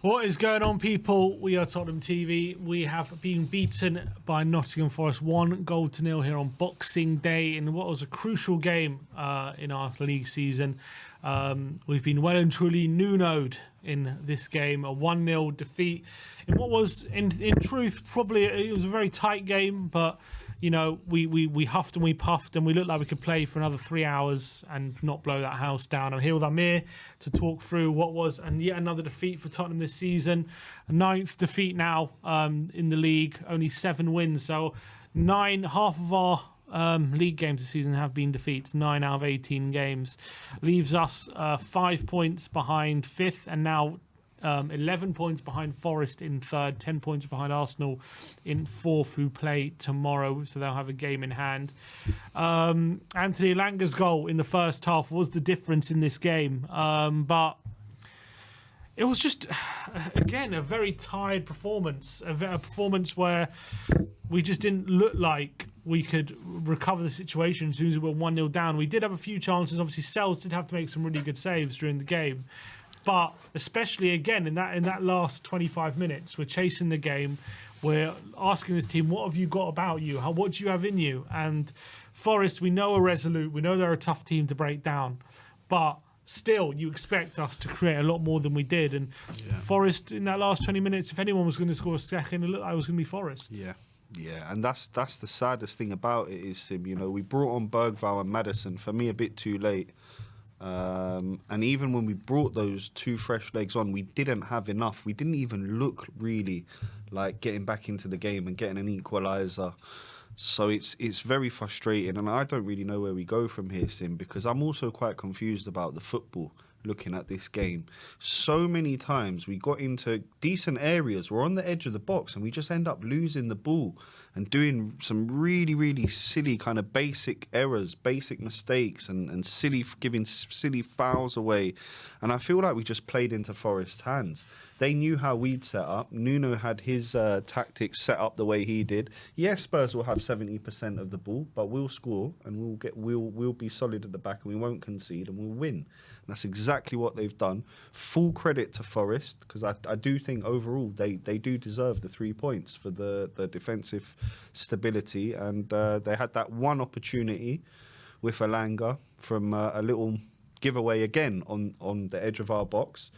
What is going on, people? We are Tottenham TV. We have been beaten by Nottingham Forest 1-0 here on Boxing Day in what was a crucial game in our league season. We've been well and truly nunoed in this game, a 1-0 defeat in what was, in truth, probably it was a very tight game, but you know, we huffed and we puffed and we looked like we could play for another 3 hours and not blow that house down. I'm here with Amir to talk through what was and yet another defeat for Tottenham this season. A 9th defeat now in the league, only 7 wins. So half of our league games this season have been defeats. 9 out of 18 games leaves us 5 points behind 5th and now 11 points behind Forest in 3rd, 10 points behind Arsenal in 4th, who play tomorrow, so they'll have a game in hand. Anthony Elanga's goal in the first half was the difference in this game, but it was just, again, a very tired performance, a performance where we just didn't look like we could recover the situation as soon as we were 1-0 down. We did have a few chances. Obviously, Sells did have to make some really good saves during the game. But especially, again, in that last 25 minutes, we're chasing the game. We're asking this team, what have you got about you? What do you have in you? And Forest, we know are resolute. We know they're a tough team to break down. But still, you expect us to create a lot more than we did. And Forest, in that last 20 minutes, if anyone was going to score a second, it looked like it was going to be Forest. Yeah, and that's the saddest thing about it is, Sim, you know, we brought on Bergvall and Maddison, for me, a bit too late. And even when we brought those 2 fresh legs on, we didn't have enough. We didn't even look really like getting back into the game and getting an equaliser. So it's very frustrating, and I don't really know where we go from here, Sim, because I'm also quite confused about the football looking at this game. So many times we got into decent areas, we're on the edge of the box, and we just end up losing the ball and doing some really, really silly kind of basic errors, basic mistakes, and giving silly fouls away. And I feel like we just played into Forest's hands. They knew how we'd set up. Nuno had his tactics set up the way he did. Yes, Spurs will have 70% of the ball, but we'll score and we'll be solid at the back and we won't concede and we'll win. And that's exactly what they've done. Full credit to Forest, because I do think overall they do deserve the 3 points for the defensive stability. And they had that one opportunity with Elanga from a little giveaway again on the edge of our box.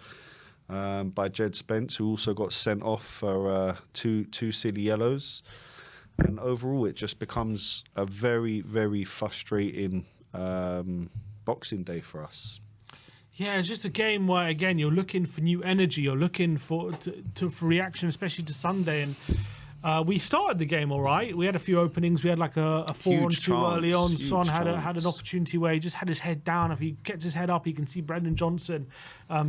By Jed Spence, who also got sent off for two silly yellows. And overall, it just becomes a very, very frustrating Boxing Day for us. Yeah, it's just a game where, again, you're looking for new energy. You're looking for reaction, especially to Sunday. And we started the game all right. We had a few openings. We had like a 4-on-2 early on. Son had an opportunity where he just had his head down. If he gets his head up, he can see Brendan Johnson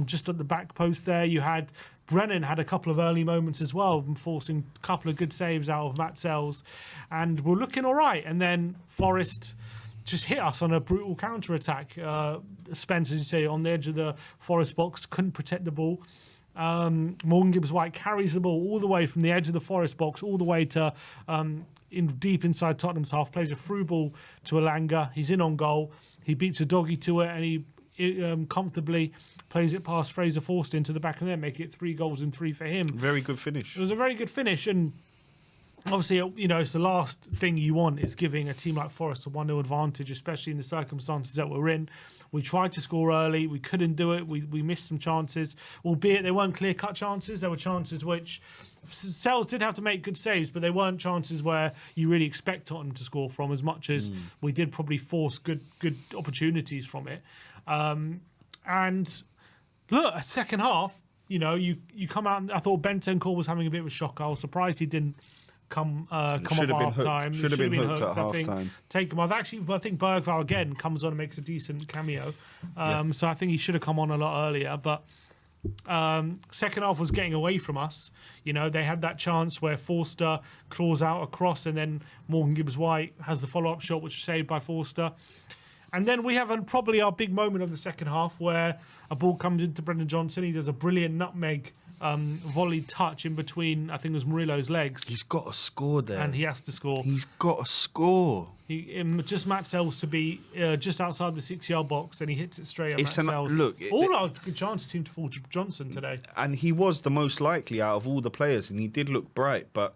just at the back post there. You had Brennan had a couple of early moments as well, forcing a couple of good saves out of Matt Sells. And we're looking all right. And then Forest just hit us on a brutal counter-attack. Spence, as you say, on the edge of the Forest box, couldn't protect the ball. Morgan Gibbs-White carries the ball all the way from the edge of the Forest box all the way to deep inside Tottenham's half, plays a through ball to Elanga. He's in on goal. He beats a doggy to it and he comfortably plays it past Fraser Forster into the back of there, making it 3 goals and 3 for him. Very good finish. It was a very good finish, and obviously, you know, it's the last thing you want is giving a team like Forest a 1-0 advantage, especially in the circumstances that we're in. We tried to score early. We couldn't do it. We missed some chances, albeit they weren't clear-cut chances. There were chances which Sells did have to make good saves, but they weren't chances where you really expect Tottenham to score from, as much as we did probably force good opportunities from it. And look, a second half, you know, you come out, and I thought Bentancur was having a bit of a shock. I was surprised he didn't come off half time. Should have been hooked at half time. Take him off. Actually, I think Bergvall again comes on and makes a decent cameo. So I think he should have come on a lot earlier. But second half was getting away from us. You know, they had that chance where Forster claws out a cross, and then Morgan Gibbs-White has the follow-up shot, which was saved by Forster. And then we have probably our big moment of the second half where a ball comes into Brendan Johnson. He does a brilliant nutmeg volleyed touch in between, I think it was Murillo's legs, He's got to score there. and he has to score. He's got to score. Just Matt Sells to be just outside the 6-yard box, and he hits it straight at Matt Sells. Look, all our good chances seem to fall to Johnson today. And he was the most likely out of all the players, and he did look bright, but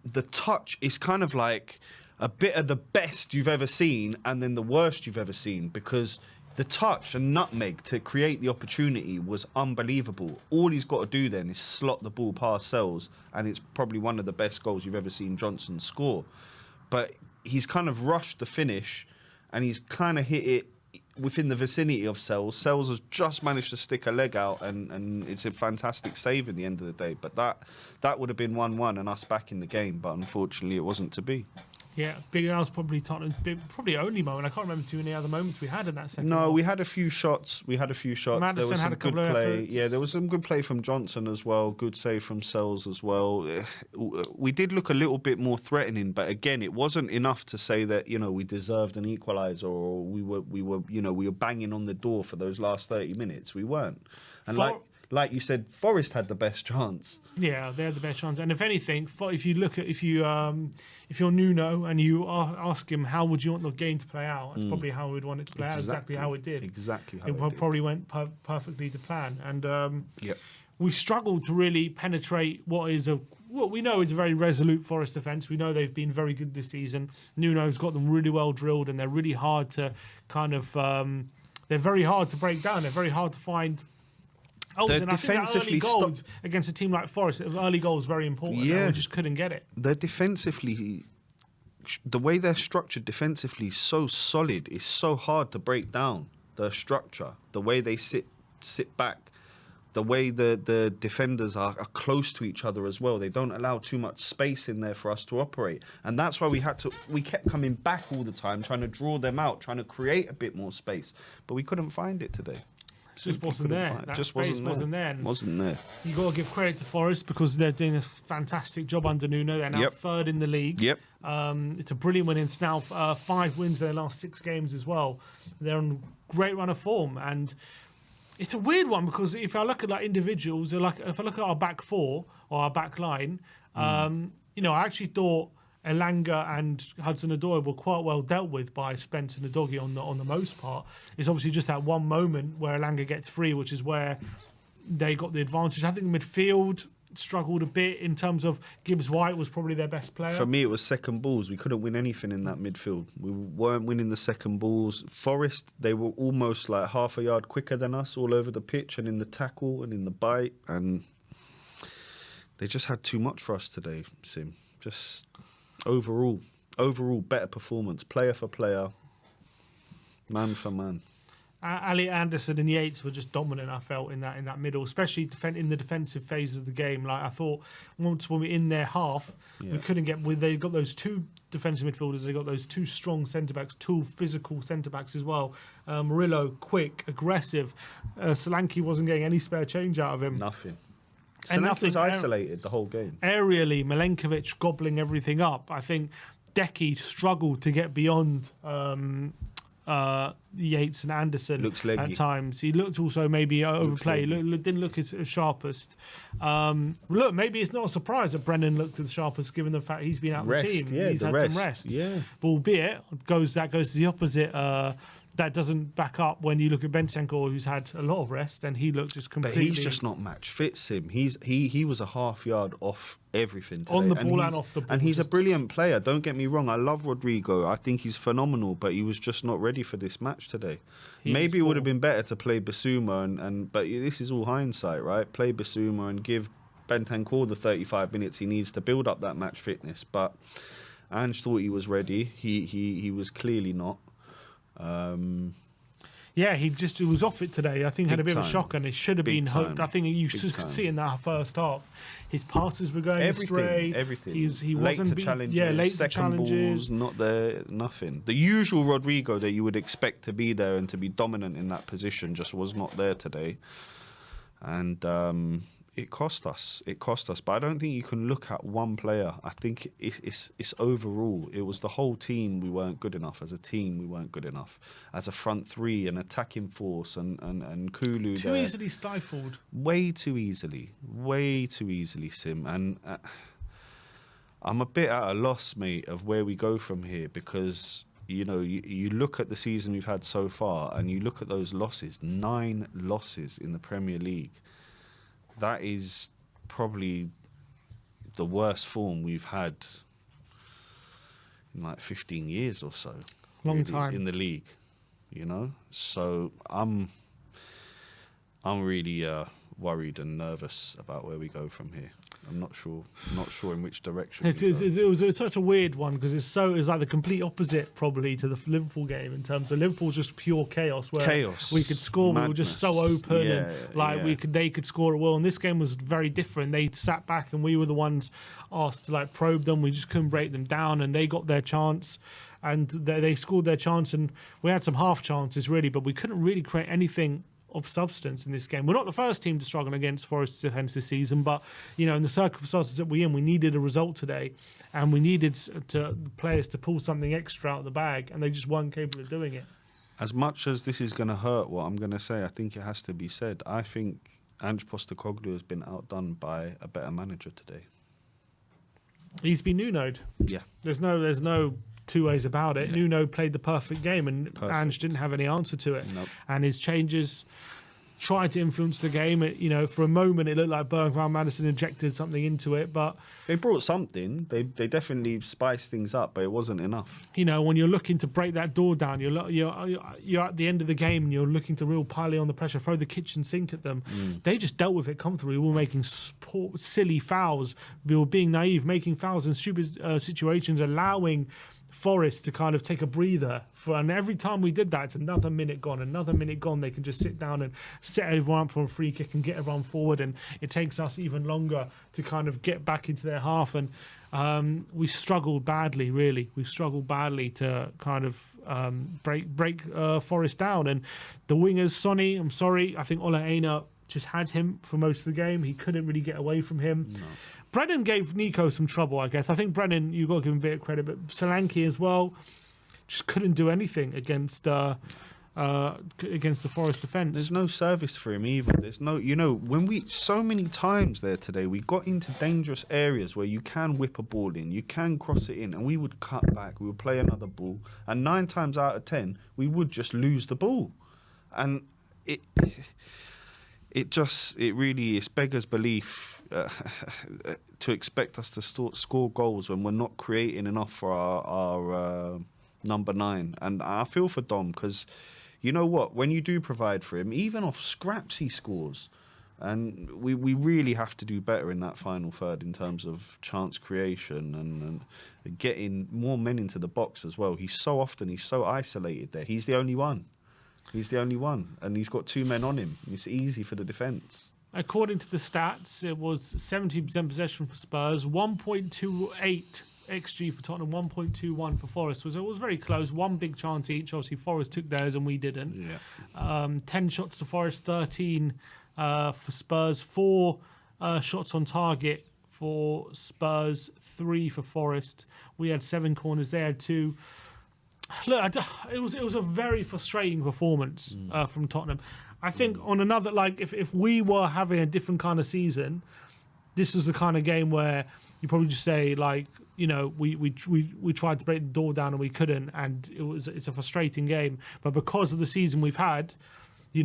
the touch is kind of like a bit of the best you've ever seen and then the worst you've ever seen, because the touch and nutmeg to create the opportunity was unbelievable. All he's got to do then is slot the ball past Sells, and it's probably one of the best goals you've ever seen Johnson score. But he's kind of rushed the finish, and he's kind of hit it within the vicinity of Sells. Sells has just managed to stick a leg out, and it's a fantastic save in the end of the day. But that would have been 1-1 and us back in the game, but unfortunately it wasn't to be. Yeah, that was probably Tottenham's probably only moment. I can't remember too many other moments we had in that second. No, half. we had a few shots. Maddison There was had some a couple good of play. efforts. Yeah, there was some good play from Johnson as well. Good save from Sells as well. We did look a little bit more threatening, but again, it wasn't enough to say that we deserved an equaliser or we were banging on the door for those last 30 minutes. We weren't, and like you said, Forest had the best chance. Yeah, they had the best chance. And if anything, if you're Nuno and you ask him how would you want the game to play out, that's probably how we'd want it to play out. Exactly how it did. Exactly how it did. Probably went perfectly to plan. And Yep. we struggled to really penetrate what we know is a very resolute Forest defence. We know they've been very good this season. Nuno's got them really well drilled, and they're really hard to they're very hard to break down. They're very hard to find. And I think that early goals against a team like Forest, early goals very important. Yeah, we just couldn't get it. They're defensively, the way they're structured defensively is so solid. It's so hard to break down the structure. The way they sit back, the way the defenders are close to each other as well. They don't allow too much space in there for us to operate, and that's why we kept coming back all the time, trying to draw them out, trying to create a bit more space, but we couldn't find it today. Just wasn't there. That space wasn't there. Wasn't there. You got to give credit to Forest because they're doing a fantastic job under Nuno. They're now third in the league. Yep. It's a brilliant win. It's now 5 wins in their last 6 games as well. They're on a great run of form, and it's a weird one because if I look at individuals, if I look at our back four or our back line, I actually thought Elanga and Hudson-Odoi were quite well dealt with by Spence and Udogie on the most part. It's obviously just that one moment where Elanga gets free, which is where they got the advantage. I think midfield struggled a bit in terms of Gibbs-White was probably their best player. For me, it was second balls. We couldn't win anything in that midfield. We weren't winning the second balls. Forest, they were almost like half a yard quicker than us all over the pitch and in the tackle and in the bite, and they just had too much for us today, Sim. Just overall better performance, player for player, man for man. Ali Anderson and Yates were just dominant, I felt, in that middle, especially in the defensive phase of the game. Like I thought, once when we were in their half, we couldn't get. They got those 2 defensive midfielders. They got those 2 strong centre backs, 2 physical centre backs as well. Murillo, quick, aggressive. Solanke wasn't getting any spare change out of him. Nothing. And nothing was isolated the whole game. Aerially, Milenkovic gobbling everything up. I think Decky struggled to get beyond Yates and Anderson at times. He looked also maybe overplayed. Didn't look his sharpest. Look, maybe it's not a surprise that Brennan looked the sharpest given the fact he's been out of the team. He's had some rest. Yeah. But albeit that goes to the opposite. That doesn't back up when you look at Bentancur, who's had a lot of rest, and he looked just completely. But he's just not match fit, Sim. He was a half yard off everything today. On the ball and off the ball. And he's a brilliant player. Don't get me wrong. I love Rodrigo. I think he's phenomenal, but he was just not ready for this match today. Maybe it would have been better to play Basuma, but this is all hindsight, right? Play Basuma and give Bentancur the 35 minutes he needs to build up that match fitness. But Ange thought he was ready. He was clearly not. He was off it today. I think had a bit of a shock, and it should have been hooked. I think you could see in that first half, his passes were going astray. Everything. He late wasn't to challenges. late second to challenges. Balls, not there. Nothing. The usual Rodrigo that you would expect to be there and to be dominant in that position just was not there today. And it cost us. It cost us. But I don't think you can look at one player. I think it's overall. It was the whole team. We weren't good enough. As a team, we weren't good enough. As a front three, an attacking force, and Kulu Too easily stifled. Way too easily, Sim. And I'm a bit at a loss, mate, of where we go from here, because you look at the season we've had so far, and you look at those losses. 9 losses in the Premier League. That is probably the worst form we've had in like 15 years or so. Long time in the league, So I'm really worried and nervous about where we go from here. I'm not sure in which direction. It was such a weird one, because it's like the complete opposite probably to the Liverpool game, in terms of Liverpool's just pure chaos, where we could score. Madness. We were just so open, they could score at will. And this game was very different. They sat back and we were the ones asked to like probe them. We just couldn't break them down, and they got their chance, and they scored their chance, and we had some half chances really, but we couldn't really create anything of substance in this game. We're not the first team to struggle against Forest's defence this season, but in the circumstances that we're in, we needed a result today, and we needed the players to pull something extra out of the bag, and they just weren't capable of doing it. As much as this is going to hurt, what I'm going to say, I think it has to be said. I think Ange Postecoglou has been outdone by a better manager today. He's been Nuno'd. Yeah. There's no two ways about it. Yeah. Nuno played the perfect game, and Ange didn't have any answer to it. Nope. And his changes tried to influence the game. For a moment, it looked like Bergvall Madison injected something into it, but they brought something. They definitely spiced things up, but it wasn't enough. When you're looking to break that door down, you're at the end of the game, and you're looking to real pile on the pressure, throw the kitchen sink at them. They just dealt with it comfortably. We were making silly fouls. We were being naive, making fouls in stupid situations, allowing Forest to kind of take a breather, and every time we did that, it's another minute gone. They can just sit down and set everyone up for a free kick and get everyone forward, and it takes us even longer to kind of get back into their half. And we struggled badly, really. We struggled badly to kind of break Forest down. And the wingers, Sonny, I'm sorry, I think Ola Aina just had him for most of the game. He couldn't really get away from him. No. Brennan gave Nico some trouble, I guess. I think Brennan, you've got to give him a bit of credit, but Solanke as well just couldn't do anything against the Forest defence. There's no service for him either. There's no, when we so many times there today, we got into dangerous areas where you can whip a ball in, you can cross it in, and we would cut back, we would play another ball, and 9 times out of 10, we would just lose the ball. And it really beggars belief to expect us to score goals when we're not creating enough for our number 9. And I feel for Dom, because you know what, when you do provide for him, even off scraps he scores, and we really have to do better in that final third in terms of chance creation and getting more men into the box as well. He's so isolated there. He's the only one, and he's got 2 men on him. It's easy for the defence. According to the stats, it was 70% possession for Spurs, 1.28 XG for Tottenham, 1.21 for Forest. It was very close, 1 big chance each. Obviously, Forest took theirs and we didn't. Yeah. 10 shots to Forest, 13 for Spurs, 4 shots on target for Spurs, 3 for Forest. We had 7 corners, they had 2. Look, it was a very frustrating performance from Tottenham. I think on another, like, if we were having a different kind of season, this is the kind of game where you probably just say, like, we tried to break the door down and we couldn't, and it's a frustrating game. But because of the season we've had, you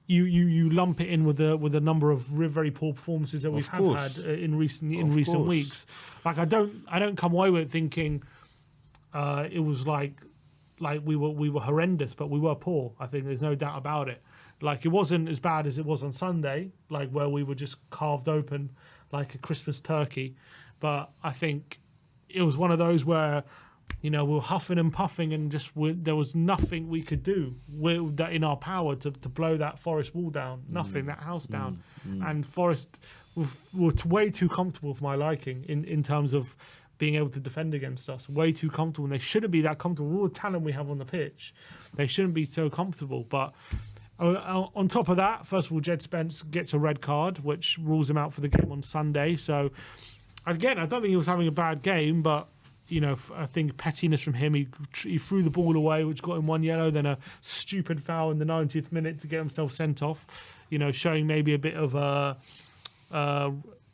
lump it in with a number of very poor performances that we've had in recent weeks. Like, I don't come away with it thinking it was like we were horrendous, but we were poor. I think there's no doubt about it. Like, it wasn't as bad as it was on Sunday, like where we were just carved open like a Christmas turkey. But I think it was one of those where, we were huffing and puffing, and there was nothing we could do with that in our power to blow that Forest wall down, that house down. And Forest were way too comfortable for my liking in terms of being able to defend against us. Way too comfortable, and they shouldn't be that comfortable. All the talent we have on the pitch, they shouldn't be so comfortable. But On top of that, first of all, Jed Spence gets a red card, which rules him out for the game on Sunday. So, again, I don't think he was having a bad game, but, you know, I think pettiness from him. He threw the ball away, which got him 1 yellow, then a stupid foul in the 90th minute to get himself sent off, you know, showing maybe a bit of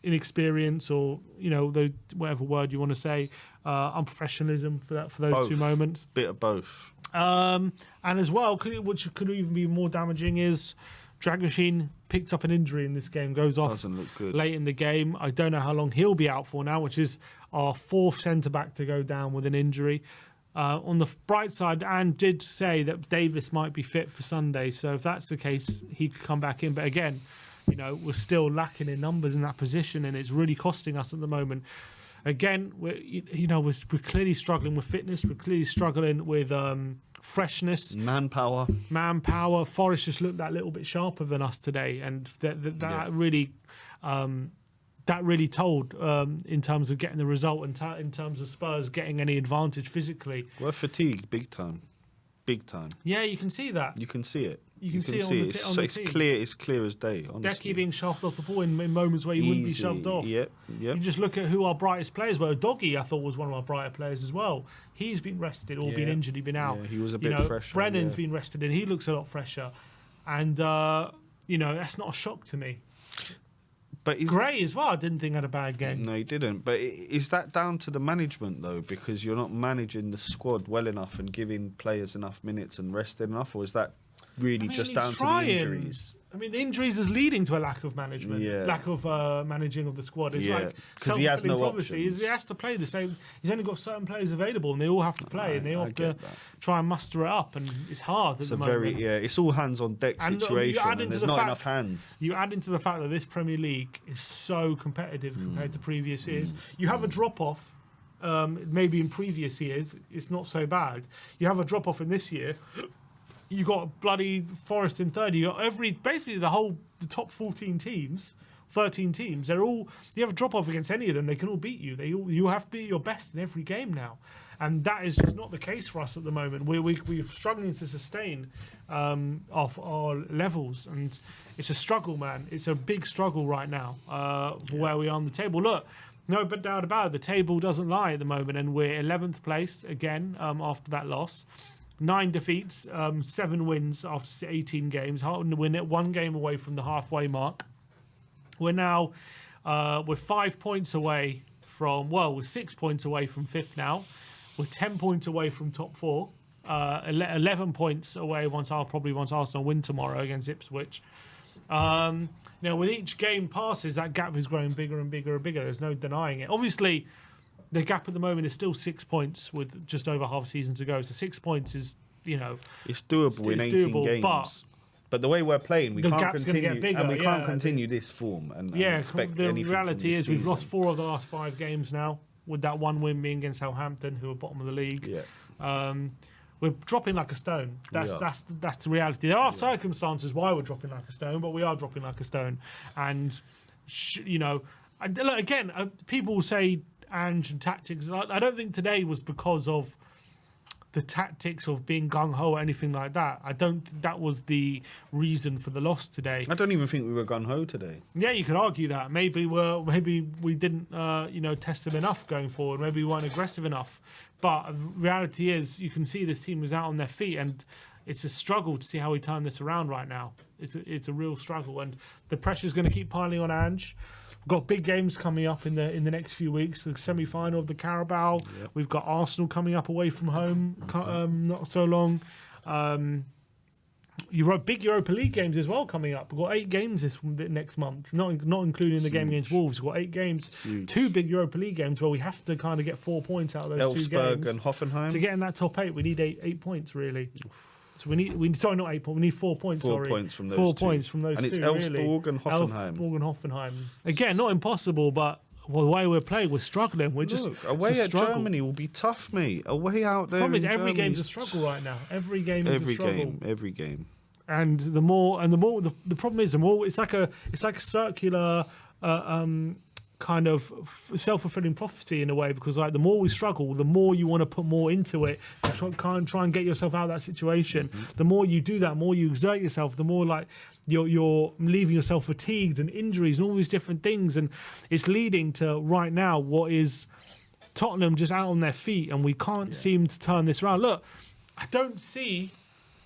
inexperience or, you know, whatever word you want to say, unprofessionalism for those Both. 2 moments. Bit of both. And as well, which could even be more damaging, is Dragoshin picked up an injury in this game, goes off Doesn't look good. late in the game. I don't know how long he'll be out for now, which is our 4th centre-back to go down with an injury. On the bright side, Anne did say that Davis might be fit for Sunday, so if that's the case, he could come back in. But again, you know, we're still lacking in numbers in that position, and it's really costing us at the moment. Again, we're clearly struggling with fitness. We're clearly struggling with freshness, Manpower. Forest just looked that little bit sharper than us today, and that really told in terms of getting the result and in terms of Spurs getting any advantage physically. We're fatigued, big time. Yeah, you can see that. You can see it. You can see it on the It's team. clear. It's clear as day. Honestly. Decky being shoved off the ball in moments where he wouldn't be shoved off. Yep. You just look at who our brightest players were. Doggy, I thought, was one of our brighter players as well. He's been rested or been injured. He's been out. Yeah, he was a bit fresher. Brennan's been rested and he looks a lot fresher. And, that's not a shock to me. But Gray as well, I didn't think had a bad game. No, he didn't. But is that down to the management, though? Because you're not managing the squad well enough and giving players enough minutes and resting enough? Or is that really just down to the injuries? I mean, the injuries is leading to a lack of management, lack of managing of the squad. It's like because he has no options. He has to play the same. He's only got certain players available, and they all have to play, and they all have to try and muster it up, and it's hard at the moment. It's all hands on deck situation, and there's not enough hands. You add into the fact that this Premier League is so competitive compared to previous years. You have a drop off. Maybe in previous years, it's not so bad. You have a drop off in this year. You got bloody Forest in third. You got basically the top 14 teams, 13 teams. They're all. You have a drop off against any of them, they can all beat you. You have to be your best in every game now, and that is just not the case for us at the moment. We're struggling to sustain off our levels, and it's a struggle, man. It's a big struggle right now for where we are on the table. Look. No but doubt about it. The table doesn't lie at the moment, and we're 11th place again after that loss. 9 defeats, 7 wins after 18 games. We're 1 game away from the halfway mark. We're now we're 5 points away from we're 6 points away from 5th now. We're 10 points away from top 4. 11 points away once Arsenal win tomorrow against Ipswich. With each game passes, that gap is growing bigger and bigger and bigger. There's no denying it. Obviously, the gap at the moment is still 6 points with just over half a season to go. So 6 points is, it's doable in 18 games. But the way we're playing, we can't continue, and we can't continue this form. And expect the anything reality is we've season. lost 4 of the last 5 games now, with that 1 win being against Southampton, who are bottom of the league. Yeah. We're dropping like a stone. That's the reality. There are circumstances why we're dropping like a stone, but we are dropping like a stone. And again, people will say Ange and tactics. I don't think today was because of the tactics of being gung-ho or anything like that. I don't think that was the reason for the loss today. I don't even think we were gung-ho today. Yeah, you could argue that. Maybe we didn't test them enough going forward. Maybe we weren't aggressive enough. But the reality is you can see this team was out on their feet, and it's a struggle to see how we turn this around right now. It's a real struggle, and the pressure's going to keep piling on Ange. We've got big games coming up in the next few weeks. The semi-final of the Carabao. Yep. We've got Arsenal coming up away from home not so long. Big Europa League games as well coming up. We've got 8 games next month, not including the game against Wolves. We've got 8 games, huge. 2 big Europa League games where we have to kind of get 4 points out of those 2 games. Elfsberg and Hoffenheim. To get in that top 8, we need 8 points really. So we need sorry, not 8 points. We need 4 points. 4 points from those 4 two. Points from those and two. And it's Elfsberg and Hoffenheim. Elfsberg and Hoffenheim. Again, not impossible, but the way we're playing, we're struggling. We're just away at Germany will be tough, mate. Away out there. The problem is every game's a struggle right now. Every game is a struggle. Every game. And the problem is the more it's like a circular kind of self-fulfilling prophecy in a way, because like the more we struggle, the more you want to put more into it to try and get yourself out of that situation. The more you do that, the more you exert yourself, the more like you're leaving yourself fatigued and injuries and all these different things, and it's leading to right now what is Tottenham just out on their feet, and we can't seem to turn this around. Look, I don't see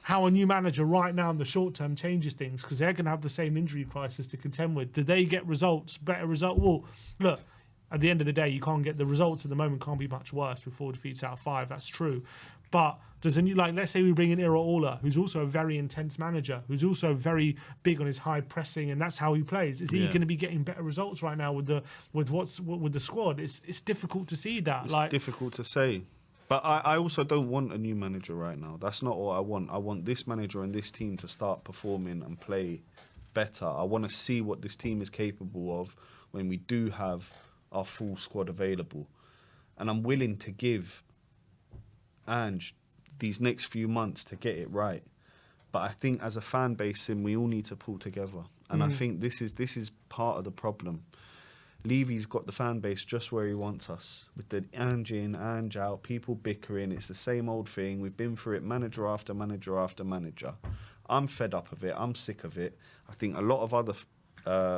how a new manager right now in the short term changes things, because they're going to have the same injury crisis to contend with. Do they get results, better result? Well, look, at the end of the day, you can't get the results at the moment, can't be much worse with 4 defeats out of 5. That's true. But does a new, like, let's say we bring in Iraola, who's also a very intense manager, who's also very big on his high pressing, and that's how he plays. Is he going to be getting better results right now with the squad? It's difficult to see that. It's difficult to say. But I also don't want a new manager right now. That's not what I want. I want this manager and this team to start performing and play better. I want to see what this team is capable of when we do have our full squad available. And I'm willing to give Ange these next few months to get it right. But I think as a fan base, we all need to pull together. And I think this is part of the problem. Levy's got the fan base just where he wants us, with the Ange in, Ange out, people bickering. It's the same old thing. We've been through it, manager after manager after manager. I'm fed up of it. I'm sick of it. I think a lot of other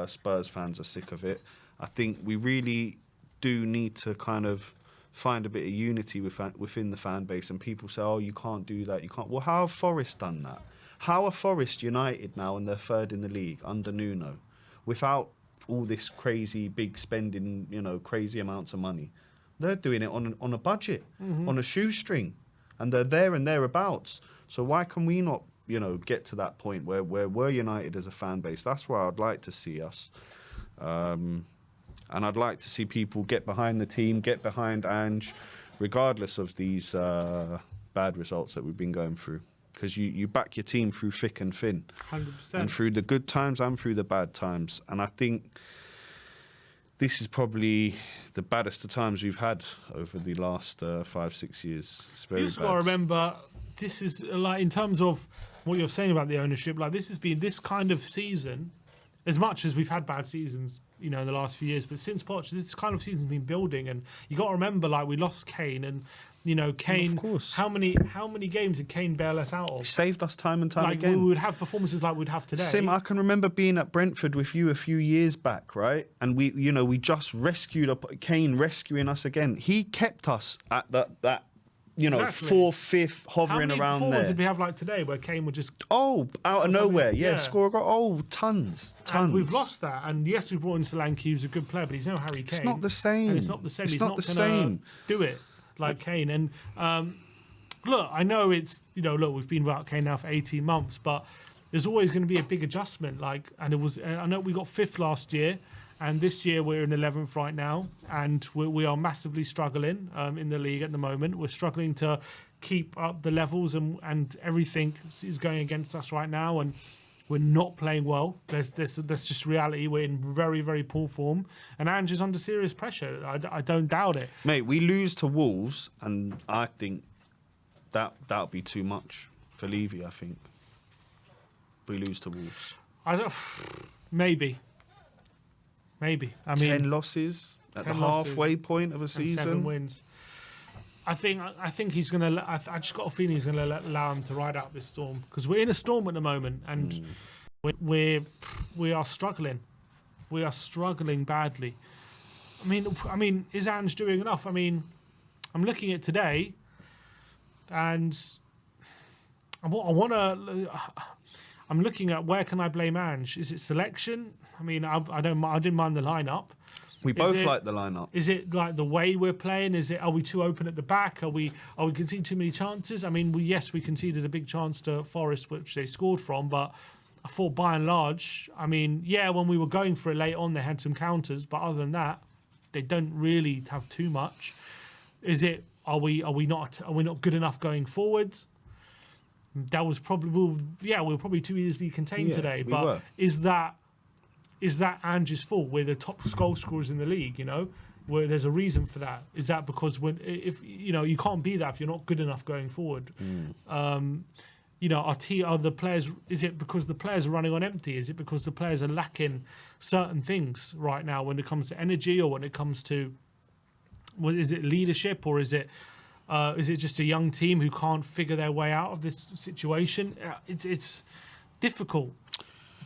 Spurs fans are sick of it. I think we really do need to kind of find a bit of unity within the fan base. And people say, oh, you can't do that. You can't. Well, how have Forest done that? How are Forest United now, and they're third in the league under Nuno, without all this crazy big spending, crazy amounts of money? They're doing it on a budget, on a shoestring, and they're there and thereabouts. So why can we not, get to that point where we're united as a fan base? That's where I'd like to see us. And I'd like to see people get behind the team, get behind Ange, regardless of these bad results that we've been going through. Because you back your team through thick and thin. 100%. And through the good times and through the bad times. And I think this is probably the baddest of times we've had over the last 5-6 years. It's very bad. You just got to remember, this is like, in terms of what you're saying about the ownership, like this has been this kind of season, as much as we've had bad seasons, in the last few years, but since Poch, this kind of season's been building. And you got to remember, like, we lost Kane, and Kane. Of course. How many games did Kane bail us out of? He saved us time and time again. We would have performances like we'd have today. Sim, I can remember being at Brentford with you a few years back, right? And we just rescued Kane, rescuing us again. He kept us at that exactly. 4th, 5th, hovering around there. How many performances did we have like today, where Kane would just out of nowhere, score a goal? Oh, tons. And we've lost that. And yes, we brought in Solanke, who's a good player, but he's no Harry Kane. It's not the same. And it's not the same. He's not the same. Do it like Kane. And look, I know it's we've been without Kane now for 18 months, but there's always going to be a big adjustment. I know we got 5th last year, and this year we're in 11th right now, and we are massively struggling in the league at the moment. We're struggling to keep up the levels, and everything is going against us right now, and we're not playing well. That's just reality. We're in very, very poor form, and Ange is under serious pressure. I don't doubt it. Mate, we lose to Wolves, and I think that'll be too much for Levy, I think. We lose to Wolves. Maybe. I mean, 10 losses at the halfway point of a season. 7 wins. I think he's going to. I just got a feeling he's going to allow him to ride out this storm, because we're in a storm at the moment, and we are struggling. We are struggling badly. I mean, is Ange doing enough? I mean, I'm looking at today, and I'm looking at where can I blame Ange? Is it selection? I mean, I didn't mind the lineup. We both like the lineup. Is it like the way we're playing? Are we too open at the back? Are we conceding too many chances? I mean, we conceded a big chance to Forest, which they scored from, but I thought by and large, I mean, when we were going for it late on, they had some counters, but other than that, they don't really have too much. Are we not good enough going forwards? That was probably we were probably too easily contained today. But is that Ange's fault? We're the top goal scorers in the league, where there's a reason for that. Is that because if you can't be that if you're not good enough going forward? are the players? Is it because the players are running on empty? Is it because the players are lacking certain things right now when it comes to energy, or when it comes to, is it leadership, or is it just a young team who can't figure their way out of this situation? It's difficult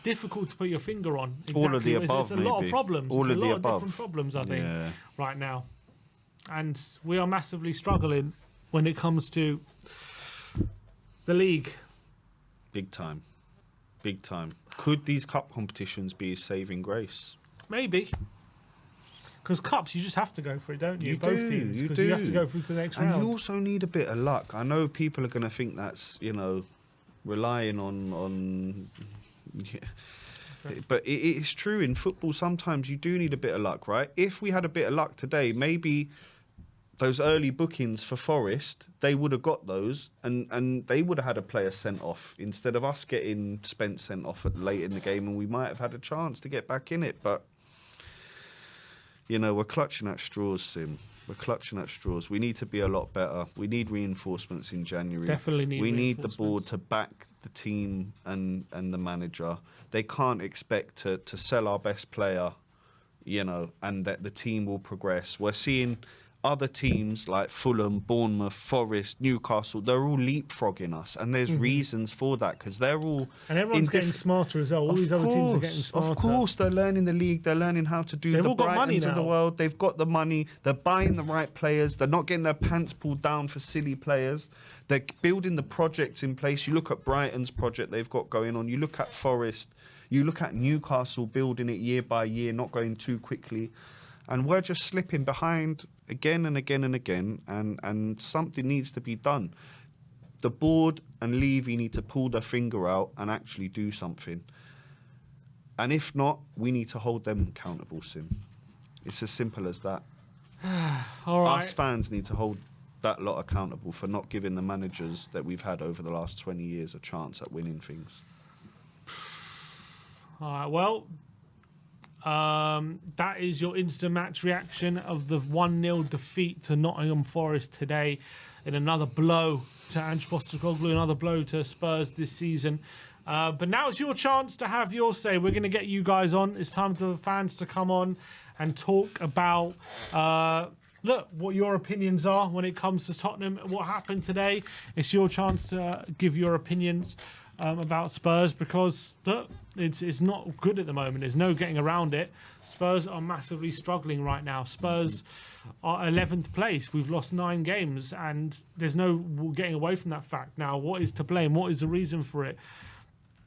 to put your finger on. Exactly. All of the above, it's a lot of problems. All of the above. Different problems, I think, right now, and we are massively struggling when it comes to the league. Big time. Could these cup competitions be a saving grace? Maybe. Because cups, you just have to go for it, don't you? You Both do, teams. you Because do. you have to go through to the next round. And you also need a bit of luck. I know people are going to think that's, relying on but it's true in football. Sometimes you do need a bit of luck, right? If we had a bit of luck today, maybe those early bookings for Forest, they would have got those, and they would have had a player sent off instead of us getting Spence sent off late in the game, and we might have had a chance to get back in it. But we're clutching at straws, Sim. We're clutching at straws. We need to be a lot better. We need reinforcements in January. Definitely need. We need the board to back the team and the manager. They can't expect to sell our best player, and that the team will progress. We're seeing other teams like Fulham, Bournemouth, Forest, Newcastle, they're all leapfrogging us, and there's reasons for that, because they're all... And everyone's getting smarter as well. All these other teams are getting smarter. Of course, they're learning the league, they're learning how to do the Brightons of the world, they've got the money, they're buying the right players, they're not getting their pants pulled down for silly players, they're building the projects in place. You look at Brighton's project they've got going on, you look at Forest, you look at Newcastle building it year by year, not going too quickly. And we're just slipping behind again and again and again, and something needs to be done. The board and Levy need to pull their finger out and actually do something. And if not, we need to hold them accountable, Sim. It's as simple as that. All right. Us fans need to hold that lot accountable for not giving the managers that we've had over the last 20 years a chance at winning things. All right, well... that is your instant match reaction of the 1-0 defeat to Nottingham Forest today, in another blow to Ange Postecoglou, another blow to Spurs this season. But now it's your chance to have your say. We're going to get you guys on. It's time for the fans to come on and talk about what your opinions are when it comes to Tottenham, what happened today. It's your chance to give your opinions about Spurs, because it's not good at the moment. There's no getting around it. Spurs are massively struggling right now. Spurs are 11th place. We've lost 9 games, and there's no getting away from that fact. Now, what is to blame? What is the reason for it?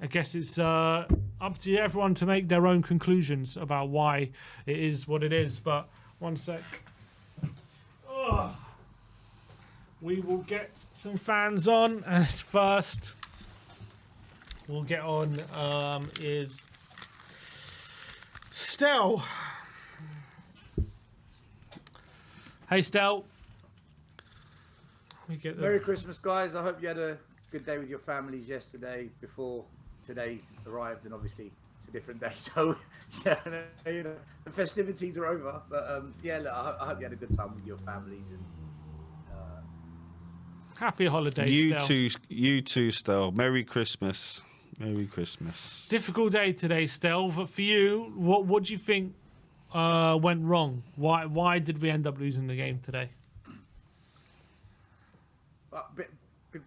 I guess it's up to everyone to make their own conclusions about why it is what it is. But one sec. We will get some fans on, and first we'll get on is Stel. Hey, Stel. Merry Christmas, guys. I hope you had a good day with your families yesterday before today arrived, and obviously it's a different day, so the festivities are over. But look, I hope you had a good time with your families, and happy holidays. You too, Stel. Merry Christmas. Merry Christmas. Difficult day today, Stel. But for you, what do you think went wrong? Why did we end up losing the game today?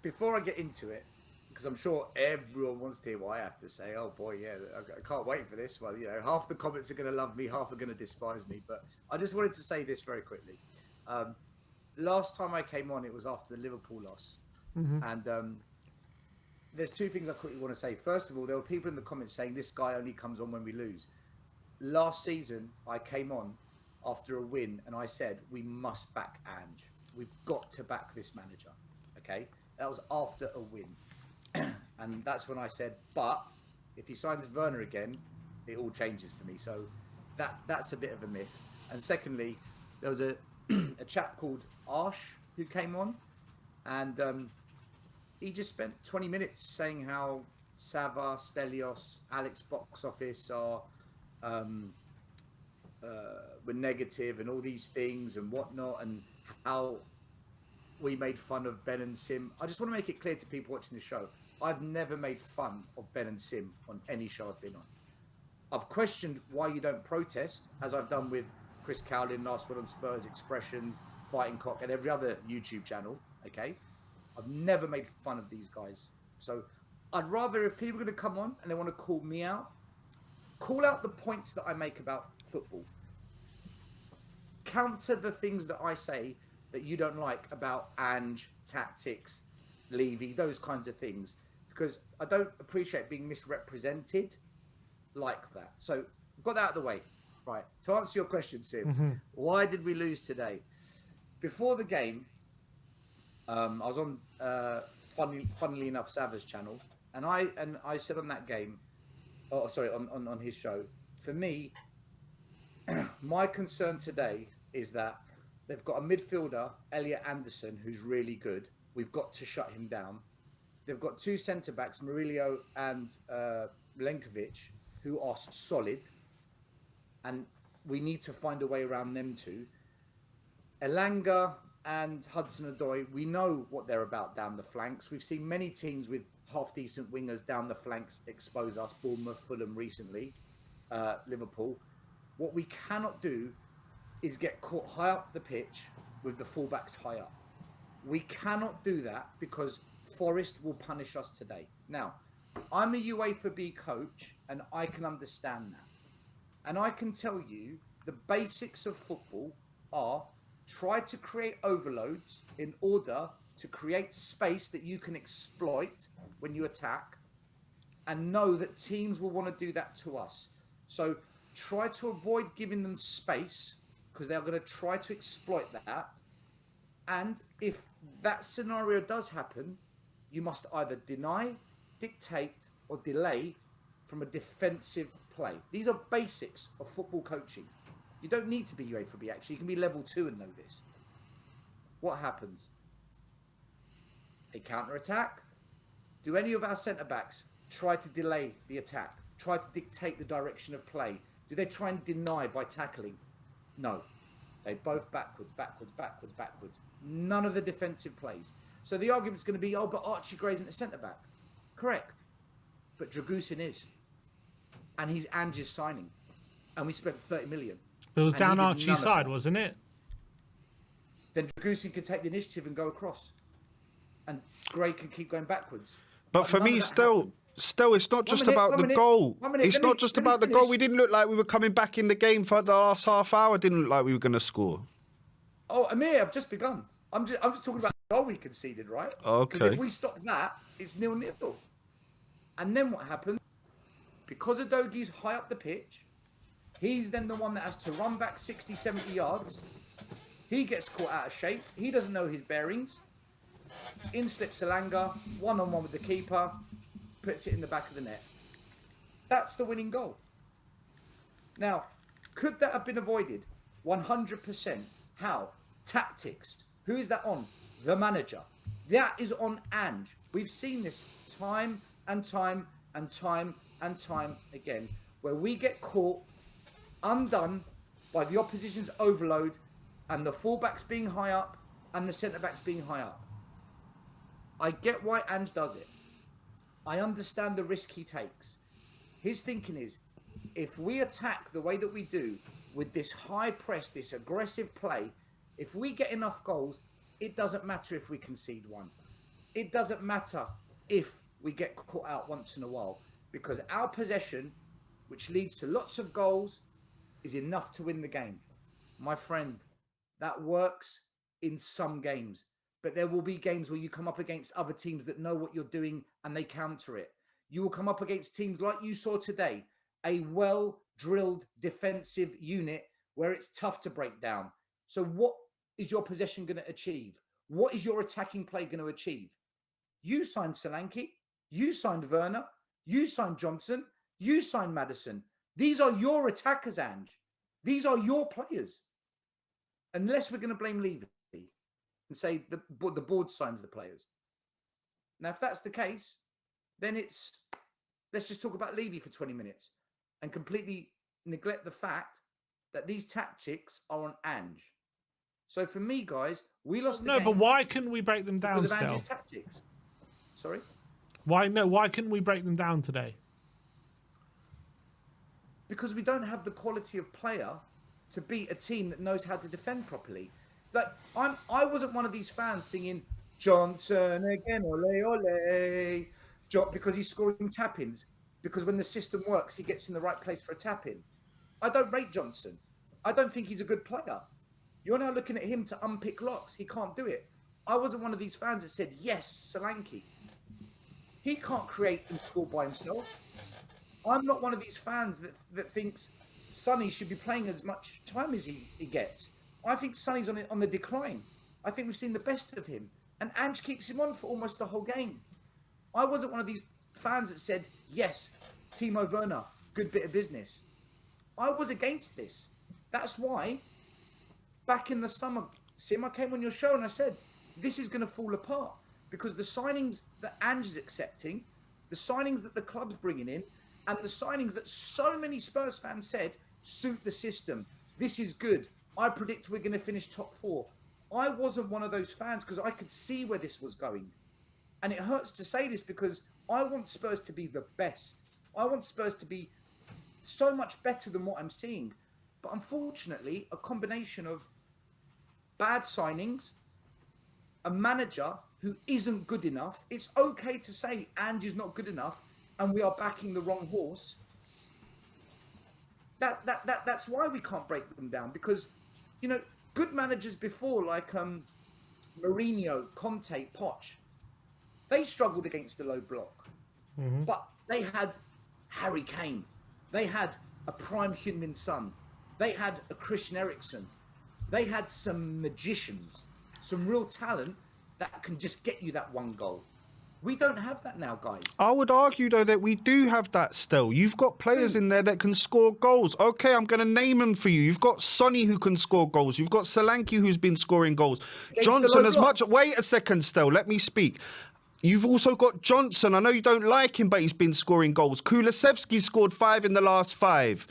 Before I get into it, because I'm sure everyone wants to hear what I have to say. Oh boy, yeah, I can't wait for this one. Half the comments are going to love me, half are going to despise me. But I just wanted to say this very quickly. Last time I came on, it was after the Liverpool loss, and there's 2 things I quickly want to say. First of all, there were people in the comments saying this guy only comes on when we lose. Last season, I came on after a win, and I said we must back Ange. We've got to back this manager. Okay, that was after a win. And that's when I said, but if he signs Werner again, it all changes for me. So that's a bit of a myth. And secondly, there was a chap called Arsh who came on, and he just spent 20 minutes saying how Sava, Stelios, Alex Box Office are were negative and all these things and whatnot, and how we made fun of Ben and Sim. I just want to make it clear to people watching the show. I've never made fun of Ben and Sim on any show I've been on. I've questioned why you don't protest, as I've done with Chris Cowlin, Last Word on Spurs, Expressions, Fighting Cock, and every other YouTube channel. Okay, I've never made fun of these guys. So I'd rather, if people are going to come on and they want to call me out, call out the points that I make about football. Counter the things that I say that you don't like about Ange, tactics, Levy, those kinds of things, because I don't appreciate being misrepresented like that. So got that out of the way. Right, to answer your question, Sim, why did we lose today? Before the game, I was on funnily enough Sava's channel, and I said on that game, on his show, for me, my concern today is that they've got a midfielder, Elliot Anderson, who's really good. We've got to shut him down. They've got two centre backs, Murillo and Milenkovic, who are solid, and we need to find a way around them too. Elanga and Hudson-Odoi, we know what they're about down the flanks. We've seen many teams with half-decent wingers down the flanks expose us, Bournemouth, Fulham recently, Liverpool. What we cannot do is get caught high up the pitch with the fullbacks high up. We cannot do that because Forest will punish us today. Now, I'm a UEFA B coach and I can understand that. And I can tell you the basics of football are try to create overloads in order to create space that you can exploit when you attack, and know that teams will want to do that to us. So try to avoid giving them space because they're going to try to exploit that. And if that scenario does happen, you must either deny, dictate, or delay from a defensive play. These are basics of football coaching. You don't need to be UEFA B, actually. You can be level 2 and know this. What happens? They counter-attack. Do any of our centre-backs try to delay the attack? Try to dictate the direction of play? Do they try and deny by tackling? No. They both backwards, backwards, backwards, backwards. None of the defensive plays. So the argument's going to be, oh, but Archie Gray isn't a centre-back. Correct. But Dragusin is. And he's Ange's signing. And we spent 30 million. It was And down he did Archie's none of side, that. wasn't it? Then Dragusin could take the initiative and go across. And Gray can keep going backwards. But for none me, of that still, happened. it's not just minute, about one the minute, goal. 1 minute. It's Let not me- just let me about the goal. finish. We didn't look like we were coming back in the game for the last half hour. Didn't look like we were going to score. Oh, Amir, I've just begun. I'm just talking about the goal we conceded, right? Because Okay. if we stop that, it's 0-0. And then what happens? Because Udogi's high up the pitch, he's then the one that has to run back 60, 70 yards. He gets caught out of shape. He doesn't know his bearings. In slips Elanga, one-on-one with the keeper, puts it in the back of the net. That's the winning goal. Now, could that have been avoided? 100%. How? Tactics. Who is that on? The manager. That is on Ange. We've seen this time and time and time and time again, where we get caught undone by the opposition's overload and the fullbacks being high up and the centre-backs being high up. I get why Ange does it. I understand the risk he takes. His thinking is, if we attack the way that we do with this high press, this aggressive play, if we get enough goals, it doesn't matter if we concede one. It doesn't matter if we get caught out once in a while, because our possession, which leads to lots of goals, is enough to win the game. My friend, that works in some games, but there will be games where you come up against other teams that know what you're doing and they counter it. You will come up against teams like you saw today, a well-drilled defensive unit where it's tough to break down. So what is your possession going to achieve? What is your attacking play going to achieve? You signed Solanke, you signed Werner, you signed Johnson, you signed Maddison. These are your attackers, Ange. These are your players. Unless we're going to blame Levy and say the board signs the players. Now, if that's the case, then let's just talk about Levy for 20 minutes and completely neglect the fact that these tactics are on Ange. So for me, guys, we lost the No, game but why couldn't we break them down because of still? Andrew's tactics. Sorry? Why couldn't we break them down today? Because we don't have the quality of player to beat a team that knows how to defend properly. Like I wasn't one of these fans singing Johnson again, ole ole, because he's scoring tap-ins. Because when the system works, he gets in the right place for a tap-in. I don't rate Johnson. I don't think he's a good player. You're now looking at him to unpick locks. He can't do it. I wasn't one of these fans that said, yes, Solanke. He can't create and score by himself. I'm not one of these fans that thinks Sonny should be playing as much time as he gets. I think Sonny's on the decline. I think we've seen the best of him. And Ange keeps him on for almost the whole game. I wasn't one of these fans that said, yes, Timo Werner, good bit of business. I was against this. That's why back in the summer, Sim, I came on your show and I said, this is going to fall apart because the signings that Ange is accepting, the signings that the club's bringing in, and the signings that so many Spurs fans said suit the system. This is good. I predict we're going to finish top 4. I wasn't one of those fans because I could see where this was going. And it hurts to say this because I want Spurs to be the best. I want Spurs to be so much better than what I'm seeing. But unfortunately, a combination of bad signings, a manager who isn't good enough. It's okay to say Ange is not good enough and we are backing the wrong horse. That's why we can't break them down because, you know, good managers before like Mourinho, Conte, Poch, they struggled against the low block. Mm-hmm. But they had Harry Kane. They had a prime Heung-min Son. They had a Christian Eriksen. They had some magicians, some real talent that can just get you that one goal. We don't have that now, guys. I would argue, though, that we do have that still. You've got players in there that can score goals. Okay, I'm going to name them for you. You've got Sonny who can score goals. You've got Solanke who's been scoring goals. Against Johnson as much... Wait a second, still. Let me speak. You've also got Johnson. I know you don't like him, but he's been scoring goals. Kulusevski scored 5 in the last 5.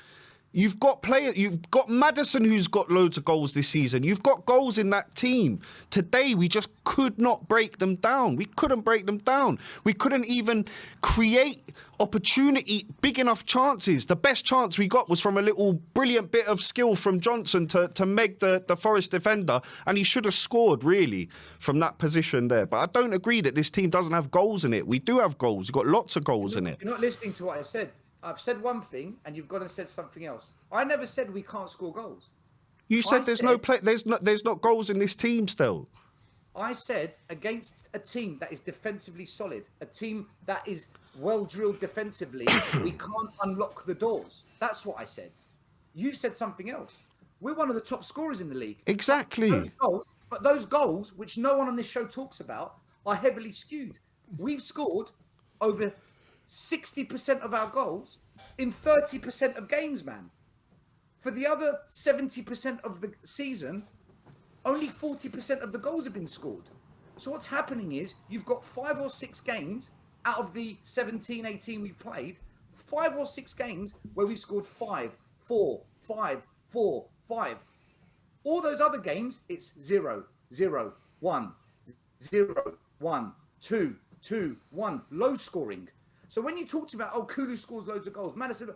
You've got players. You've got Maddison, who's got loads of goals this season. You've got goals in that team. Today, we just could not break them down. We couldn't break them down. We couldn't even create opportunity, big enough chances. The best chance we got was from a little brilliant bit of skill from Johnson to make the Forest defender, and he should have scored, really, from that position there. But I don't agree that this team doesn't have goals in it. We do have goals. We've got lots of goals in it. You're not listening to what I said. I've said one thing, and you've gone and said something else. I never said we can't score goals. You said there's not goals in this team still. I said against a team that is defensively solid, a team that is well drilled defensively, we can't unlock the doors. That's what I said. You said something else. We're one of the top scorers in the league. Exactly. But those goals, which no one on this show talks about, are heavily skewed. We've scored over 60% of our goals in 30% of games, man. For the other 70% of the season, only 40% of the goals have been scored. So what's happening is you've got 5 or 6 games out of the 17, 18 we've played, 5 or 6 games where we've scored 5, 4, 5, 4, 5. All those other games, it's 0, 0, 1, 0, 1, 2, 2, 1. Low scoring. So when you talked about, oh, Kulu scores loads of goals, Madison,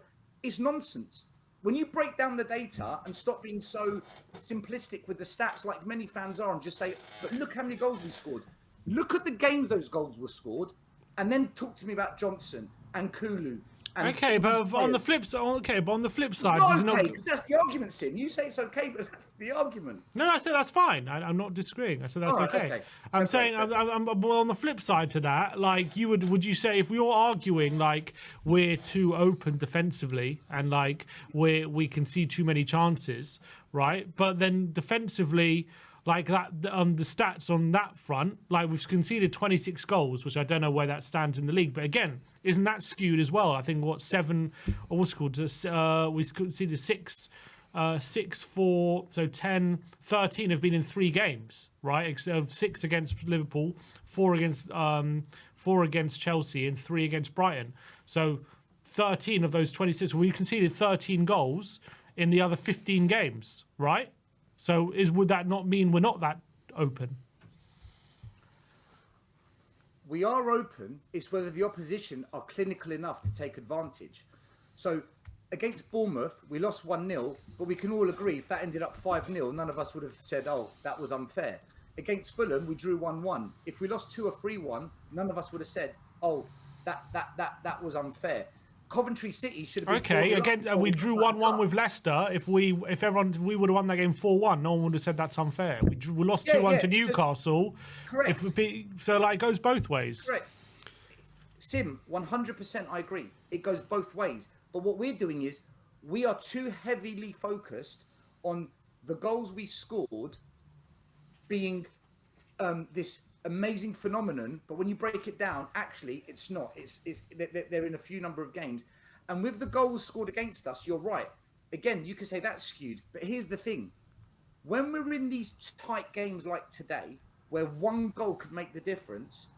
it's nonsense. When you break down the data and stop being so simplistic with the stats like many fans are and just say, but look how many goals we scored. Look at the games those goals were scored and then talk to me about Johnson and Kulu. And okay, but on the flip side, it's not okay, because that's the argument, Sim. You say it's okay, but that's the argument. No, I said that's fine. I'm not disagreeing. I said that's okay. I'm saying I'm on the flip side to that. Like, would you say if we were arguing like we're too open defensively and like we can see too many chances, right? But then defensively, like that, the stats on that front, like we've conceded 26 goals, which I don't know where that stands in the league. But again, isn't that skewed as well? I think we conceded 6, 4, so 10, 13 have been in 3 games, right? 6 against Liverpool, 4 against Chelsea, and 3 against Brighton. So 13 of those 26, we conceded 13 goals in the other 15 games, right? So would that not mean we're not that open? We are open. It's whether the opposition are clinical enough to take advantage. So against Bournemouth, we lost 1-0, but we can all agree if that ended up 5-0, none of us would have said, oh, that was unfair. Against Fulham, we drew 1-1. If we lost 2 or 3-1, none of us would have said, oh, that was unfair. Coventry City should have been again. We drew 1-1 with Leicester. If we would have won that game 4-1, no one would have said that's unfair. We lost 2-1 to Newcastle. Correct. So like, it goes both ways. Correct. Sim, 100%. I agree. It goes both ways. But what we're doing is we are too heavily focused on the goals we scored being this amazing phenomenon, but when you break it down, actually it's not. They're in a few number of games, and with the goals scored against us, you're right. Again, you could say that's skewed, but here's the thing: when we're in these tight games like today, where one goal could make the difference,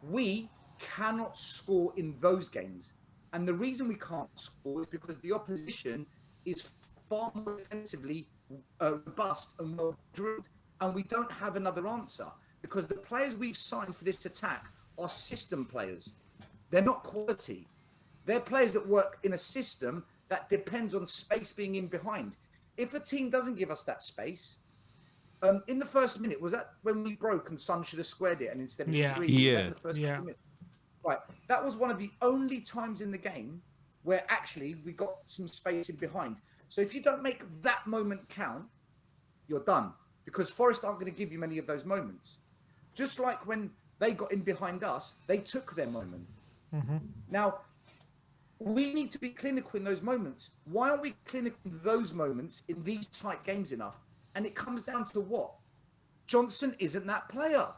we cannot score in those games, and the reason we can't score is because the opposition is far more defensively robust and well drilled, and we don't have another answer. Because the players we've signed for this attack are system players. They're not quality. They're players that work in a system that depends on space being in behind. If a team doesn't give us that space, in the first minute, was that when we broke and Son should have squared it and instead of three? Yeah. In the first minute? Right. That was one of the only times in the game where actually we got some space in behind. So if you don't make that moment count, you're done. Because Forest aren't going to give you many of those moments. Just like when they got in behind us, they took their moment. Mm-hmm. Now, we need to be clinical in those moments. Why aren't we clinical in those moments in these tight games enough? And it comes down to what? Johnson isn't that player.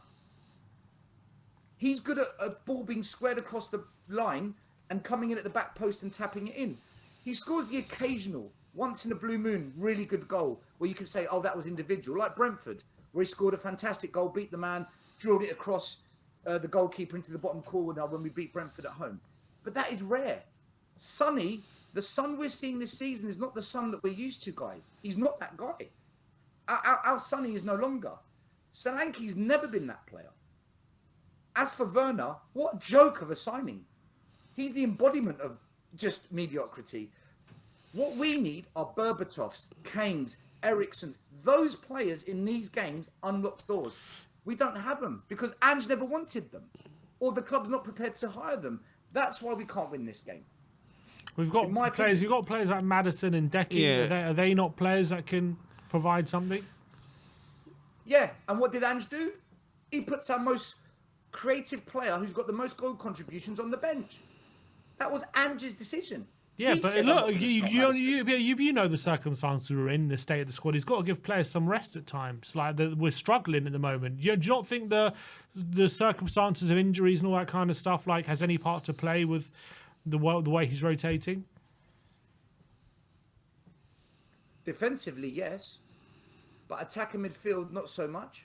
He's good at a ball being squared across the line and coming in at the back post and tapping it in. He scores the occasional, once in a blue moon, really good goal where you can say, oh, that was individual, like Brentford, where he scored a fantastic goal, beat the man, drilled it across the goalkeeper into the bottom corner when we beat Brentford at home. But that is rare. Sonny, the Son we're seeing this season is not the Son that we're used to, guys. He's not that guy. Our Sonny is no longer. Solanke's never been that player. As for Werner, what a joke of a signing. He's the embodiment of just mediocrity. What we need are Berbatovs, Kanes, Ericssons. Those players in these games unlock doors. We don't have them because Ange never wanted them, or the club's not prepared to hire them. That's why we can't win this game. We've got players. You've got players like Maddison and Decky. Yeah. Are they not players that can provide something? Yeah. And what did Ange do? He puts our most creative player, who's got the most goal contributions, on the bench. That was Ange's decision. Yeah, but look, you know the circumstances we're in, the state of the squad. He's got to give players some rest at times. Like we're struggling at the moment. Do you not think the circumstances of injuries and all that kind of stuff has any part to play with the way he's rotating? Defensively, yes, but attack and midfield, not so much.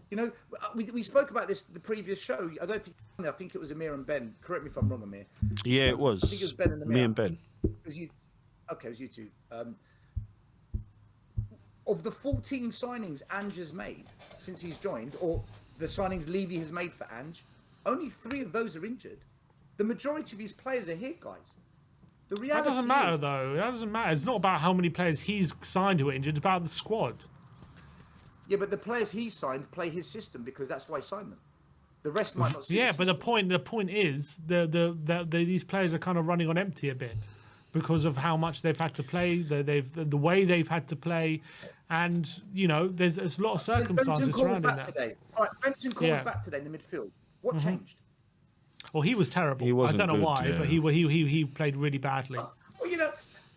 You know, we spoke about this the previous show. I think it was Amir and Ben. Correct me if I'm wrong, Amir. Yeah, it was. I think it was Ben and Amir. Me and Ben. It was you. Okay, it was you two. Of the 14 signings Ange has made since he's joined, or the signings Levy has made for Ange, only 3 of those are injured. The majority of his players are here, guys. The reality that doesn't matter, though. That doesn't matter. It's not about how many players he's signed who are injured. It's about the squad. Yeah, but the players he signed play his system because that's why he signed them. The rest might not. Yeah, but the point is these players are kind of running on empty a bit because of how much they've had to play, the way they've had to play, and there's a lot of circumstances surrounding that. Today. All right, Benson calls back today in the midfield. What changed? Well, he was terrible. I don't know why, but he played really badly. Well,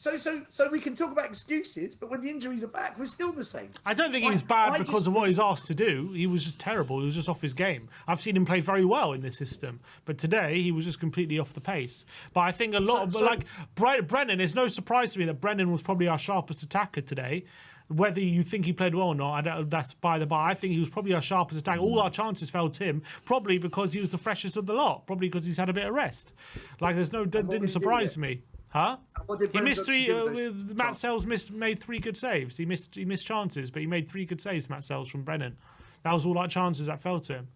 so we can talk about excuses, but when the injuries are back, we're still the same. I don't think he was bad because of what he's asked to do. He was just terrible. He was just off his game. I've seen him play very well in this system, but today he was just completely off the pace. But I think Brennan, it's no surprise to me that Brennan was probably our sharpest attacker today. Whether you think he played well or not, that's by the by. I think he was probably our sharpest attacker. All our chances fell to him, probably because he was the freshest of the lot, probably because he's had a bit of rest. Didn't surprise me. Huh? What did He Brennan missed Johnson three. do with those With Matt chances? Sells made 3 good saves. He missed chances, but he made 3 good saves. Matt Sells from Brennan. That was all like chances that fell to him.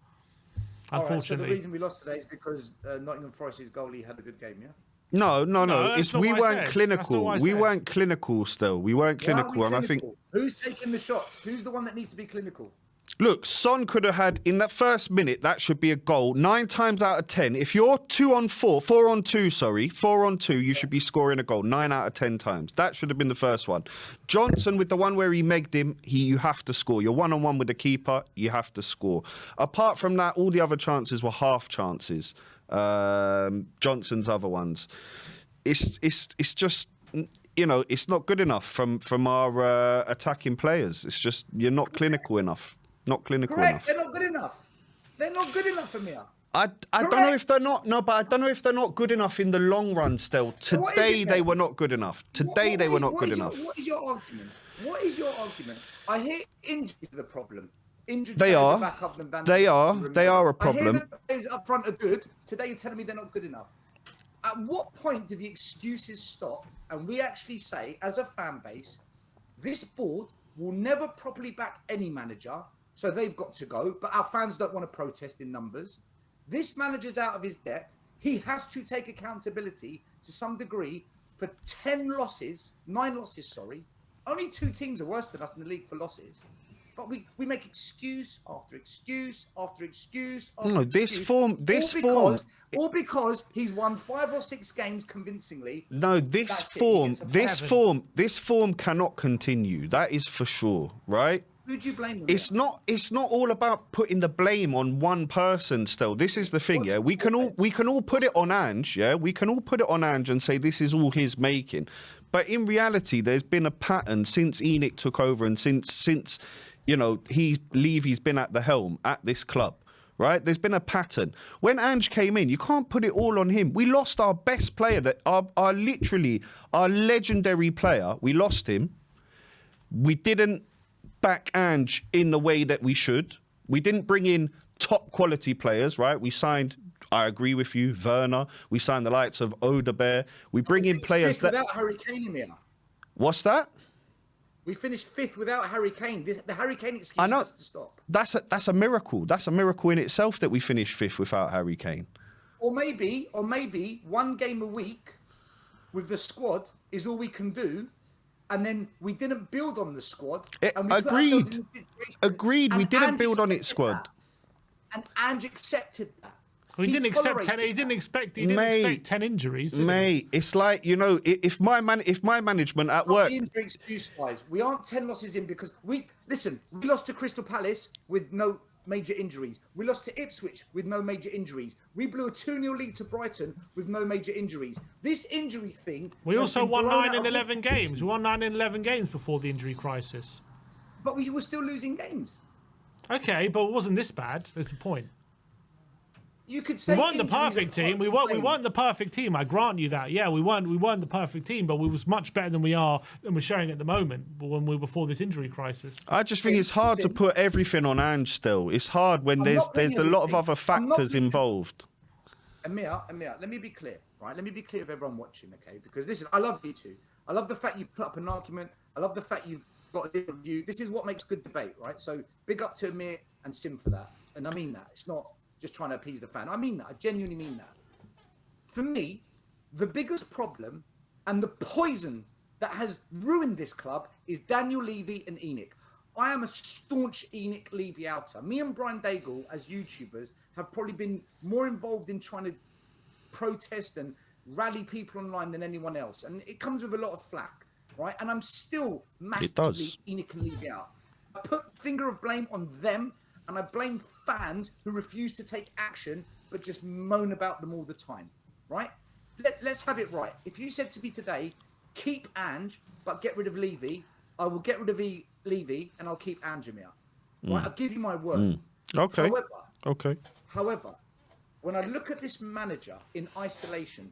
All right, so the Unfortunately, reason we lost today is because Nottingham Forest's goalie had a good game, yeah? No. no, that's It's not we what I weren't said. That's not clinical. what I We said. weren't clinical still. We weren't Why aren't we clinical, and I think clinical? Who's taking the shots? Who's the one that needs to be clinical? look, Son could have had in that first minute. That should be a goal. 9 times out of 10, if you're 4 on 2, sorry, 4 on 2, you should be scoring a goal 9 out of 10 times. That should have been the first one. Johnson with the one where he megged him, you have to score. You're 1-on-1 with the keeper, you have to score. Apart from that, all the other chances were half chances. Johnson's other ones. It's just, you know, it's not good enough from our attacking players. It's just you're not clinical enough. Not clinical Correct. enough. They're not good enough. They're not good enough for me. I don't know if they're not. No, but I don't know if they're not good enough in the long run. Still, So what is today it they then? were not good enough. Today they were not good enough. What is your argument? What is your argument? I hear injuries are the problem. Injured They players are. back up than Van They Dijk. are. They are a I hear problem. the players up front are good. Today you're telling me they're not good enough. At what point do the excuses stop and we actually say, as a fan base, this board will never properly back any manager, so they've got to go, but our fans don't want to protest in numbers. This manager's out of his depth. He has to take accountability to some degree for 9 losses, sorry. Only 2 teams are worse than us in the league for losses. But we make excuse after excuse after excuse after No, excuse. All because he's won 5 or 6 games convincingly. No, this That's it, he gets a this form cannot continue. That is for sure, right? Who do you blame them? It's not all about putting the blame on one person still. This is the thing, yeah. We can all put it on Ange, yeah. We can all put it on Ange and say this is all his making. But in reality, there's been a pattern since Enoch took over and since you know, Levy's been at the helm at this club, right? There's been a pattern. When Ange came in, you can't put it all on him. We lost our best player, that our literally our legendary player. We lost him. We didn't back Ange in the way that we should. We didn't bring in top quality players, right? We signed, I agree with you, Werner. We signed the likes of Odebear. We bring in players that... without Harry Kane in here. What's that? We finished 5th without Harry Kane. The Harry Kane excuse I know. has to stop. That's a miracle. That's a miracle in itself that we finished 5th without Harry Kane. Or maybe 1 game a week with the squad is all we can do. And then we didn't build on the squad. And we put ourselves in this situation. Agreed. We And didn't Ange build on its accepted squad. that. And Ange accepted that. He didn't accept 10. tolerated He didn't that. expect. He didn't expect 10 injuries. Did he? Mate, it's like, you know, if my management at work... The injury excuse wise, we aren't 10 losses in because we lost to Crystal Palace with no major injuries. We lost to Ipswich with no major injuries. We blew a 2-0 lead to Brighton with no major injuries. This injury thing. We has also been won blown 9 out in of 11 games. We won 9 in 11 games before the injury crisis. But we were still losing games. Okay, but it wasn't this bad. That's the point. You could say We weren't the injuries are perfect part team. of We the weren't. We game. weren't the perfect team. I grant you that. Yeah, we weren't the perfect team, but we was much better than we're showing at the moment. But when we were before this injury crisis, I just think it's hard to put everything on Ange still. It's hard when there's a lot of other factors involved. Amir, let me be clear, right? Let me be clear with everyone watching, okay? Because listen, I love you two. I love the fact you put up an argument. I love the fact you've got a different view. This is what makes good debate, right? So big up to Amir and Sim for that. And I mean that. It's not just trying to appease the fan. I mean that. I genuinely mean that. For me, the biggest problem and the poison that has ruined this club is Daniel Levy and Enoch. I am a staunch Enoch Levy outer. Me and Brian Daigle, as YouTubers, have probably been more involved in trying to protest and rally people online than anyone else. And it comes with a lot of flack, right? And I'm still massively Enoch and Levy out. I put finger of blame on them, and I blame fans who refuse to take action but just moan about them all the time, right? Let's have it right. If you said to me today, keep Ange but get rid of Levy, I will get rid of Levy and I'll keep Ange Amir. Right? I'll give you my word. Okay. However, when I look at this manager in isolation,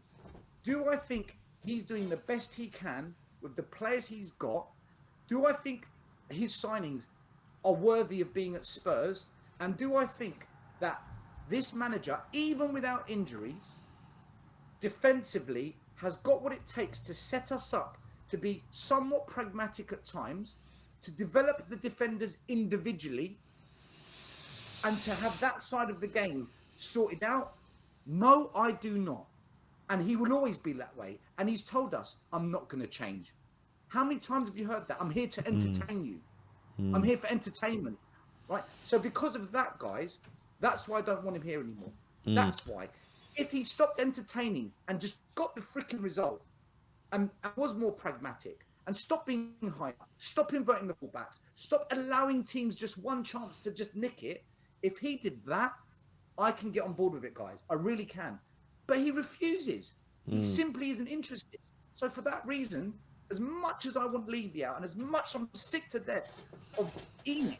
do I think he's doing the best he can with the players he's got? Do I think his signings are worthy of being at Spurs? And do I think that this manager, even without injuries, defensively has got what it takes to set us up to be somewhat pragmatic at times, to develop the defenders individually, and to have that side of the game sorted out? No, I do not. And he will always be that way. And he's told us, I'm not going to change. How many times have you heard that? I'm here to entertain you. I'm here for entertainment, right? So because of that, guys, that's why I don't want him here anymore. That's why. If he stopped entertaining and just got the freaking result and was more pragmatic and stop being high, stop inverting the fullbacks, stop allowing teams just one chance to just nick it, if he did that, I can get on board with it, guys. I really can. But he refuses. He simply isn't interested. So for that reason, as much as I want Levy out and as much I'm sick to death of Enoch,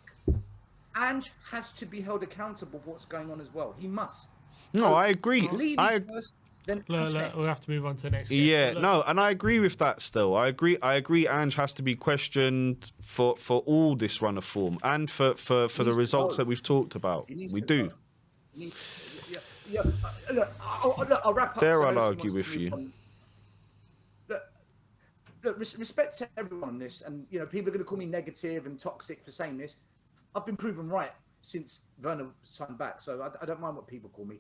Ange has to be held accountable for what's going on as well. He must. No, So I agree. Levy first, then We'll have to move on to the next. Guest, Yeah, but no, and I agree with that still. I agree Ange has to be questioned for all this run of form and for the results that we've talked about. We do. Look, I'll wrap up. There, so I'll Lucy argue wants with to move you. on. Look, respect to everyone on this, and people are going to call me negative and toxic for saying this. I've been proven right since Werner signed back, so I don't mind what people call me.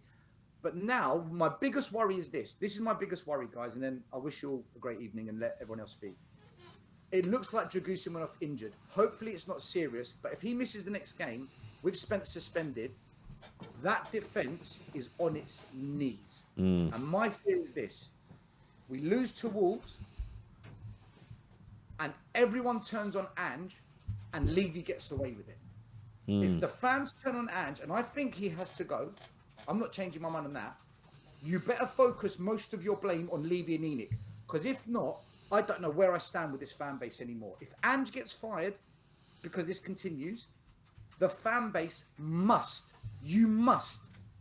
But now my biggest worry is this. This is my biggest worry, guys, and then I wish you all a great evening and let everyone else speak. It looks like Dragusin went off injured. Hopefully it's not serious, but if he misses the next game with Spence suspended, that defence is on its knees. And my fear is this. We lose to Wolves and everyone turns on Ange and Levy gets away with it. If the fans turn on Ange, and I think he has to go, I'm not changing my mind on that, you better focus most of your blame on Levy and Enoch. Because if not, I don't know where I stand with this fan base anymore. If Ange gets fired because this continues, the fan base must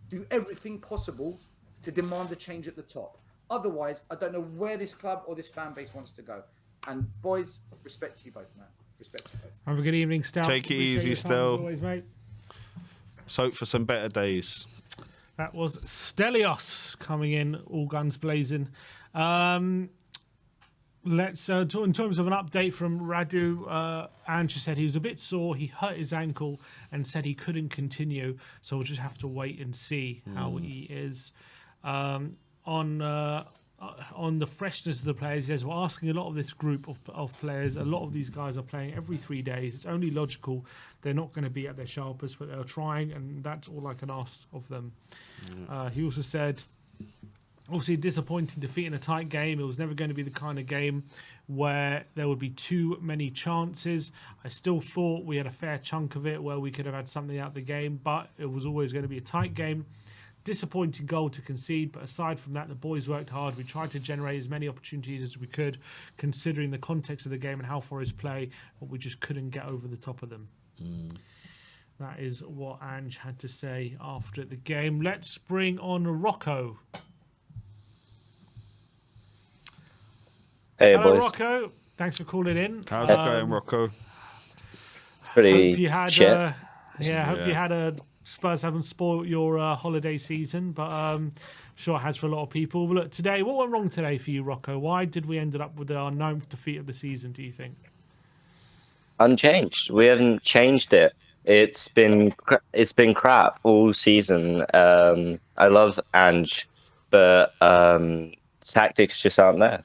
do everything possible to demand a change at the top. Otherwise, I don't know where this club or this fan base wants to go. And boys, respect to you both, man. Respect to you both. Have a good evening, Stel. Take it Appreciate easy, your time, as Stel. always, mate. Let's hope for some better days. That was Stelios coming in, all guns blazing. Let's in terms of an update from Radu, Ange said he was a bit sore. He hurt his ankle and said he couldn't continue. So we'll just have to wait and see how he is. On the freshness of the players, he says we're asking a lot of this group of players. A lot of these guys are playing every 3 days. It's only logical they're not going to be at their sharpest, but they're trying, and that's all I can ask of them. He also said, obviously, a disappointing defeat in a tight game. It was never going to be the kind of game where there would be too many chances. I still thought we had a fair chunk of it where we could have had something out of the game, but it was always going to be a tight game. Disappointing goal to concede, but aside from that, the boys worked hard. We tried to generate as many opportunities as we could, considering the context of the game and how far his play, but we just couldn't get over the top of them. That is what Ange had to say after the game. Let's bring on Rocco. Hey, Hello, boys. Rocco. Thanks for calling in. How's it going, Rocco? Pretty Hope you had, shit. hope you had a Spurs haven't spoiled your holiday season, but I'm sure it has for a lot of people. But look, today, what went wrong today for you, Rocco? Why did we end up with our 9th defeat of the season, do you think? Unchanged. We haven't changed it. It's been crap all season. I love Ange, but tactics just aren't there.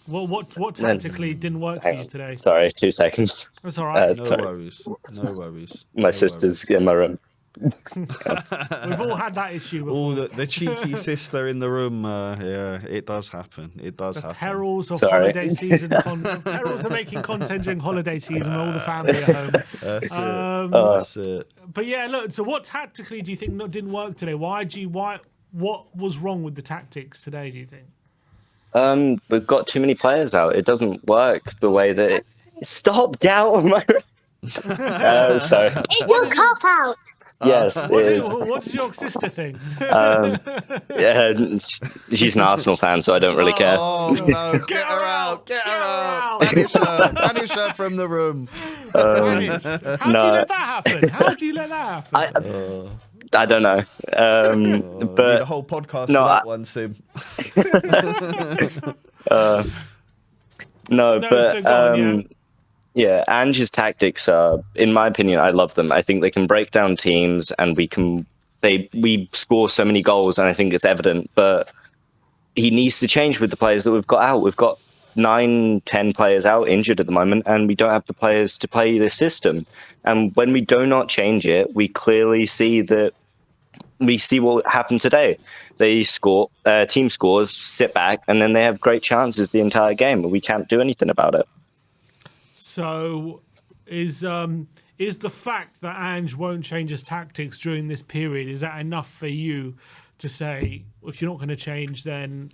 Well, what tactically didn't work for Hang you on. today? Sorry, 2 seconds. That's all right. No Sorry. worries. No worries. My sister's in my room. We've all had that issue before. Oh, the cheeky sister in the room. Yeah, it does happen. It does The happen. perils of Sorry. holiday season. Perils of making content during holiday season. All the family at home. That's it. That's it. But yeah, look. So, what tactically do you think didn't work today? What was wrong with the tactics today? Do you think? We've got too many players out. It doesn't work the way that it... Stop, get out of my room. Sorry. It's your cop out. Yes, it is. What does your sister think? Yeah, she's an Arsenal fan, so I don't really care. Oh no! Get her out! Get her out! Banish her from the room. How do you let that happen? How do you let that happen? I don't know. Need a But whole podcast No, for that I- one, Sim. No, No, but so go on, yeah. yeah, Ange's tactics are, in my opinion, I love them. I think they can break down teams, and we score so many goals, and I think it's evident. But he needs to change with the players that we've got out. We've got 9, 10 players out injured at the moment, and we don't have the players to play this system. And when we do not change it, we clearly see that we see what happened today. They score, team scores, sit back, and then they have great chances the entire game, and we can't do anything about it. So is the fact that Ange won't change his tactics during this period, is that enough for you to say, if you're not going to change, then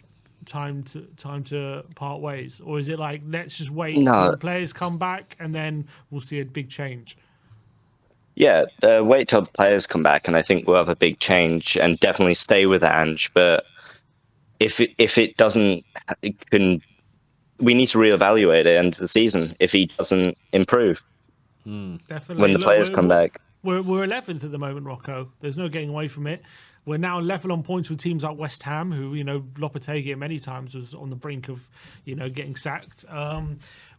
time to part ways? Or is it like, let's just wait till the players come back and then we'll see a big change? Yeah, wait till the players come back, and I think we'll have a big change, and definitely stay with Ange. But if it doesn't, we need to reevaluate it end of the season if he doesn't improve. Definitely. When the players come back. We're 11th at the moment, Rocco. There's no getting away from it. We're now level on points with teams like West Ham, who, Lopetegui many times was on the brink of, getting sacked.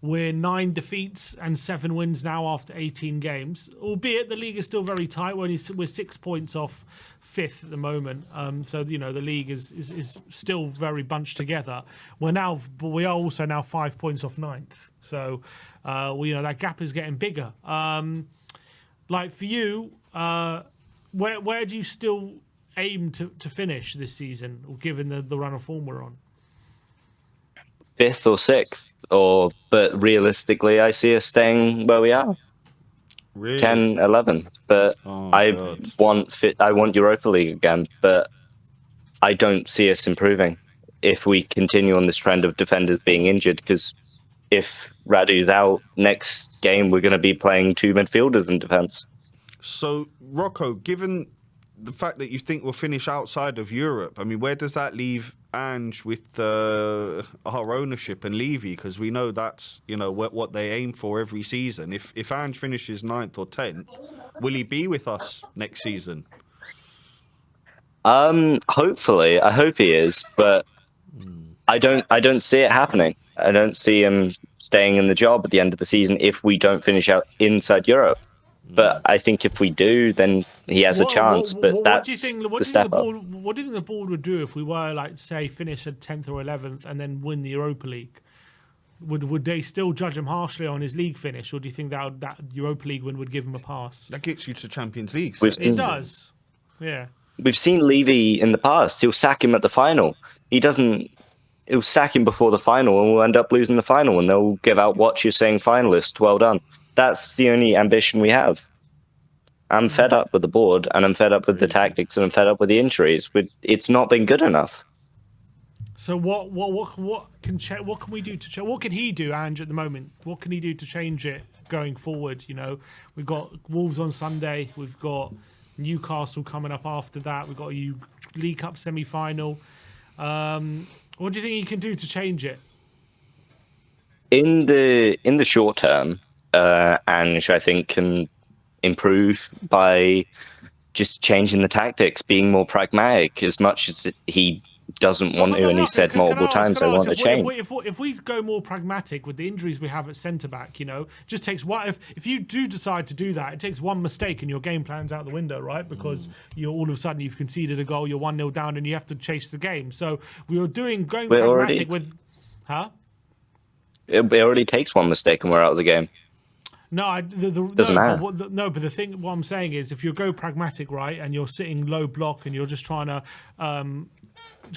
We're 9 defeats and 7 wins now after 18 games, albeit the league is still very tight. We're 6 points off 5th at the moment. So, the league is still very bunched together. We are also now 5 points off 9th. So, that gap is getting bigger. Like for you, where do you still aim to finish this season, or given the run of form we're on? 5th or 6th, but realistically, I see us staying where we are. Really? 10, 11. But I want Europa League again, but I don't see us improving if we continue on this trend of defenders being injured, because if Radu's out next game, we're going to be playing 2 midfielders in defence. So, Rocco, given the fact that you think we'll finish outside of Europe, I mean, where does that leave Ange with our ownership and Levy? Because we know that's, what they aim for every season. If Ange finishes 9th or 10th, will he be with us next season? Hopefully, I hope he is, but I don't see it happening. I don't see him staying in the job at the end of the season if we don't finish out inside Europe. But I think if we do, then he has a chance. But that's the step up. What do you think the board would do if we were, like, say, finish at 10th or 11th and then win the Europa League? Would they still judge him harshly on his league finish, or do you think that Europa League win would give him a pass? That gets you to Champions League. It does. Yeah. We've seen Levy in the past. He'll sack him at the final. He'll sack him before the final, and we'll end up losing the final, and they'll give out watches saying finalist, well done. That's the only ambition we have. I'm fed up with the board, and I'm fed up with the tactics, and I'm fed up with the injuries. It's not been good enough. So what can we do to change? What can he do, Ange, at the moment? What can he do to change it going forward? We've got Wolves on Sunday. We've got Newcastle coming up after that. We've got a League Cup semi-final. What do you think he can do to change it? In the short term, Ange, I think, can improve by just changing the tactics, being more pragmatic. As much as he doesn't want to, and he said multiple times, I want to change. If we go more pragmatic with the injuries we have at centre back, just takes one. If you do decide to do that, it takes one mistake and your game plan's out the window, right? Because you're all of a sudden you've conceded a goal, you're 1-0 down, and you have to chase the game. So we were going pragmatic with, It already takes one mistake and we're out of the game. No, doesn't matter. But what I'm saying is, if you go pragmatic, right, and you're sitting low block and you're just trying to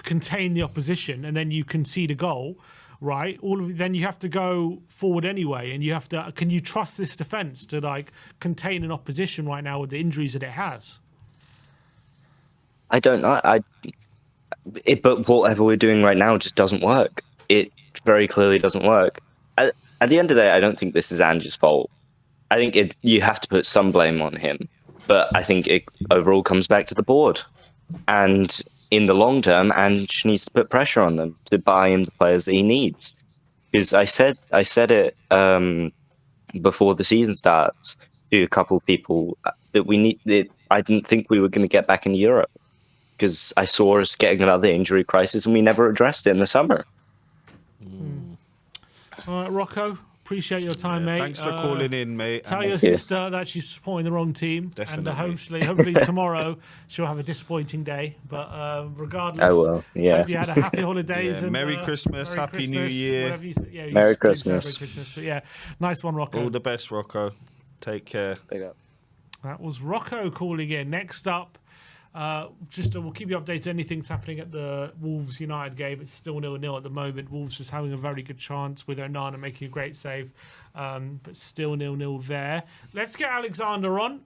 contain the opposition, and then you concede a goal, right? Then you have to go forward anyway, and you have to. Can you trust this defense to contain an opposition right now with the injuries that it has? I don't know. But whatever we're doing right now just doesn't work. It very clearly doesn't work. At the end of the day, I don't think this is Ange's fault. I think you have to put some blame on him, but I think it overall comes back to the board. And in the long term, Ange needs to put pressure on them to buy in the players that he needs. Because I said it before the season starts to a couple of people that we need. I didn't think we were going to get back in Europe because I saw us getting another injury crisis and we never addressed it in the summer. All right, Rocco. Appreciate your time, mate. Thanks for calling in, mate. Tell your sister that she's supporting the wrong team, Definitely. and hopefully tomorrow she'll have a disappointing day. But regardless, I will. Yeah. hope you had a happy holidays. Yeah, And, Merry Christmas, Happy New Year. Whatever you say. Yeah, you Merry do Christmas. celebrate Christmas. But yeah, nice one, Rocco. All the best, Rocco. Take care. Big up. That was Rocco calling in. Next up, we'll keep you updated. Anything's happening at the Wolves United game. It's still 0-0 at the moment. Wolves just having a very good chance with Onana making a great save, but still 0-0 there. Let's get Alexander on.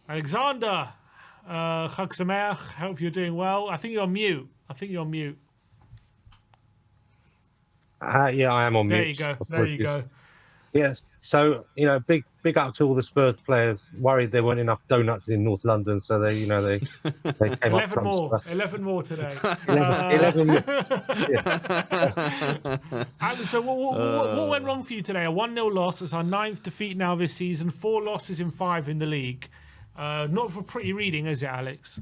Alexander, Chag Sameach. Hope you're doing well. I think you're on mute. Yeah, I am on mute. There you go. There you go. Yes. So, big up to all the Spurs players. Worried there weren't enough donuts in North London, so they came up 11 more. 11 more today. 11 more. So what went wrong for you today? A 1-0 loss. It's our 9th defeat now this season. 4 losses in 5 in the league. Not for pretty reading, is it, Alex?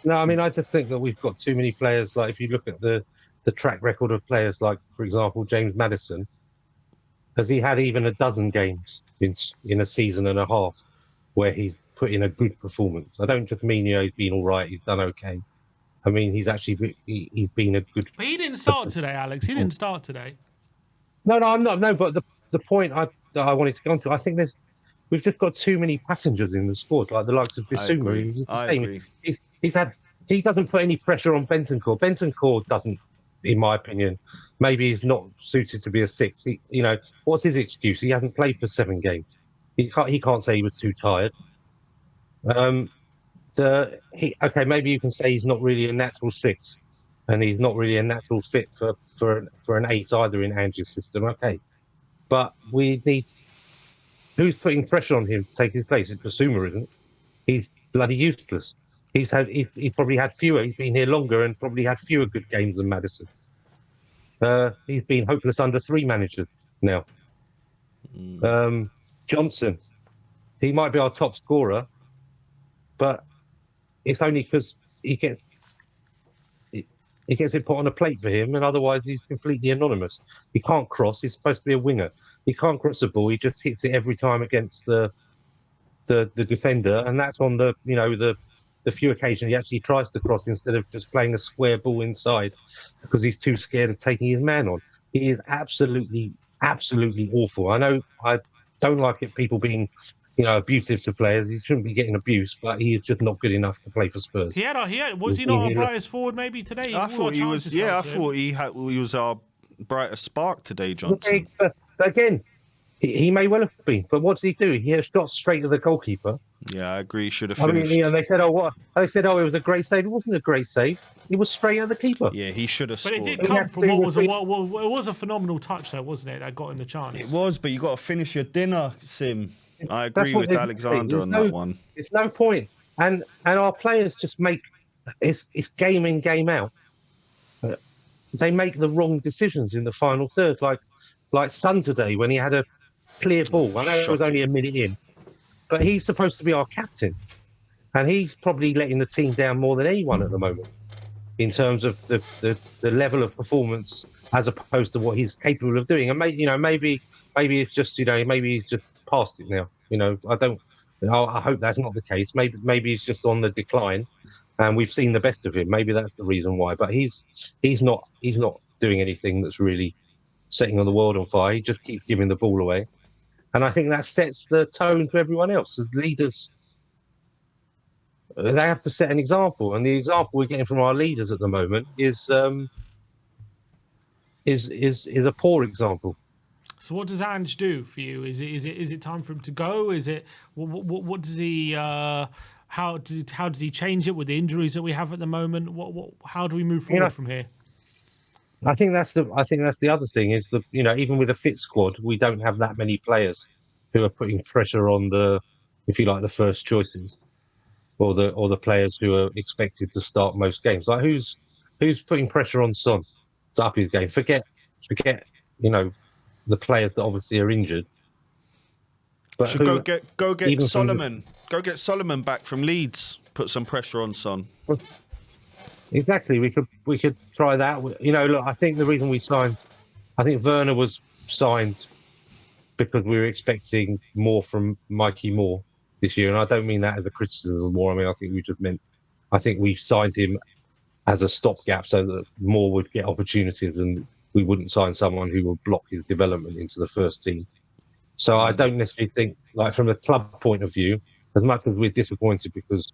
No, I mean, I just think that we've got too many players. Like, if you look at the track record of players like, for example, James Maddison, has he had even a dozen games in a season and a half where he's put in a good performance? I don't just mean, he's been all right, he's done okay. I mean, he's been a good... But he didn't start today, Alex. He didn't start today. No, I'm not. No, but the point I wanted to go on to, I think we've just got too many passengers in the squad, like the likes of Bissouma. I agree. He doesn't put any pressure on Bentancur. Bentancur doesn't, in my opinion, maybe he's not suited to be a 6. What's his excuse? He hasn't played for 7 games. He can't say he was too tired. Maybe you can say he's not really a natural 6, and he's not really a natural fit for an 8 either in Ange's system. Okay, but we need... Who's putting pressure on him to take his place? It's Bissouma, isn't it? He's bloody useless. He's probably had fewer. He's been here longer and probably had fewer good games than Maddison. He's been hopeless under 3 managers now. Johnson, he might be our top scorer, but it's only because he gets it put on a plate for him, and otherwise he's completely anonymous. He can't cross. He's supposed to be a winger. He can't cross the ball. He just hits it every time against the defender, and that's on the few occasions he actually tries to cross instead of just playing a square ball inside because he's too scared of taking his man on. He is absolutely awful. I know I don't like it, people being abusive to players. He shouldn't be getting abused, but he is just not good enough to play for Spurs. Was he not our brightest forward maybe today? I thought he was. Yeah, I thought he was our brightest spark today, Johnson. But again, he may well have been, but what did he do? He shot straight at the goalkeeper. Yeah, I agree. Should have finished. They said, it was a great save. It wasn't a great save. It was straight at the keeper. Yeah, he should have scored. But it did come from what was a phenomenal touch, though, wasn't it? That got in the chance. It was, but you got to finish your dinner, Sim. I agree with Alexander on that one. It's no point, and our players just make it's game in, game out. They make the wrong decisions in the final third, like Son today when he had a clear ball. I know it was only a minute in, but he's supposed to be our captain, and he's probably letting the team down more than anyone at the moment in terms of the level of performance as opposed to what he's capable of doing. And maybe it's just maybe he's just past it now. I hope that's not the case. Maybe he's just on the decline, and we've seen the best of him. Maybe that's the reason why. But he's not doing anything that's really setting the world on fire. He just keeps giving the ball away. And I think that sets the tone to everyone else. As leaders, they have to set an example, and the example we're getting from our leaders at the moment is a poor example. So what does Ange do for you? Is it time for him to go? Is it what does he? How does he change it with the injuries that we have at the moment? How do we move forward from here? I think that's the other thing is that even with a fit squad, we don't have that many players who are putting pressure on the first choices, or the players who are expected to start most games. Like who's putting pressure on Son to up his game? Forget the players that obviously are injured. But should go get Solomon. Go get Solomon back from Leeds. Put some pressure on Son. Exactly. We could try that. Look, I think the reason we signed, I think Werner was signed because we were expecting more from Mikey Moore this year, and I don't mean that as a criticism of Moore. I mean, I think we signed him as a stopgap so that Moore would get opportunities, and we wouldn't sign someone who would block his development into the first team. So I don't necessarily think, like from a club point of view, as much as we're disappointed because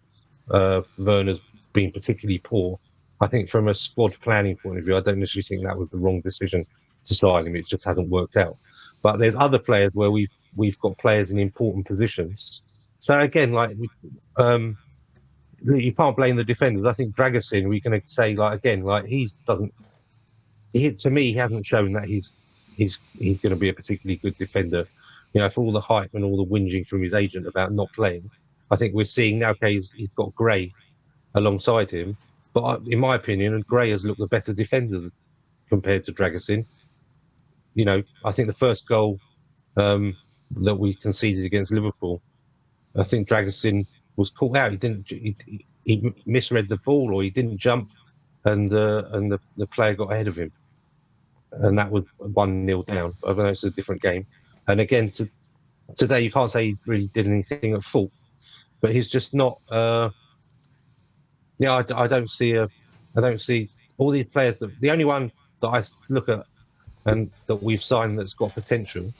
Werner's been particularly poor, I think from a squad planning point of view, I don't necessarily think that was the wrong decision to sign him. It just hasn't worked out. But there's other players where we've got players in important positions. So again, like you can't blame the defenders. I think Dragusin, we can say to me, he hasn't shown that he's going to be a particularly good defender. For all the hype and all the whinging from his agent about not playing, I think we're seeing now. Okay, he's got Gray alongside him, but in my opinion, Gray has looked the better defender compared to Dragusin. I think the first goal that we conceded against Liverpool, I think Dragusin was caught out. He misread the ball, or he didn't jump, and the player got ahead of him, and that was 1-0 down. I know it's a different game, and again today you can't say he really did anything at fault, but he's just not. I don't see all these players. The only one that I look at and that we've signed that's got potential,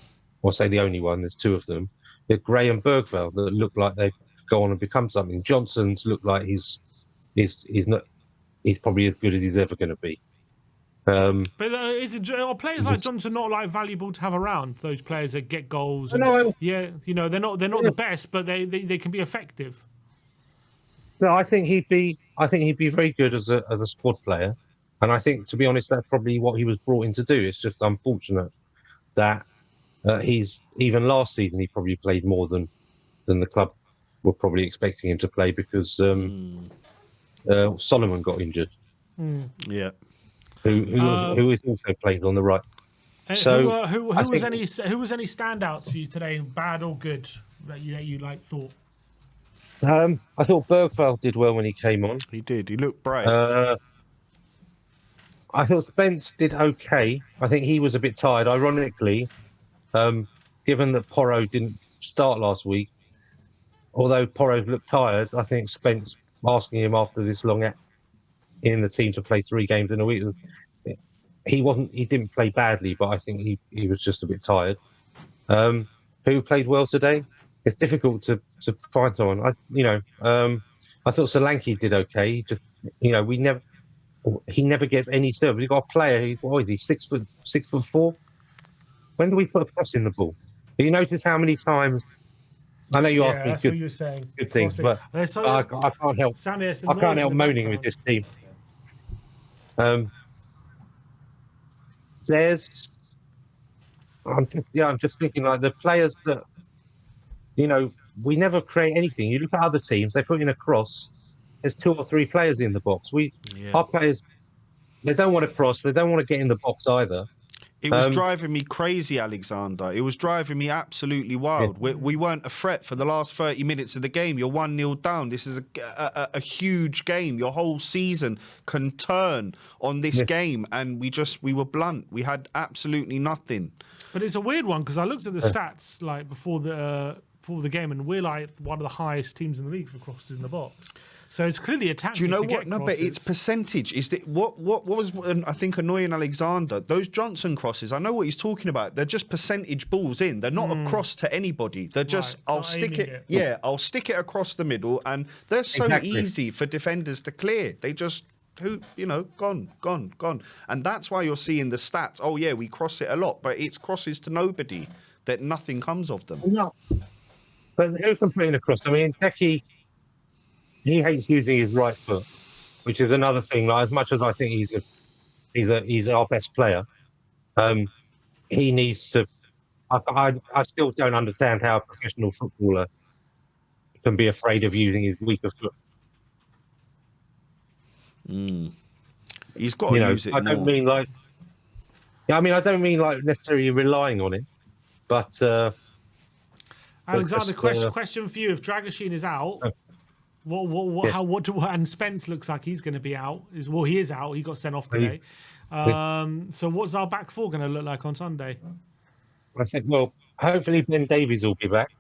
or say the only one, there's two of them, they're Gray and Bergvall, that look like they go on and become something. Johnson's look like he's probably as good as he's ever going to be. But are players like Johnson not like valuable to have around? Those players that get goals. Yeah, they're not the best, but they can be effective. No, I think he'd be very good as a squad player, and I think, to be honest, that's probably what he was brought in to do. It's just unfortunate that he's even last season he probably played more than the club were probably expecting him to play because Solomon got injured. Yeah. Who is also playing on the right. So who was any standouts for you today, bad or good, that you thought? I thought Bergvall did well when he came on. He did. He looked bright. I thought Spence did okay. I think he was a bit tired. Ironically, given that Porro didn't start last week, although Porro looked tired, I think Spence asking him after this long in the team to play 3 games in a week, he didn't play badly, but I think he was just a bit tired. Who played well today? It's difficult to find someone. I thought Solanke did okay. He never gets any service. We've got a player he's 6'4". When do we put a cross in the ball? Do you notice how many times? I know you asked me that's what you were saying. Good things, but I can't help. I can't help moaning with this team. I'm just thinking like the players that we never create anything. You look at other teams; they put in a cross. There's 2 or 3 players in the box. Our players, they don't want to cross. They don't want to get in the box either. It was driving me crazy, Alexander. It was driving me absolutely wild. Yeah. We weren't a threat for the last 30 minutes of the game. You're 1-0 down. This is a huge game. Your whole season can turn on this game, and we were blunt. We had absolutely nothing. But it's a weird one because I looked at the stats like before the game, and we're like one of the highest teams in the league for crosses in the box. So it's clearly a tactic. Do you know to what? get No, crosses. but it's percentage. Is that what was I think annoying Alexander? Those Johnson crosses. I know what he's talking about. They're just percentage balls in. They're not a cross to anybody. They're just I'll stick it. Yeah, I'll stick it across the middle, and they're so easy for defenders to clear. They just gone, and that's why you're seeing the stats. Oh yeah, we cross it a lot, but it's crosses to nobody. That nothing comes of them. No, but who can put in a cross? I mean, Decky. He hates using his right foot, which is another thing. Like, as much as I think he's our best player, he needs to. I still don't understand how a professional footballer can be afraid of using his weaker foot. He's got to use it more. I don't mean like necessarily relying on it, but Alexander, Just, question for you: if Dragoshin is out, Yeah. and Spence looks like he's going to be out. He is out. He got sent off today. So what's our back four going to look like on Sunday? I think, well, hopefully Ben Davies will be back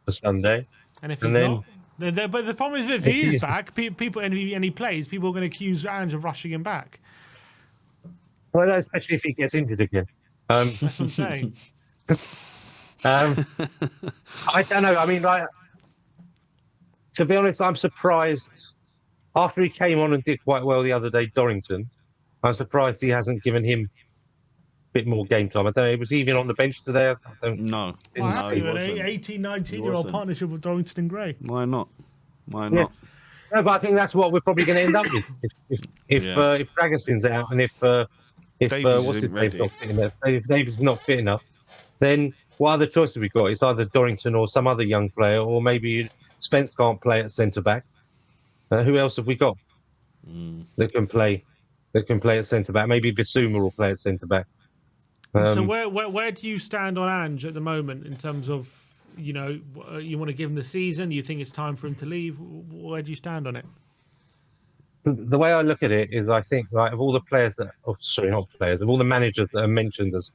for Sunday. And if he's then, not, but the problem is if he is back, people and he plays, people are going to accuse Ange of rushing him back. well, especially if he gets injured again. That's what I'm saying. I don't know. I mean, like, to be honest, I'm surprised. After he came on and did quite well the other day, Dorrington, I'm surprised he hasn't given him a bit more game time. I don't know. Was he even on the bench today? I don't. No. Well, No, he an wasn't. 18, 19-year-old wasn't. partnership with Dorrington and Gray. Why not? Why Yeah. not? No, but I think that's what we're probably going to end up with if Dragoson's out and if Davies what's his isn't name ready. not fit enough. If Davies is not fit enough, then what other choices have we got? It's either Dorrington or some other young player, or maybe Spence can't play at centre back. Who else have we got that can play? That can play at centre back. Maybe Bissouma will play at centre back. So where do you stand on Ange at the moment in terms of, you know, you want to give him the season? You think it's time for him to leave? Where do you stand on it? The way I look at it is, I think, like, of all the players of all the managers that are mentioned as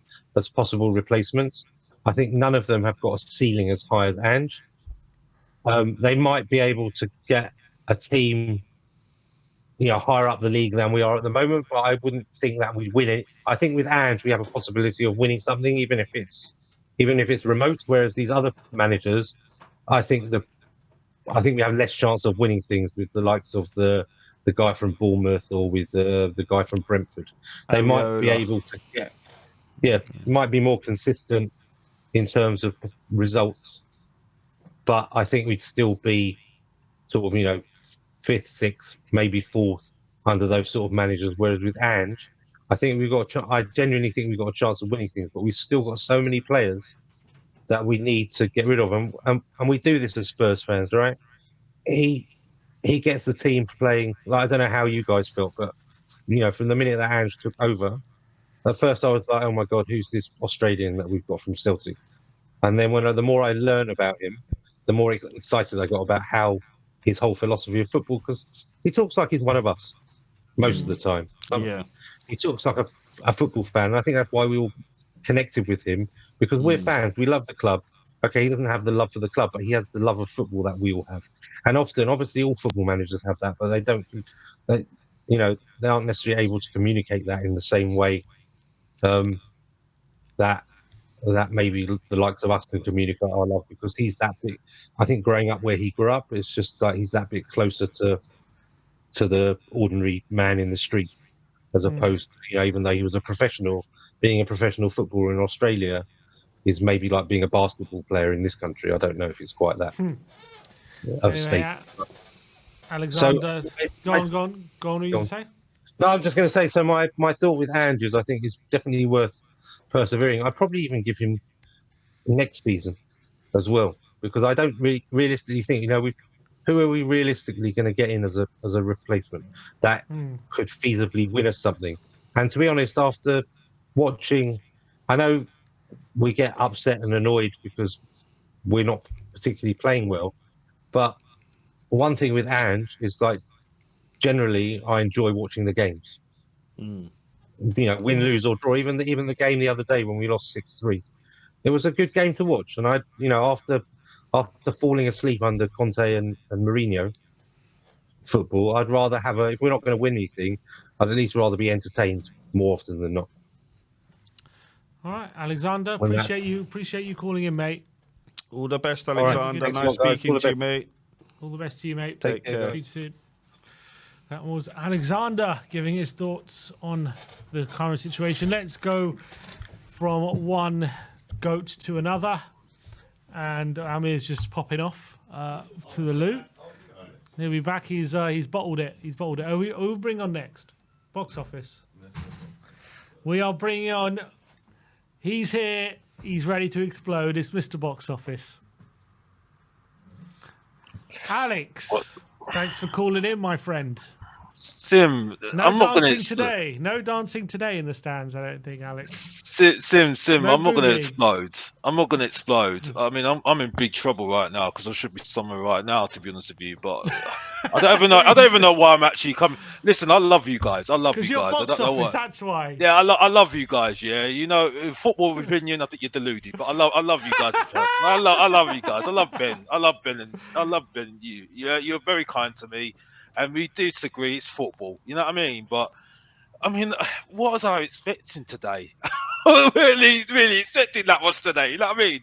possible replacements, I think none of them have got a ceiling as high as Ange. They might be able to get a team, you know, higher up the league than we are at the moment, but I wouldn't think that we'd win it. I think with Ange, we have a possibility of winning something, even if it's remote. Whereas these other managers, I think we have less chance of winning things with the likes of the guy from Bournemouth or with the guy from Brentford. They might be able to might be more consistent in terms of results, but I think we'd still be sort of, you know, 5th, 6th, maybe 4th under those sort of managers. Whereas with Ange, I think I genuinely think we've got a chance of winning things, but we've still got so many players that we need to get rid of, and we do this as Spurs fans, right? He gets the team playing. Like, I don't know how you guys felt, but, you know, from the minute that Ange took over, at first I was like, oh my God, who's this Australian that we've got from Celtic? And then the more I learn about him, the more excited I got about how his whole philosophy of football, because he talks like he's one of us most of the time. He talks like a football fan, and I think that's why we all connected with him, because we're fans. We love the club. Okay, he doesn't have the love for the club, but he has the love of football that we all have. And often, obviously, all football managers have that, but they aren't necessarily able to communicate that in the same way that maybe the likes of us can communicate our love, because he's that bit. I think growing up where he grew up, it's just like he's that bit closer to the ordinary man in the street, as opposed to, you know, even though he was being a professional footballer in Australia is maybe like being a basketball player in this country. I don't know if it's quite that Anyway, Alexander, go on. What you say? No, I'm just going to say, so my thought with Ange is I think it's definitely worth persevering. I'd probably even give him next season as well, because I don't realistically think, you know, who are we realistically going to get in as a replacement that could feasibly win us something? And to be honest, after watching, I know we get upset and annoyed because we're not particularly playing well, but one thing with Ange is, like, generally I enjoy watching the games. You know, win, lose or draw. Even the game the other day when we lost 6-3, it was a good game to watch. And I, you know, after falling asleep under Conte and Mourinho football, I'd rather have if we're not going to win anything, I'd at least rather be entertained more often than not. All right, Alexander, appreciate you calling in, mate. All the best, Alexander. Right. Nice speaking to you, mate. All the best to you, mate. Take care. Speak soon. That was Alexander giving his thoughts on the current situation. Let's go from one goat to another. And Amir's just popping off to the loo. He'll be back. He's bottled it. Who will bring on next? Box office. We are bringing on... He's here. He's ready to explode. It's Mr. Box Office. Alex, thanks for calling in, my friend. Sim, No I'm not going to dancing today. No dancing today in the stands, I don't think, Alex. Sim. No I'm not going to boogieing. explode. I'm not going to explode. I mean, I'm in big trouble right now because I should be somewhere right now, to be honest with you. But I don't even know. I don't even know why I'm actually coming. Listen, I love you guys. I love Because you you're guys. I box don't know office, why. that's why. Yeah, I love you guys. Yeah, you know, in football opinion, I think you're deluded, but I love you guys in person. I love you guys. I love Ben. I love Ben and you. Yeah, you're very kind to me, and we disagree. It's football. You know what I mean? But I mean, what was I expecting today? really expecting that much today. You know what I mean?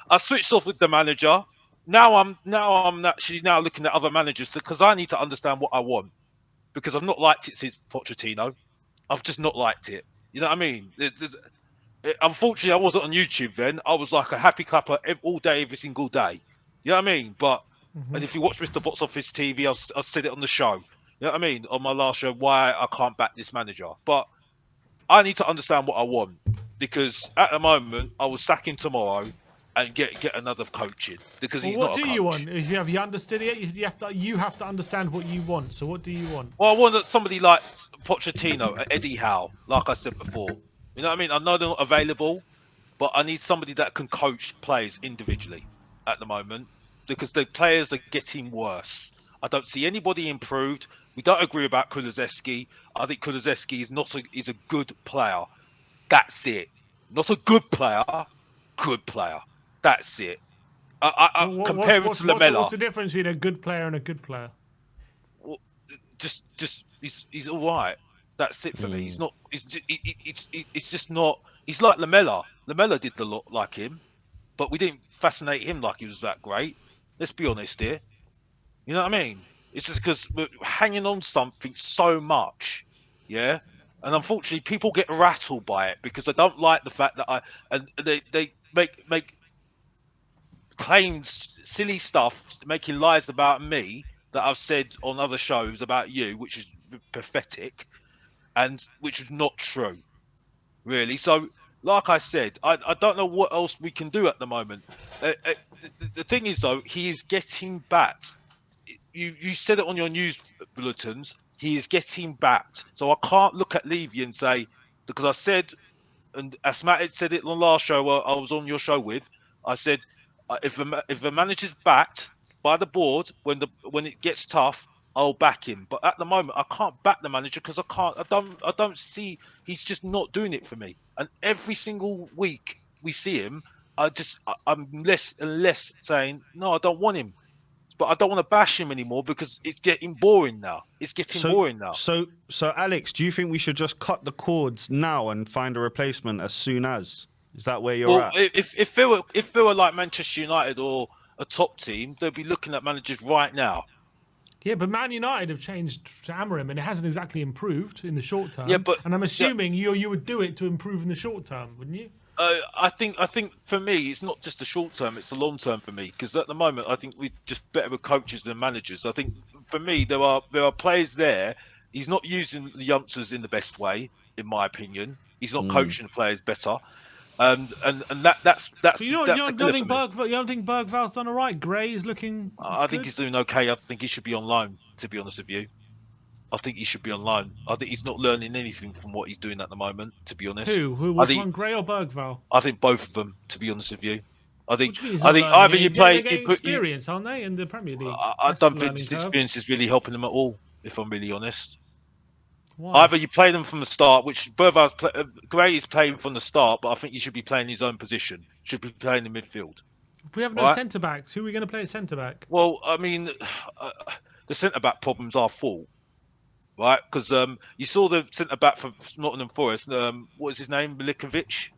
I switched off with the manager. Now I'm actually now looking at other managers because I need to understand what I want because I've not liked it since Pochettino. I've just not liked it. You know what I mean? Unfortunately, I wasn't on YouTube then. I was like a happy clapper all day, every single day. You know what I mean? But and if you watch Mr. Box Office TV, I'll said it on the show. You know what I mean? On my last show, why I can't back this manager. But I need to understand what I want because at the moment I will sack him tomorrow and get another coaching because Well, he's what not a do coach. you want? If you understood it, you have to understand what you want. So what do you want? Well, I want somebody like Pochettino, Eddie Howe, like I said before. You know what I mean? I know they're not available, but I need somebody that can coach players individually at the moment because the players are getting worse. I don't see anybody improved. We don't agree about Kulusevski. I think Kulusevski is a good player. That's it. Not a good player. Good player. That's it. I compare him to Lamella. What's the difference between a good player and a good player? Well, just he's all right. That's it for me. He's not. It's just not. He's like Lamella. Lamella did a lot like him, but we didn't fascinate him like he was that great. Let's be honest here. You know what I mean? It's just because we're hanging on something so much, yeah. And unfortunately, people get rattled by it because they don't like the fact that they make claims, silly stuff, making lies about me that I've said on other shows about you, which is pathetic and which is not true, really. So, like I said, I don't know what else we can do at the moment. The thing is, though, he is getting backed. You said it on your news bulletins. He is getting backed. So I can't look at Levy and say because I said, and Asmat had said it on the last show I was on your show with. I said if the manager's backed by the board when it gets tough, I'll back him. But at the moment, I can't back the manager because I don't see he's just not doing it for me. And every single week we see him, I'm less and less saying no, I don't want him. But I don't want to bash him anymore because it's getting boring now. It's getting boring now. So Alex, do you think we should just cut the cords now and find a replacement as soon as? Is that where you're at? If they were like Manchester United or a top team, they'd be looking at managers right now. Yeah, but Man United have changed to Amorim, and it hasn't exactly improved in the short term. Yeah, but and I'm assuming you would do it to improve in the short term, wouldn't you? I think for me, it's not just the short term; it's the long term for me. Because at the moment, I think we're just better with coaches than managers. I think for me, there are players there. He's not using the youngsters in the best way, in my opinion. He's not coaching the players better, and that's But you the killer for me. don't think Bergval's done all right? Gray is looking. I think good? he's doing okay. I think he should be on loan. To be honest with you, I think he should be on loan. I think he's not learning anything from what he's doing at the moment. To be honest, Which one, Gray or Bergval? I think both of them. To be honest with you, I think either either they're getting experience, aren't they, in the Premier League? I don't think this experience is really helping them at all. If I'm really honest, Why? either you play them from the start, which Gray is playing from the start, but I think he should be playing his own position. Should be playing in midfield. If we have no centre backs, who are we going to play at centre back? Well, I mean, the centre back problems are full. Right, because you saw the centre back for Nottingham Forest. What was his name? Milikovic.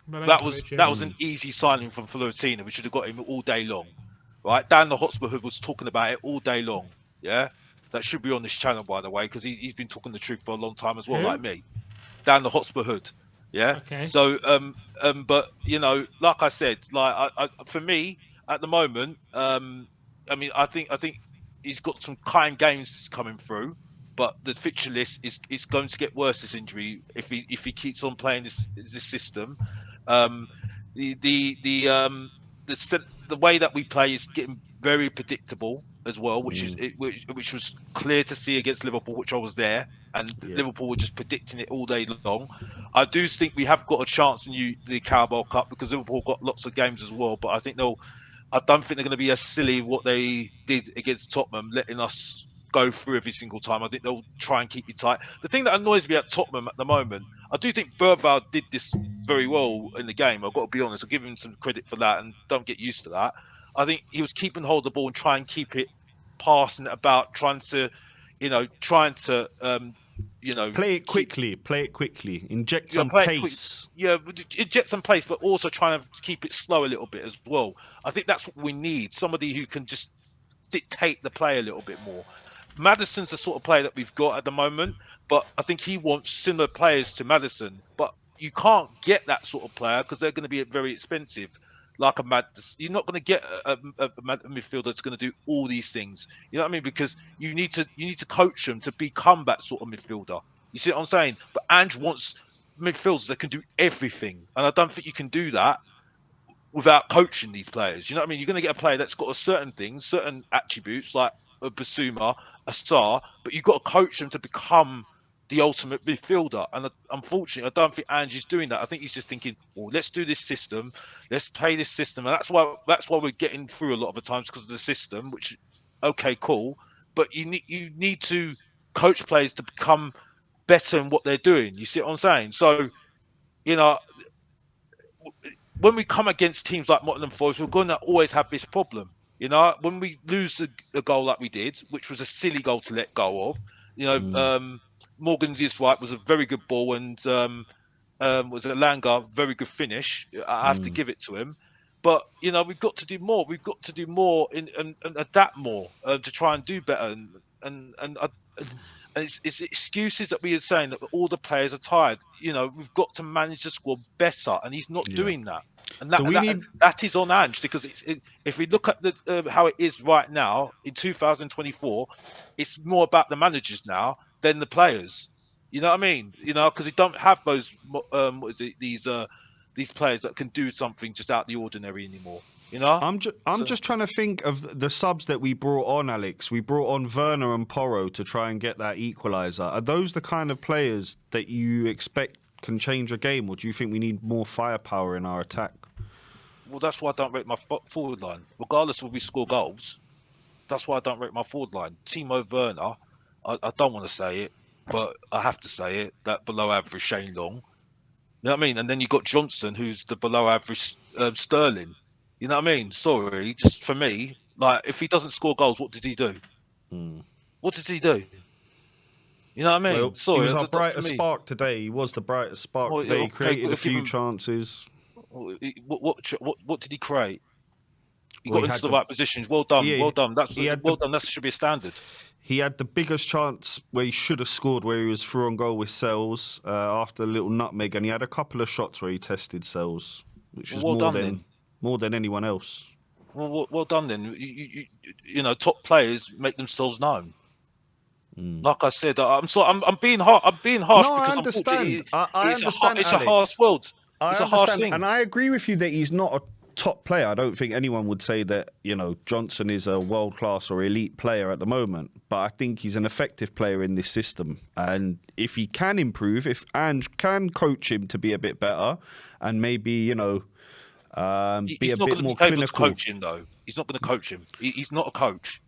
That was an easy signing from Florentina. We should have got him all day long. Right, Dan the Hotspur who was talking about it all day long. Yeah, that should be on this channel by the way, because he's been talking the truth for a long time as well, like me. Dan the Hotspur Hood. Yeah. Okay. So but you know, like I said, like for me at the moment, I mean, I think he's got some kind games coming through. But the fixture list is going to get worse. This injury, if he keeps on playing this system, the way that we play is getting very predictable. as well, which was clear to see against Liverpool, which I was there, and Liverpool were just predicting it all day long. I do think we have got a chance in the Carabao Cup because Liverpool got lots of games as well, but I don't think they're going to be as silly what they did against Tottenham, letting us go through every single time. I think they'll try and keep you tight. The thing that annoys me at Tottenham at the moment, I do think Bergvall did this very well in the game. I've got to be honest. I'll give him some credit for that, and don't get used to that. I think he was keeping hold of the ball and try and keep it passing it about, trying to play it quickly, inject some pace. Inject some pace, but also trying to keep it slow a little bit as well. I think that's what we need. Somebody who can just dictate the play a little bit more. Maddison's the sort of player that we've got at the moment, but I think he wants similar players to Maddison. But you can't get that sort of player because they're going to be very expensive. Like a Maddison, you're not going to get a midfielder that's going to do all these things. You know what I mean? Because you need to coach them to become that sort of midfielder. You see what I'm saying? But Ange wants midfielders that can do everything, and I don't think you can do that without coaching these players. You know what I mean? You're going to get a player that's got a certain attributes like a Basuma, a Star, but you've got to coach them to become the ultimate midfielder. And unfortunately, I don't think Ange is doing that. I think he's just thinking, well, let's do this system, let's play this system, and that's why we're getting through a lot of the times because of the system. Which, okay, cool, but you need to coach players to become better in what they're doing. You see what I'm saying? So, when we come against teams like Nottingham Forest, we're going to always have this problem. When we lose a goal like we did, which was a silly goal to let go of, Morgan's is right, was a very good ball, and was a Langer, very good finish. I have to give it to him. But, we've got to do more. We've got to do more and adapt more to try and do better. And it's excuses that we are saying that all the players are tired. We've got to manage the squad better, and he's not doing that. And that is on Ange, because if we look at how it is right now in 2024, it's more about the managers now than the players. You know what I mean? Because you don't have those these players that can do something just out the ordinary anymore. I'm just trying to think of the subs that we brought on, Alex. We brought on Werner and Porro to try and get that equaliser. Are those the kind of players that you expect can change a game, or do you think we need more firepower in our attack? Well, that's why I don't rate my forward line. Regardless of we score goals, that's why I don't rate my forward line. Timo Werner, I don't want to say it, but I have to say it, that below average Shane Long. You know what I mean? And then you got Johnson, who's the below average Sterling. You know what I mean? Sorry, just for me, like, if he doesn't score goals, what did he do? What did he do? You know what I mean? Well, sorry, he was our brightest spark today. He was the brightest spark today. He created a few chances. What did he create? He got into the right positions. Well done. Well done. That should be a standard. He had the biggest chance where he should have scored, where he was through on goal with Sells after a little nutmeg, and he had a couple of shots where he tested Sells, which is more than anyone else. Well done then. Top players make themselves known. Like I said, I'm being harsh. I'm being harsh because I understand. I understand. It's a harsh world. It's a harsh thing, and I agree with you that he's not a top player. I don't think anyone would say that Johnson is a world class or elite player at the moment. But I think he's an effective player in this system, and if he can improve, if Ange can coach him to be a bit better, and maybe be a bit more clinical. To coach him though. He's not going to coach him. He's not a coach.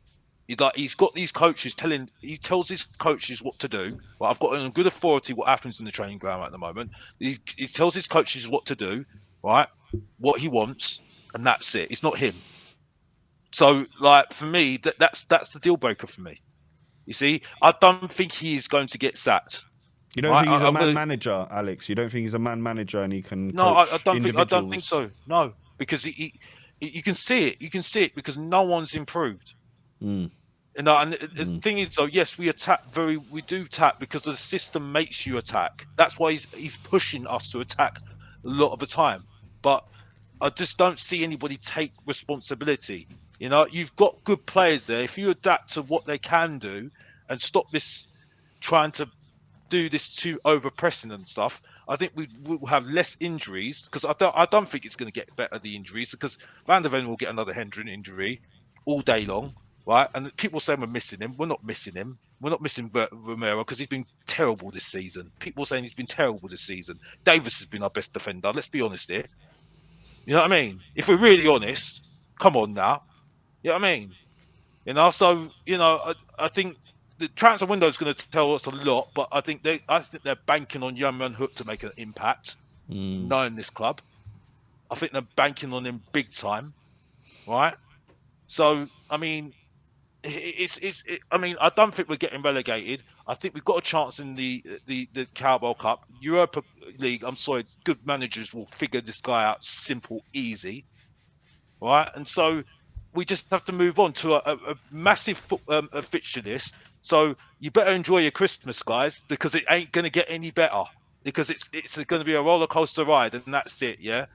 He's got these coaches he tells his coaches what to do. Well, I've got on good authority what happens in the training ground at the moment. He tells his coaches what to do, right? What he wants, and that's it. It's not him. So, like, for me, that's the deal breaker for me. You see, I don't think he is going to get sacked. You don't think he's a man manager, Alex? You don't think he's a man manager and he can coach I don't think so. No, because you can see it. You can see it because no one's improved. And the thing is, though, yes, we do attack because the system makes you attack. That's why he's pushing us to attack a lot of the time. But I just don't see anybody take responsibility. You've got good players there. If you adapt to what they can do and stop this trying to do this too over pressing and stuff, I think we will have less injuries, because I don't think it's going to get better, the injuries, because Van der Ven will get another Hendren injury all day long. right? And people saying we're missing him. We're not missing him. We're not missing Romero because he's been terrible this season. People saying he's been terrible this season. Davis has been our best defender. Let's be honest here. You know what I mean? If we're really honest, come on now. You know what I mean? So I think the transfer window is going to tell us a lot, but I think they're banking on Jan van Hook to make an impact, knowing this club. I think they're banking on him big time, right? So I mean, I don't think we're getting relegated. I think we've got a chance in the Carabao Cup, Europa League. I'm sorry, good managers will figure this guy out, simple, easy, right? And so we just have to move on to a massive fixture list. So you better enjoy your Christmas, guys, because it ain't going to get any better. Because it's going to be a roller coaster ride, and that's it, yeah.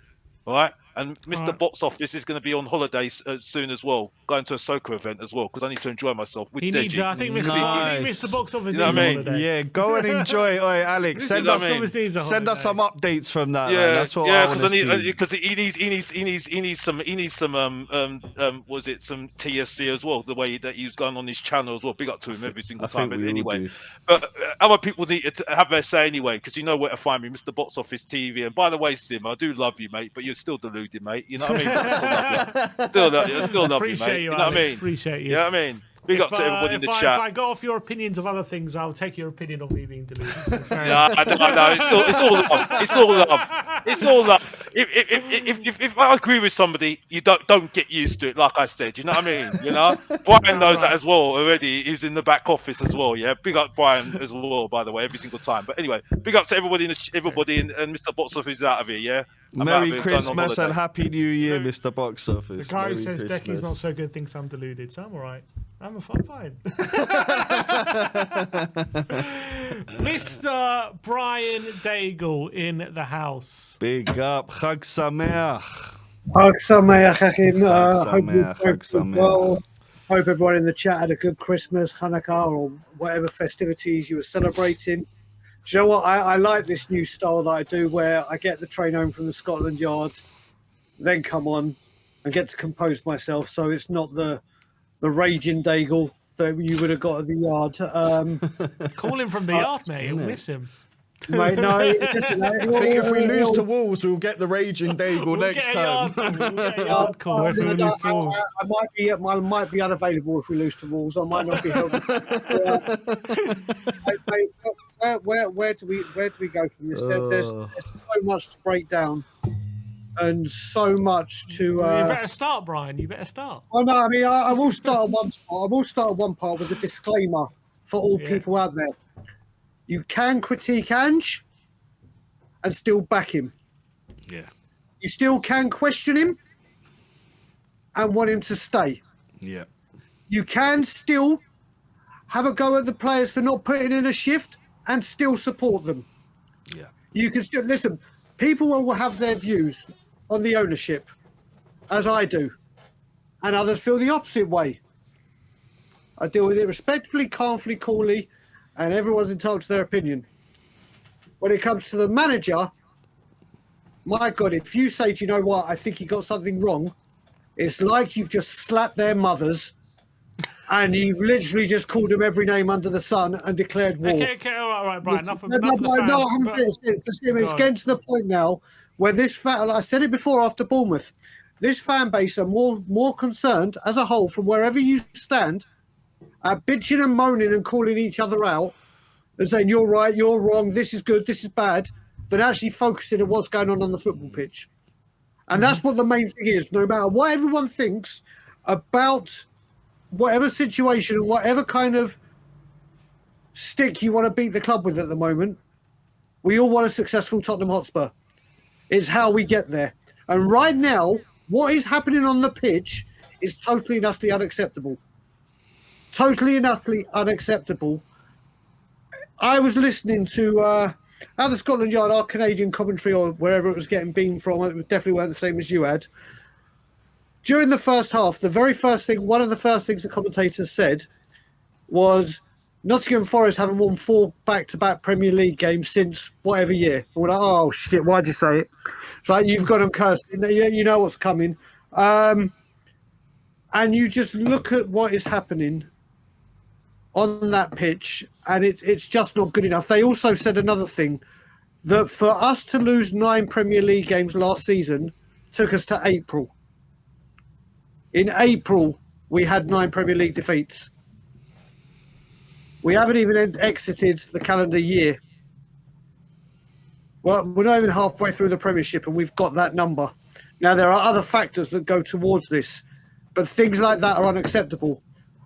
All right. And Mr. Right. Box Office is going to be on holiday soon as well, going to a soccer event as well, because I need to enjoy myself with He Deji. needs. I think Mr. Nice. Mr. Box Office You know needs what I a mean? holiday. Yeah, go and enjoy. Oi, Alex, send You know us what I mean? send us some updates from that. Yeah, man. That's what I want to see. because he needs some was it some TFC as well, the way that he's going on his channel as well. Big up to him every single I time. think But we all anyway, do. but other people need to have their say anyway, because you know where to find me, Mr. Box Office TV. And by the way, Sim, I do love you, mate, but you're still deluded, mate. You know what I mean? But I still love you. Still love you, Appreciate mate. you, You know what I Alex. mean? Appreciate you. You know what I mean? Big up to everybody in the If chat. I go off your opinions of other things, I'll take your opinion of me being deluded. Yeah, I know. It's all love. It's all love. It's all love. If I agree with somebody, you don't get used to it. Like I said, you know what I mean. Brian knows that as well already. He's in the back office as well. Yeah, big up Brian as well. By the way, every single time. But anyway, big up to everybody and Mr. Box Office is out of here. Yeah. I'm out of Merry here, going on Christmas and holiday. Happy New Year, Mr. Box Office. The guy who Merry says Christmas. Decky's not so good thinks I'm deluded, so I'm all right. I'm fine. Mr. Brian Daigle in the house. Big up, Chag Sameach. Chag Sameach, Achim. Hope Sameach, you're Chag both Sameach. well. Hope everyone in the chat had a good Christmas, Hanukkah, or whatever festivities you were celebrating. Do you know what? I like this new style that I do, where I get the train home from the Scotland Yard, then come on and get to compose myself, so it's not the raging Daigle that you would have got at the yard. Call him from the yard, mate. You'll miss him. Mate, no, listen, I think if we lose to Wolves, we'll get the raging Daigle next time. We'll get a yard call if we lose to Wolves. I might be unavailable if we lose to Wolves. I might not be held. Where do we go from this? There's so much to break down, and so much to. You better start, Brian. You better start. Oh no, I mean I will start at one part. I will start at one part with a disclaimer for all people out there. You can critique Ange and still back him. Yeah. You still can question him and want him to stay. Yeah. You can still have a go at the players for not putting in a shift and still support them. Yeah. You can still listen. People will have their views on the ownership, as I do, and others feel the opposite way. I deal with it respectfully, calmly, coolly, and everyone's entitled to their opinion. When it comes to the manager, my God, if you say, do you know what, I think he got something wrong, it's like you've just slapped their mothers and you've literally just called them every name under the sun and declared war. Okay, all right, Brian. Enough of the No, I haven't fans. finished. It's getting to the point now where this fan, I said it before after Bournemouth, this fan base are more concerned as a whole from wherever you stand at bitching and moaning and calling each other out and saying you're right, you're wrong, this is good, this is bad, than actually focusing on what's going on the football pitch. And that's what the main thing is. No matter what everyone thinks about whatever situation and whatever kind of stick you want to beat the club with at the moment, we all want a successful Tottenham Hotspur. It's how we get there. And right now, what is happening on the pitch is totally and utterly unacceptable. Totally and utterly unacceptable. I was listening to at the Scotland Yard, our Canadian commentary, or wherever it was getting beamed from. It definitely weren't the same as you had. During the first half, the very first thing, one of the first things the commentators said was Nottingham Forest haven't won 4 back-to-back Premier League games since whatever year. And we're like, oh shit, why'd you say it? It's like, you've got them cursed. You know what's coming. and you just look at what is happening on that pitch, and it's just not good enough. They also said another thing, that for us to lose 9 Premier League games last season took us to April. In April, we had 9 Premier League defeats. We haven't even exited the calendar year. Well, we're not even halfway through the Premiership and we've got that number. Now, there are other factors that go towards this, but things like that are unacceptable.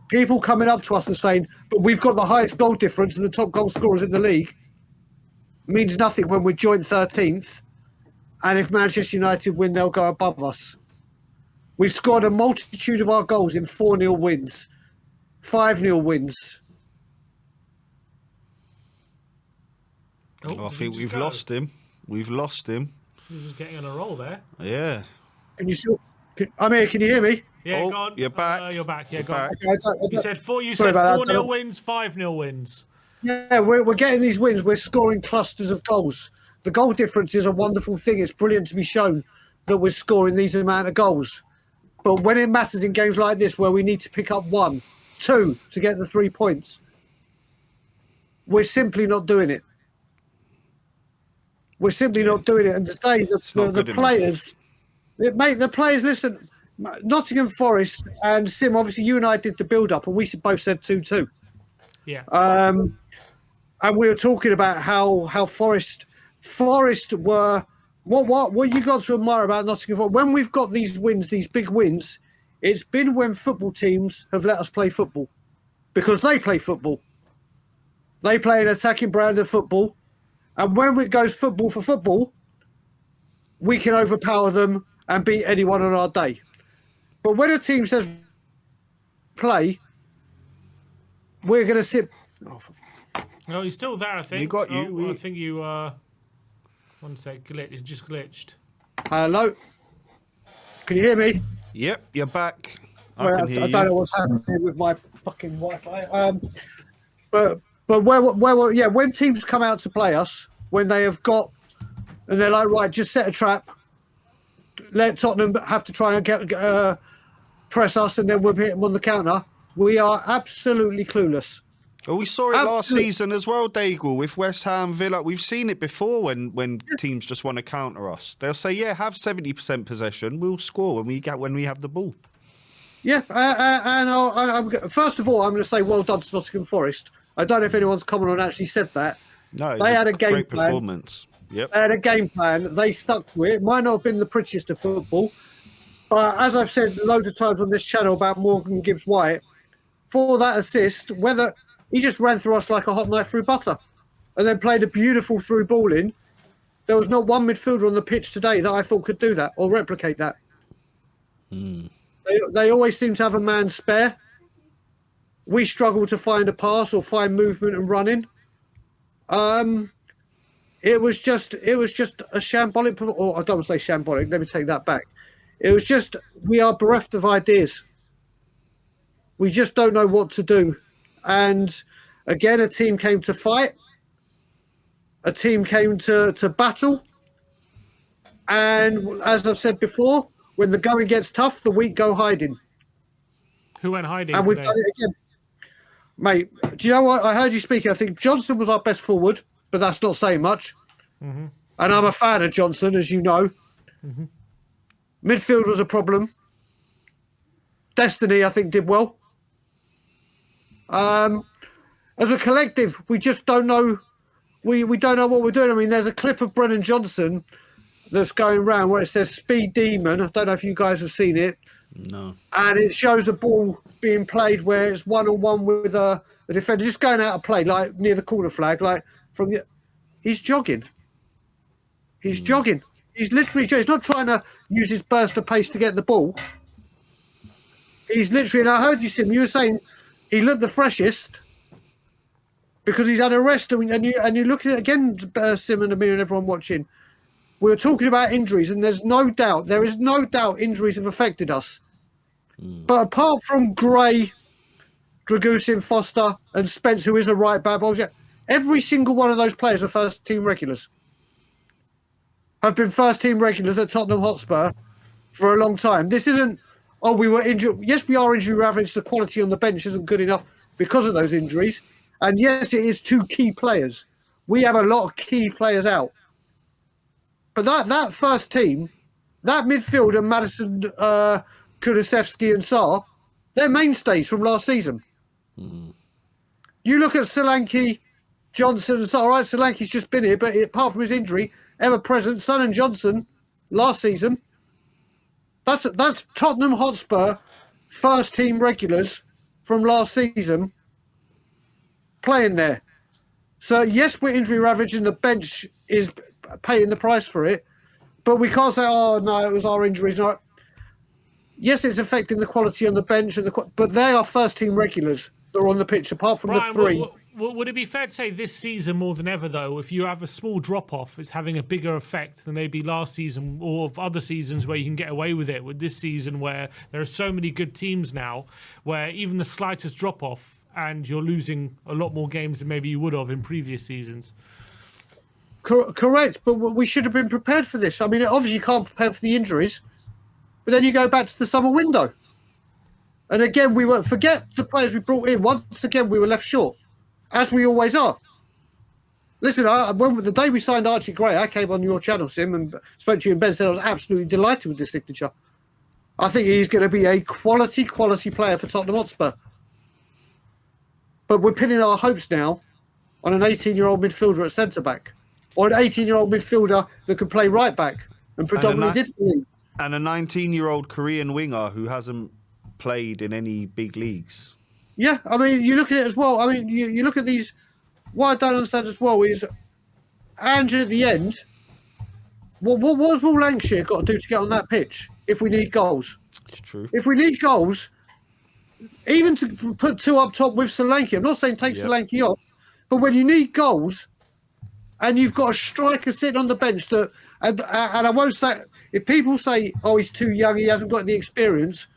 People coming up to us and saying, but we've got the highest goal difference and the top goal scorers in the league, means nothing when we're joint 13th. And if Manchester United win, they'll go above us. We've scored a multitude of our goals in 4-0 wins, 5-0 wins. I think we've lost him. We've lost him. He was just getting on a roll there. Yeah. Can you still? Amir, can you hear me? Yeah, Oh, go on. you're back. You're back. Yeah, You're go on. back. Okay, You said 4 Sorry about that. 4-0 wins, 5-0 wins. Yeah, we're getting these wins. We're scoring clusters of goals. The goal difference is a wonderful thing. It's brilliant to be shown that we're scoring these amount of goals. But when it matters in games like this, where we need to pick up 1, 2 to get the 3 points, we're simply not doing it. We're simply not doing it. And today, the players, the players, listen, Nottingham Forest and Sim, obviously you and I did the build-up and we both said 2-2. Yeah. And we were talking about how Forest were what you got to admire about Nottingham Forest. When we've got these wins, these big wins, it's been when football teams have let us play football, because they play football. They play an attacking brand of football, and when it goes football for football, we can overpower them and beat anyone on our day. But when a team says play, we're going to sit. No, he's still there, I think. You got you. I think you. 1 sec, it just glitched. Hello, can you hear me? Yep, you're back. I can hear don't know what's happening with my fucking Wi-Fi. But when teams come out to play us, when they have got, and they're like, right, just set a trap, let Tottenham have to try and get press us, and then we'll hit them on the counter. We are absolutely clueless. Well, we saw it last season as well, Daigle, with West Ham, Villa. We've seen it before when teams just want to counter us. They'll say, yeah, have 70% possession. We'll score when we have the ball. Yeah, and first of all, I'm going to say well done to Nottingham Forest. I don't know if anyone's come on and actually said that. No, they had a game great plan. Performance. Yep. They had a game plan. They stuck to it. It might not have been the prettiest of football, but as I've said loads of times on this channel about Morgan Gibbs-White, for that assist, whether he just ran through us like a hot knife through butter and then played a beautiful through ball in. There was not one midfielder on the pitch today that I thought could do that or replicate that. They always seem to have a man spare. We struggle to find a pass or find movement and running. It was just a shambolic, or I don't want to say shambolic, let me take that back. It was just, we are bereft of ideas. We just don't know what to do. And again, a team came to fight. A team came to battle. And as I've said before, when the going gets tough, the weak go hiding. Who went hiding? And we've today? done it again. Mate, do you know what? I heard you speaking. I think Johnson was our best forward, but that's not saying much. Mm-hmm. And I'm a fan of Johnson, as you know. Mm-hmm. Midfield was a problem. Destiny, I think, did well. As a collective, we just don't know. We don't know what we're doing. I mean, there's a clip of Brennan Johnson that's going around where it says "Speed Demon." I don't know if you guys have seen it. No. And it shows the ball being played where it's 1-on-1 with a defender, just going out of play, like near the corner flag, like from the. He's jogging. He's jogging. He's literally. He's not trying to use his burst of pace to get the ball. He's literally. And I heard you, Sim. You were saying he looked the freshest because he's had a rest. And you look at it again, Sim and Amir and everyone watching. We were talking about injuries, and there is no doubt injuries have affected us. But apart from Gray, Dragusin, Foster, and Spence, who is a right back, every single one of those players are first team regulars. Have been first team regulars at Tottenham Hotspur for a long time. This isn't, oh, we were injured. Yes, we are injury ravaged. The quality on the bench isn't good enough because of those injuries. And yes, it is 2 key players. We have a lot of key players out. But that first team, that midfielder, Madison, Kulusevski and Sarr, they're mainstays from last season. You look at Solanke, Johnson and Sarr. All right, Solanke's just been here, but apart from his injury, ever present, Son and Johnson last season. That's Tottenham Hotspur first team regulars from last season playing there. So yes, we're injury ravaged and the bench is paying the price for it, but we can't say, oh no, it was our injuries. No. Yes, it's affecting the quality on the bench, but they are first team regulars that are on the pitch, apart from Brian, the 3. would it be fair to say this season more than ever, though, if you have a small drop-off, it's having a bigger effect than maybe last season or other seasons where you can get away with it, with this season where there are so many good teams now, where even the slightest drop-off and you're losing a lot more games than maybe you would have in previous seasons? Correct, but we should have been prepared for this. I mean, obviously you can't prepare for the injuries, but then you go back to the summer window. And again, forget the players we brought in. Once again, we were left short, as we always are. Listen, the day we signed Archie Gray, I came on your channel, Sim, and spoke to you and Ben, said I was absolutely delighted with this signature. I think he's going to be a quality player for Tottenham Hotspur. But we're pinning our hopes now on an 18-year-old midfielder at centre-back, or an 18-year-old midfielder that could play right-back, and predominantly did for me. And a 19-year-old Korean winger who hasn't played in any big leagues. Yeah, I mean, you look at it as well. I mean, you look at these. What I don't understand as well is, Andrew at the end, what has Will Lancashire got to do to get on that pitch if we need goals? It's true. If we need goals, even to put 2 up top with Solanke, I'm not saying take Solanke off, but when you need goals and you've got a striker sitting on the bench that, and I won't say, if people say, oh, he's too young, he hasn't got the experience,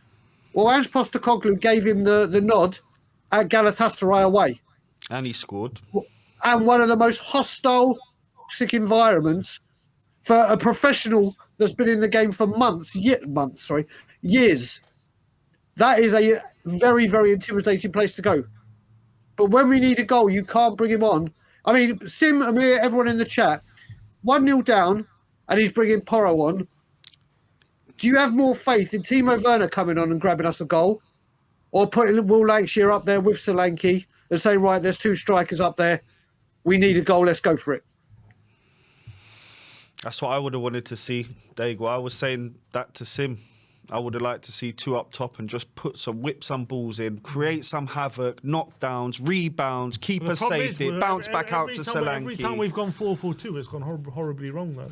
well, Ange Postecoglou gave him the nod at Galatasaray away. And he scored. And one of the most hostile, toxic environments for a professional that's been in the game for years. That is a very, very intimidating place to go. But when we need a goal, you can't bring him on. I mean, Sim, Amir, everyone in the chat, 1-0 down, and he's bringing Porro on. Do you have more faith in Timo Werner coming on and grabbing us a goal, or putting Will Lancashire up there with Solanke and saying, right, there's 2 strikers up there, we need a goal, let's go for it? That's what I would have wanted to see, Dago. I was saying that to Sim. I would have liked to see 2 up top and just whip some balls in, create some havoc, knockdowns, rebounds, keep us safe, bounce back out to Solanke. Every time we've gone 4-4-2, it's gone horribly wrong, though.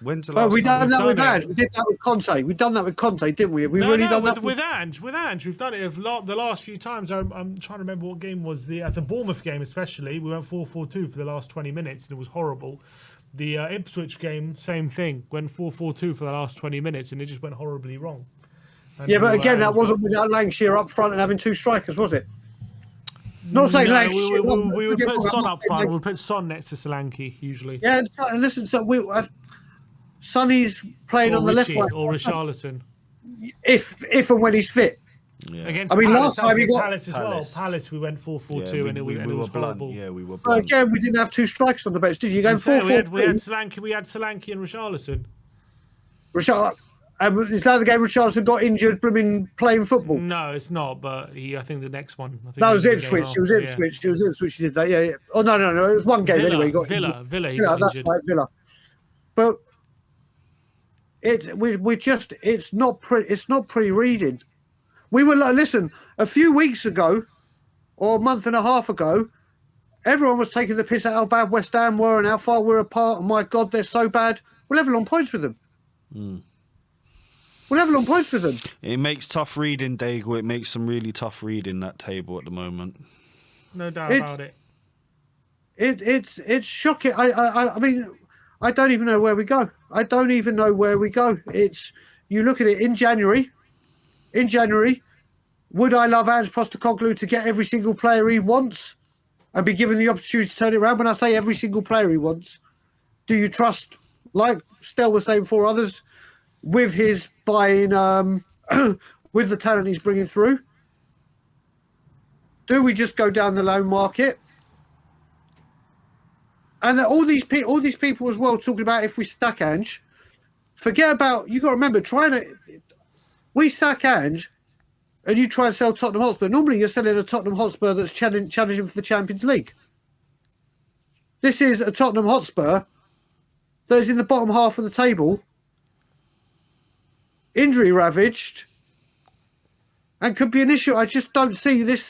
When's the last we time? done that with Ange. We did that with Conte. We've done that with Conte, didn't we? We've done that with Ange. With Ange, we've done it the last few times. I'm trying to remember what game was at the Bournemouth game, especially. We went 4-4-2 for the last 20 minutes, and it was horrible. The Ipswich game, same thing. Went 4-4-2 for the last 20 minutes, and it just went horribly wrong. And yeah, but again, that wasn't without Lancashire up front and having 2 strikers, was it? Not saying Lancashire. We would put Son up front. We would put Son next to Solanke usually. Yeah, and listen, so Sonny's playing on the left wing, or Richarlison, if and when he's fit. Yeah. Against last time he got Palace as well. Palace, we went 4-4-2, and it was horrible. Yeah, we were blunt. But again, we didn't have 2 strikers on the bench, did you? Going 4-4-2. We had Solanke and Richarlison. Is that the game Richarlison got injured playing football? No, it's not. But I think the next one. It was Ipswich. It was Ipswich. It was Ipswich. He did that. Yeah. Oh no. It was one game anyway. He got Villa. That's right, Villa. But it's not pre-reading. We were listen. A few weeks ago, or a month and a half ago, everyone was taking the piss out how bad West Ham were and how far we're apart. Oh my God, they're so bad. We're level on points with them. We're level on points with them. It makes tough reading, Dago. It makes some really tough reading, that table at the moment. No doubt about it. It's shocking. I mean, I don't even know where we go. It's, you look at it in January. Would I love Ange Postecoglou to get every single player he wants and be given the opportunity to turn it around? When I say every single player he wants, do you trust, like Stel was saying for others, with his buying with the talent he's bringing through? Do we just go down the loan market? And all these people as well talking about if we sack Ange, forget about, you got to remember, we sack Ange and you try and sell Tottenham Hotspur. Normally you're selling a Tottenham Hotspur that's challenging for the Champions League. This is a Tottenham Hotspur that is in the bottom half of the table, injury ravaged, and could be an issue. I just don't see this.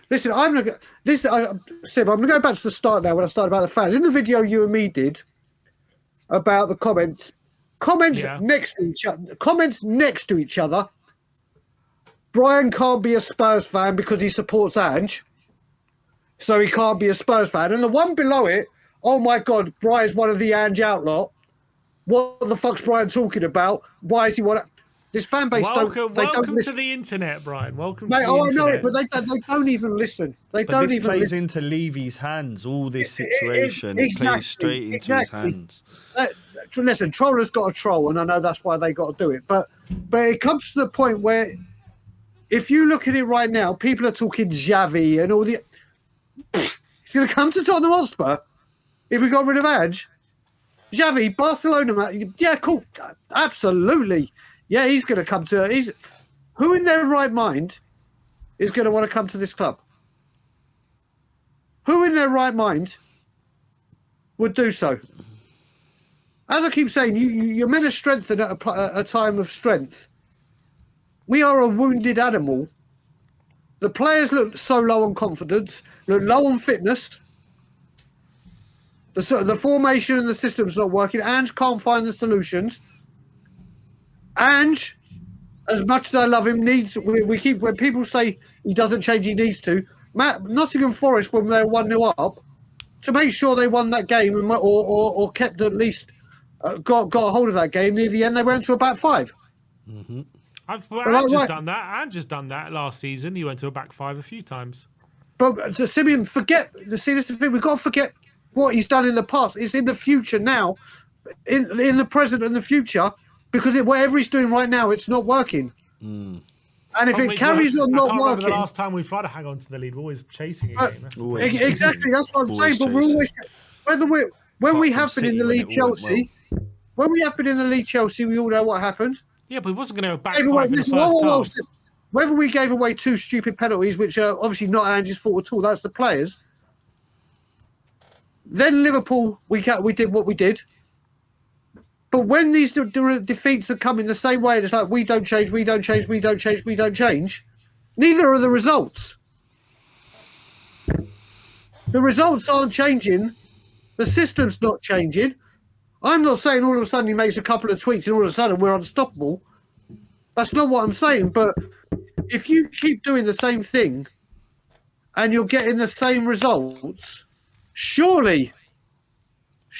Listen, I'm going to go back to the start now when I started about the fans. In the video you and me did about the comments next to each other. Brian can't be a Spurs fan because he supports Ange, so he can't be a Spurs fan. And the one below it, oh my God, Brian's one of the Ange outlot. What the fuck's Brian talking about? Why is he one? This fan base welcome don't listen. to the internet, Brian. Welcome Mate, to the internet. I know it, but they don't even listen. They But don't this even plays listen. into Levy's hands, all this situation. It Exactly, plays straight into his hands. Listen, Troller's got a troll, and I know that's why they got to do it. But it comes to the point where, if you look at it right now, people are talking Xavi and all the. He's going to come to Tottenham Hotspur if we got rid of Ange. Xavi, Barcelona, yeah, cool, absolutely. Yeah, he's going to come to. Who in their right mind is going to want to come to this club? Who in their right mind would do so? As I keep saying, you're meant to strengthen at a time of strength. We are a wounded animal. The players look so low on confidence, look low on fitness. The formation and the system's not working. Ange can't find the solutions. Ange, as much as I love him, when people say he doesn't change, he needs to. Nottingham Forest, when they're 1-0 up, to make sure they won that game or kept at least got a hold of that game, near the end they went to a back five. Mm-hmm. I've just done that. I've just done that last season. He went to a back five a few times. But Simeon, this is the thing, we've got to forget what he's done in the past. It's in the future now, in the present and the future, because whatever he's doing right now, it's not working. And if it carries on not working... The last time we tried to hang on to the lead, we're always chasing a game. Exactly, that's what I'm saying. But we're always... When we have been in the league Chelsea, we all know what happened. Yeah, but he wasn't going to go back five in the first half. Whether we gave away 2 stupid penalties, which are obviously not Ange's fault at all, that's the players. Then Liverpool, we did what we did. But when these defeats are coming the same way, and it's like, we don't change, neither are the results. The results aren't changing. The system's not changing. I'm not saying all of a sudden he makes a couple of tweets and all of a sudden we're unstoppable. That's not what I'm saying. But if you keep doing the same thing and you're getting the same results, surely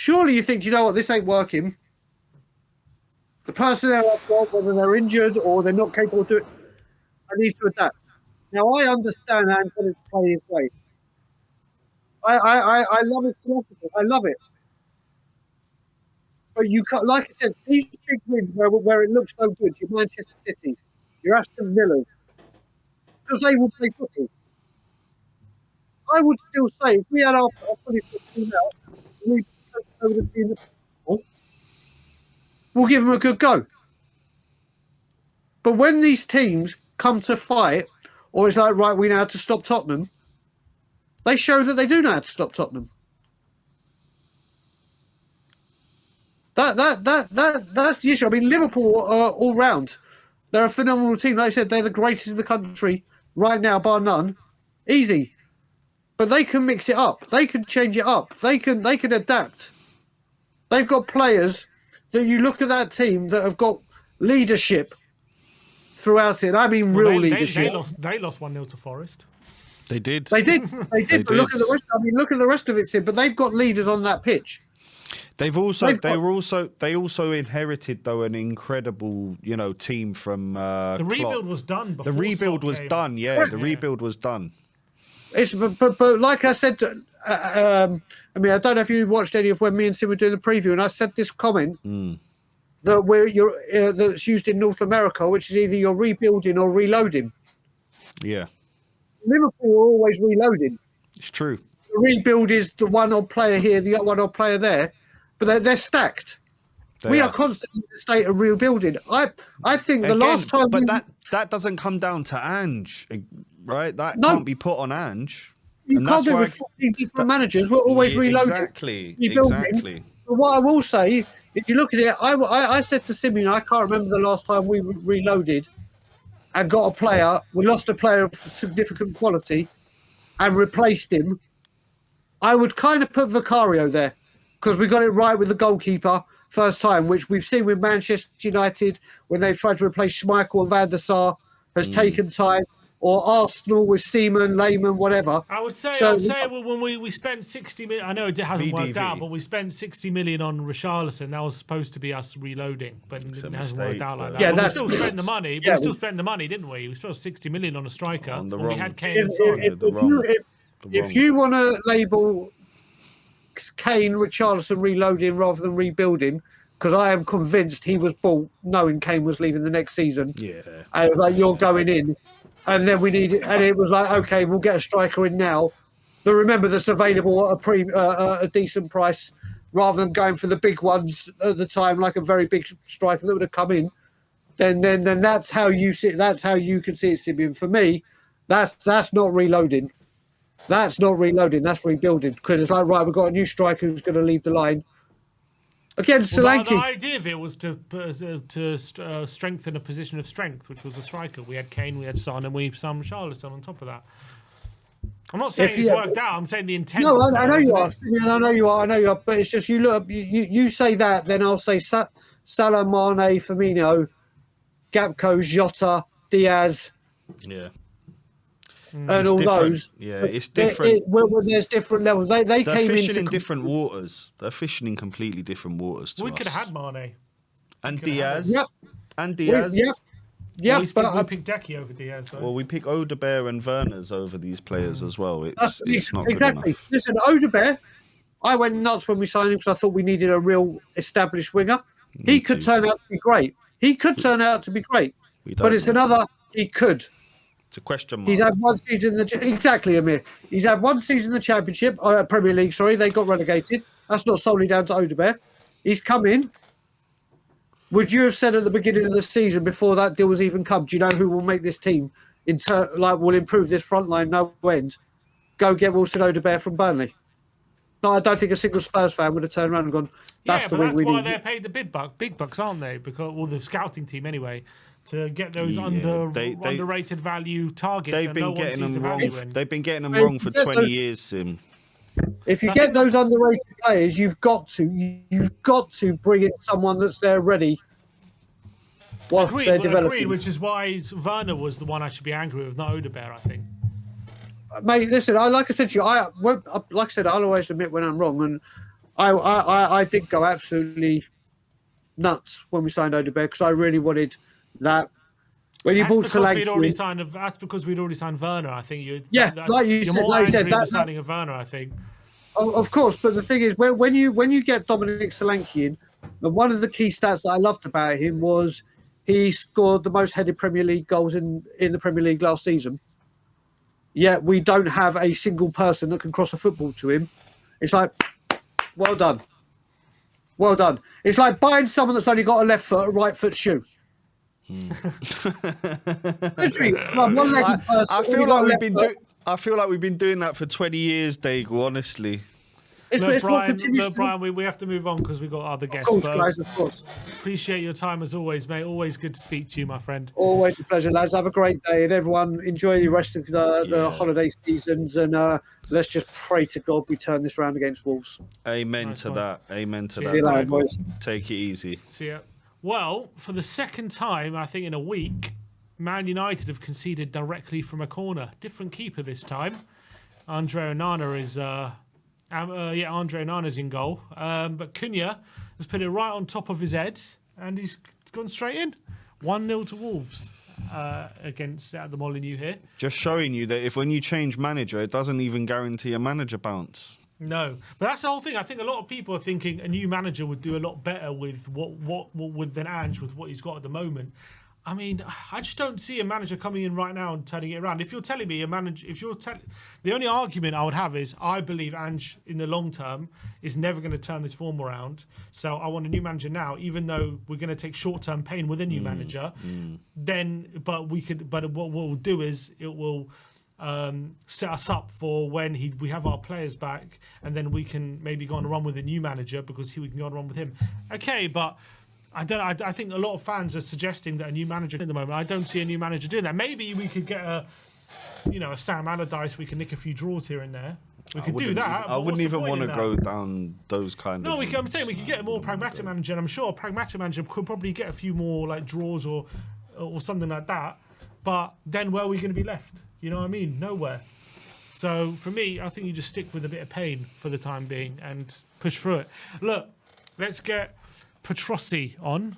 you think, you know what, this ain't working. The personnel I've got, whether they're injured or they're not capable of doing it, I need to adapt. Now, I understand Ange's play his way. I love his philosophy. I love it. But you can't, like I said, these big wins where it looks so good, your Manchester City, your Aston Villa, because they will play football. I would still say, if we had our fully fit team out, we would have been we'll give them a good go. But when these teams come to fight, or it's like, right, we know how to stop Tottenham, they show that they do know how to stop Tottenham. That's the issue. I mean, Liverpool all round, they're a phenomenal team. Like I said, they're the greatest in the country right now, bar none. Easy. But they can mix it up. They can change it up. They can adapt. They've got players that you look at that team that have got leadership throughout it. I mean, real leadership. They lost 1-0 to Forest. They did. But look at the rest. I mean, look at the rest of it, Sid. But they've got leaders on that pitch. They also inherited though an incredible, team from the rebuild was done. The rebuild was done. Yeah, the rebuild was done. But like I said, I mean, I don't know if you watched any of when me and Sid were doing the preview, and I said this comment. that's used in North America, which is either you're rebuilding or reloading. Yeah, Liverpool are always reloading. it's true. The rebuild is the one odd player here, the one odd player there, but they're stacked. We are constantly in a state of rebuilding. I think the last time, but that doesn't come down to Ange, right? That can't be put on Ange. You can't do it with 14 different managers. We're always reloading. Exactly. But what I will say, if you look at it, I said to Simeon, I can't remember the last time we reloaded and got a player. We lost a player of significant quality and replaced him. I would kind of put Vicario there because we got it right with the goalkeeper first time, which we've seen with Manchester United when they've tried to replace Schmeichel and Van der Sar has taken time. Or Arsenal with Seaman, Lehman, whatever. I would say when we spent 60 million, I know it hasn't worked out, but we spent 60 million on Richarlison. That was supposed to be us reloading, but it hasn't worked out like that. Yeah, we still spent the money. We still spent the money, didn't we? We spent 60 million on a striker. We had Kane and Son. If you want to label Kane, Richarlison reloading rather than rebuilding, because I am convinced he was bought knowing Kane was leaving the next season. Yeah. And it was like, you're going in. And then we needed, and it was like, okay, we'll get a striker in now. But remember, that's available at a decent price, rather than going for the big ones at the time, like a very big striker that would have come in. Then that's how you see. That's how you can see it, Simeon. For me, that's not reloading. That's not reloading. That's rebuilding. Because it's like, right, we've got a new striker who's going to lead the line. Again, Solanke. The idea of it was to strengthen a position of strength, which was a striker. We had Kane, we had Son, and we some Richarlison on top of that. I'm not saying it's worked out. I'm saying the intent. No, I know you are. I know you are. But it's just you look. You say that, then I'll say Salah, Mane, Firmino, Gakpo, Jota, Diaz. Yeah. And all those. Yeah, it's different. There's different levels. They They're came fishing in different waters. They're fishing in completely different waters to We us. could have had Mane. And Diaz. Yep. And Diaz. Yeah, we picked Decky over Diaz. Though. Well, we pick Odebear and Werners over these players as well. It's not exactly. good enough. Listen, Odebear, I went nuts when we signed him because I thought we needed a real established winger. He could turn out to be great. But it's another he could. It's a question mark. He's had one season exactly, Amir. He's had one season in the Championship, Premier League. Sorry, they got relegated. That's not solely down to Odebear. He's come in. Would you have said at the beginning of the season, before that deal was even come, do you know who will make this team will improve this front line no end? Go get Wilson Odebear from Burnley. No, I don't think a single Spurs fan would have turned around and gone, that's the wing we need. That's why they're paid the big bucks, aren't they? Because the scouting team anyway. To get those underrated value targets, they've been getting them wrong. They've been getting them wrong for 20 years, Sim. If you get those underrated players, you've got to bring in someone that's there ready. They're developing. Which is why Werner was the one I should be angry with, not Odebear, I think. Mate, listen. Like I said to you, I'll always admit when I'm wrong, and I did go absolutely nuts when we signed Odebear because I really wanted. That when you bought Solanke, that's because we'd already signed Werner. I think like you said, that signing of Werner. I think, of course. But the thing is, when you get Dominic Solanke in, and one of the key stats that I loved about him was he scored the most headed Premier League goals in the Premier League last season. Yet we don't have a single person that can cross a football to him. It's like, well done. It's like buying someone that's only got a left foot, a right foot shoe. I feel like we've been doing that for 20 years, Daigle, honestly. Brian, we have to move on because we've got other guests. Of course, guys, of course. Appreciate your time as always, mate. Always good to speak to you, my friend. Always a pleasure, lads. Have a great day, and everyone enjoy the rest of the holiday seasons. And let's just pray to God we turn this round against Wolves. Amen to that. See you later, boys. Take it easy. See ya. Well, for the second time, I think in a week, Man United have conceded directly from a corner. Different keeper this time. Andre Onana is Andre Onana's in goal. But Cunha has put it right on top of his head, and he's gone straight in. 1-0 to Wolves against the Molineux here. Just showing you that if when you change manager, it doesn't even guarantee a manager bounce. No, but that's the whole thing. I think a lot of people are thinking a new manager would do a lot better with what than Ange with what he's got at the moment. I mean, I just don't see a manager coming in right now and turning it around. If you're telling me a manager, the only argument I would have is I believe Ange in the long term is never going to turn this form around. So I want a new manager now, even though we're going to take short-term pain with a new manager. But what we'll do is it will set us up for when we have our players back, and then we can maybe go on a run with a new manager because we can go on a run with him. Okay, but. I think a lot of fans are suggesting that a new manager at the moment. I don't see a new manager doing that. Maybe we could get a Sam Allardyce. We can nick a few draws here and there. We could do that. I wouldn't even want to go down those kind of. No, I'm saying we could get a more pragmatic manager, and I'm sure a pragmatic manager could probably get a few more like draws or something like that. But then where are we going to be left? You know what I mean? Nowhere. So for me, I think you just stick with a bit of pain for the time being and push through it. Look, let's get Petrossi on.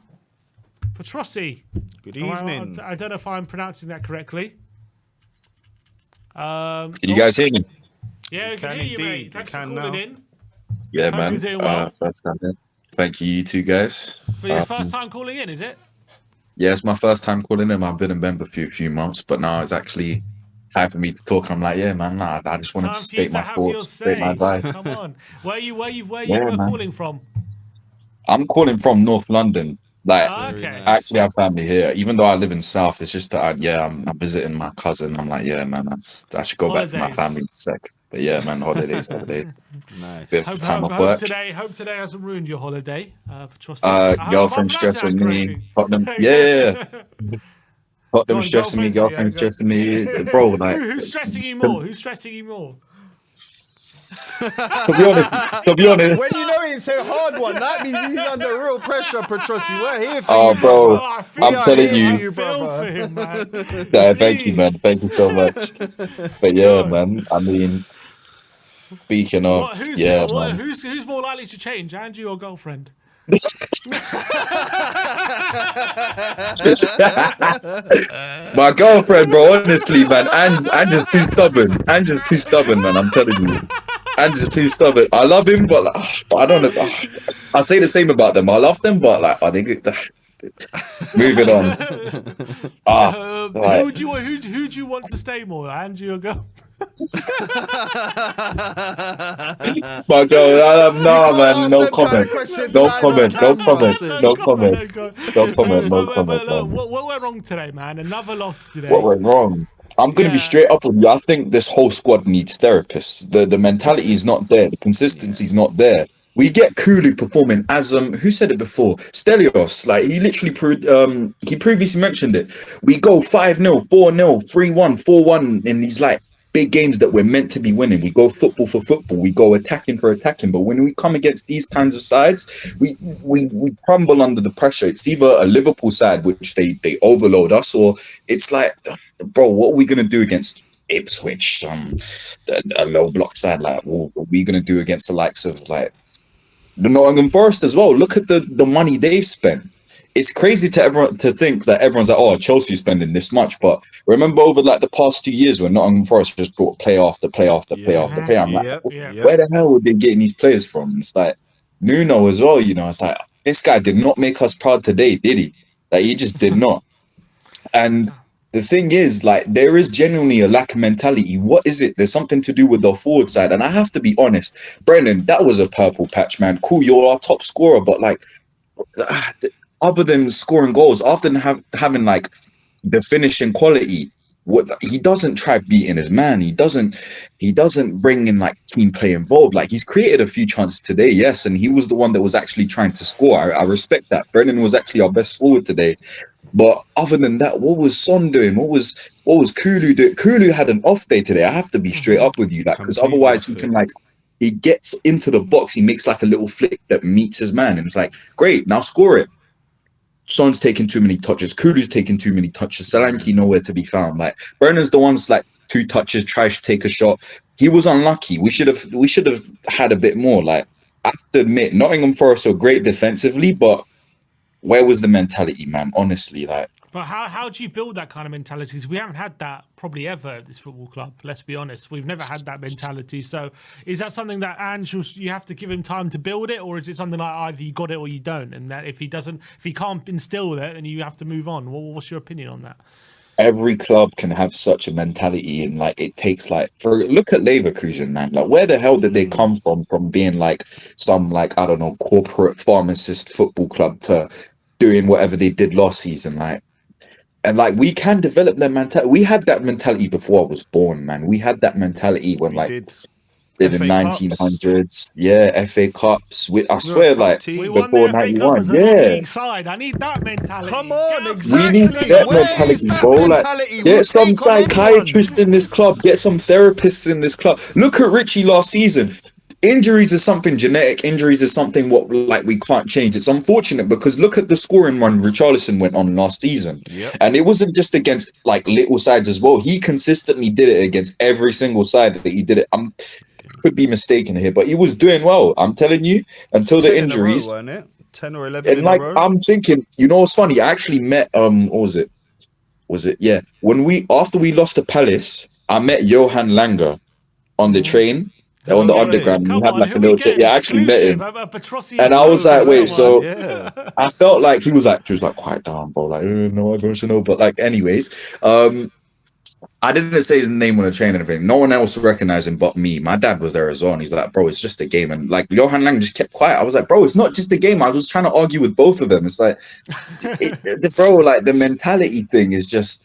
Petrossi. Good evening. I don't know if I'm pronouncing that correctly. Can you guys hear me? Yeah, we can hear you, mate. Thanks for calling in. Yeah, Hope man. you're doing well. First time in. Thank you two guys. For your first time calling in, is it? Yeah, it's my first time calling in. I've been a member for a few months, but now it's actually time for me to talk. I'm like, yeah, man, I just want to state my thoughts, state my vibe. Come on. Where you man. calling from? I'm calling from North London. Like, Okay. I actually have family here. Even though I live in South, it's just that I'm visiting my cousin. I'm like, yeah, man, I should go back to my Holidays. family for a sec. But yeah, man, holidays. Nice. Bit of time off work. Hope today hasn't ruined your holiday. Petrossi. Girlfriend stressing me. Tottenham. Yeah. Tottenham stressing me. Girlfriend stressing me. Bro, like. Who's stressing you more? Who's stressing you more? To be honest. When you know it's a hard one, that means he's under real pressure, Petrossi. We're here for Oh, you, bro. I feel I'm telling I you. feel for him, man. Yeah, thank you, man. Thank you so much. But yeah, man. I mean, speaking of, man. Who's more likely to change, Angie or girlfriend? My girlfriend, bro, honestly, man, and just too stubborn. And just too stubborn, man. I'm telling you. And just too stubborn. I love him, but I don't know. I say the same about them. I love them, but like, I think moving on. Who do you want to stay more, Angie or girl? My girl, no, man, no comment. No comment. What went wrong today, man? Another loss today. What went wrong? I'm going to be straight up with you. I think this whole squad needs therapists. The mentality is not there. The consistency is not there. We get Kulu performing as who said it before? Stelios. Like he literally he previously mentioned it. We go 5-0, 4-0, 3-1, 4-1 in these like big games that we're meant to be winning. We go football for football. We go attacking for attacking. But when we come against these kinds of sides, we crumble under the pressure. It's either a Liverpool side which they overload us, or it's like, bro, what are we gonna do against Ipswich? A low block side, like what are we gonna do against the likes of like the Nottingham Forest as well? Look at the money they've spent. It's crazy to think that everyone's like, oh, Chelsea's spending this much, but remember over like the past 2 years when Nottingham Forest just brought player after player after player after player. I'm like, where the hell were they getting these players from? It's like Nuno as well, you know. It's like this guy did not make us proud today, did he? Like he just did not. And the thing is, like, there is genuinely a lack of mentality. What is it? There's something to do with the forward side. And I have to be honest, Brendan, that was a purple patch, man. Cool, you're our top scorer, but like, other than scoring goals, after having like the finishing quality, he doesn't try beating his man. He doesn't bring in like team play involved. Like he's created a few chances today, yes, and he was the one that was actually trying to score. I respect that. Brendan was actually our best forward today. But other than that, what was Son doing? What was Kulu doing? Kulu had an off day today. I have to be straight up with you, like, because otherwise he can like, he gets into the box, he makes like a little flick that meets his man, and it's like, great, now score it. Son's taking too many touches. Kulu's taking too many touches. Solanke nowhere to be found. Like Bernard's the one's like 2 touches, tries to take a shot. He was unlucky. We should have had a bit more. Like I have to admit, Nottingham Forest are great defensively, but where was the mentality, man? Honestly, like. But how do you build that kind of mentality? Because we haven't had that probably ever at this football club. Let's be honest, we've never had that mentality. So is that something that you have to give him time to build it, or is it something like either you got it or you don't? And that if he can't instill that, then you have to move on. What's your opinion on that? Every club can have such a mentality, and like it takes like look at Leverkusen, man. Like where the hell did they come from being like some like I don't know corporate pharmacist football club to doing whatever they did last season, like. And like we can develop that mentality. We had that mentality before I was born, man. We had that mentality when in the FA 1900s, FA Cups. I swear, Cup like team. We won before the FA Cup 91, as a non-league side. I need that mentality. Come on, Get us exactly. we back need to the that Where is mentality, that bro. Like, mentality? get We'll some take on anyone. psychiatrists in this club. Get some therapists in this club. Look at Richie last season. Injuries is something genetic. Injuries is something what like we can't change. It's unfortunate because look at the scoring run Richarlison went on last season, and it wasn't just against like little sides as well. He consistently did it against every single side that he did it. Could be mistaken here, but he was doing well. I'm telling you, until the 10 in a row, injuries. weren't it? 10 or 11 And in like a row. I'm thinking, you know what's funny? I actually met what was it? Yeah. After we lost to Palace, I met Johan Langer on the train. On the underground, we had like a little chat. Yeah, I actually met him, and I was like, "Wait, so?" I felt like he was like, "Quiet down, bro." Like, no, I don't know. But like, anyways, I didn't say the name on the train and everything. No one else recognized him but me. My dad was there as well, and he's like, "Bro, it's just a game." And like, Johan Lang just kept quiet. I was like, "Bro, it's not just a game." I was trying to argue with both of them. It's like, bro, like the mentality thing is just.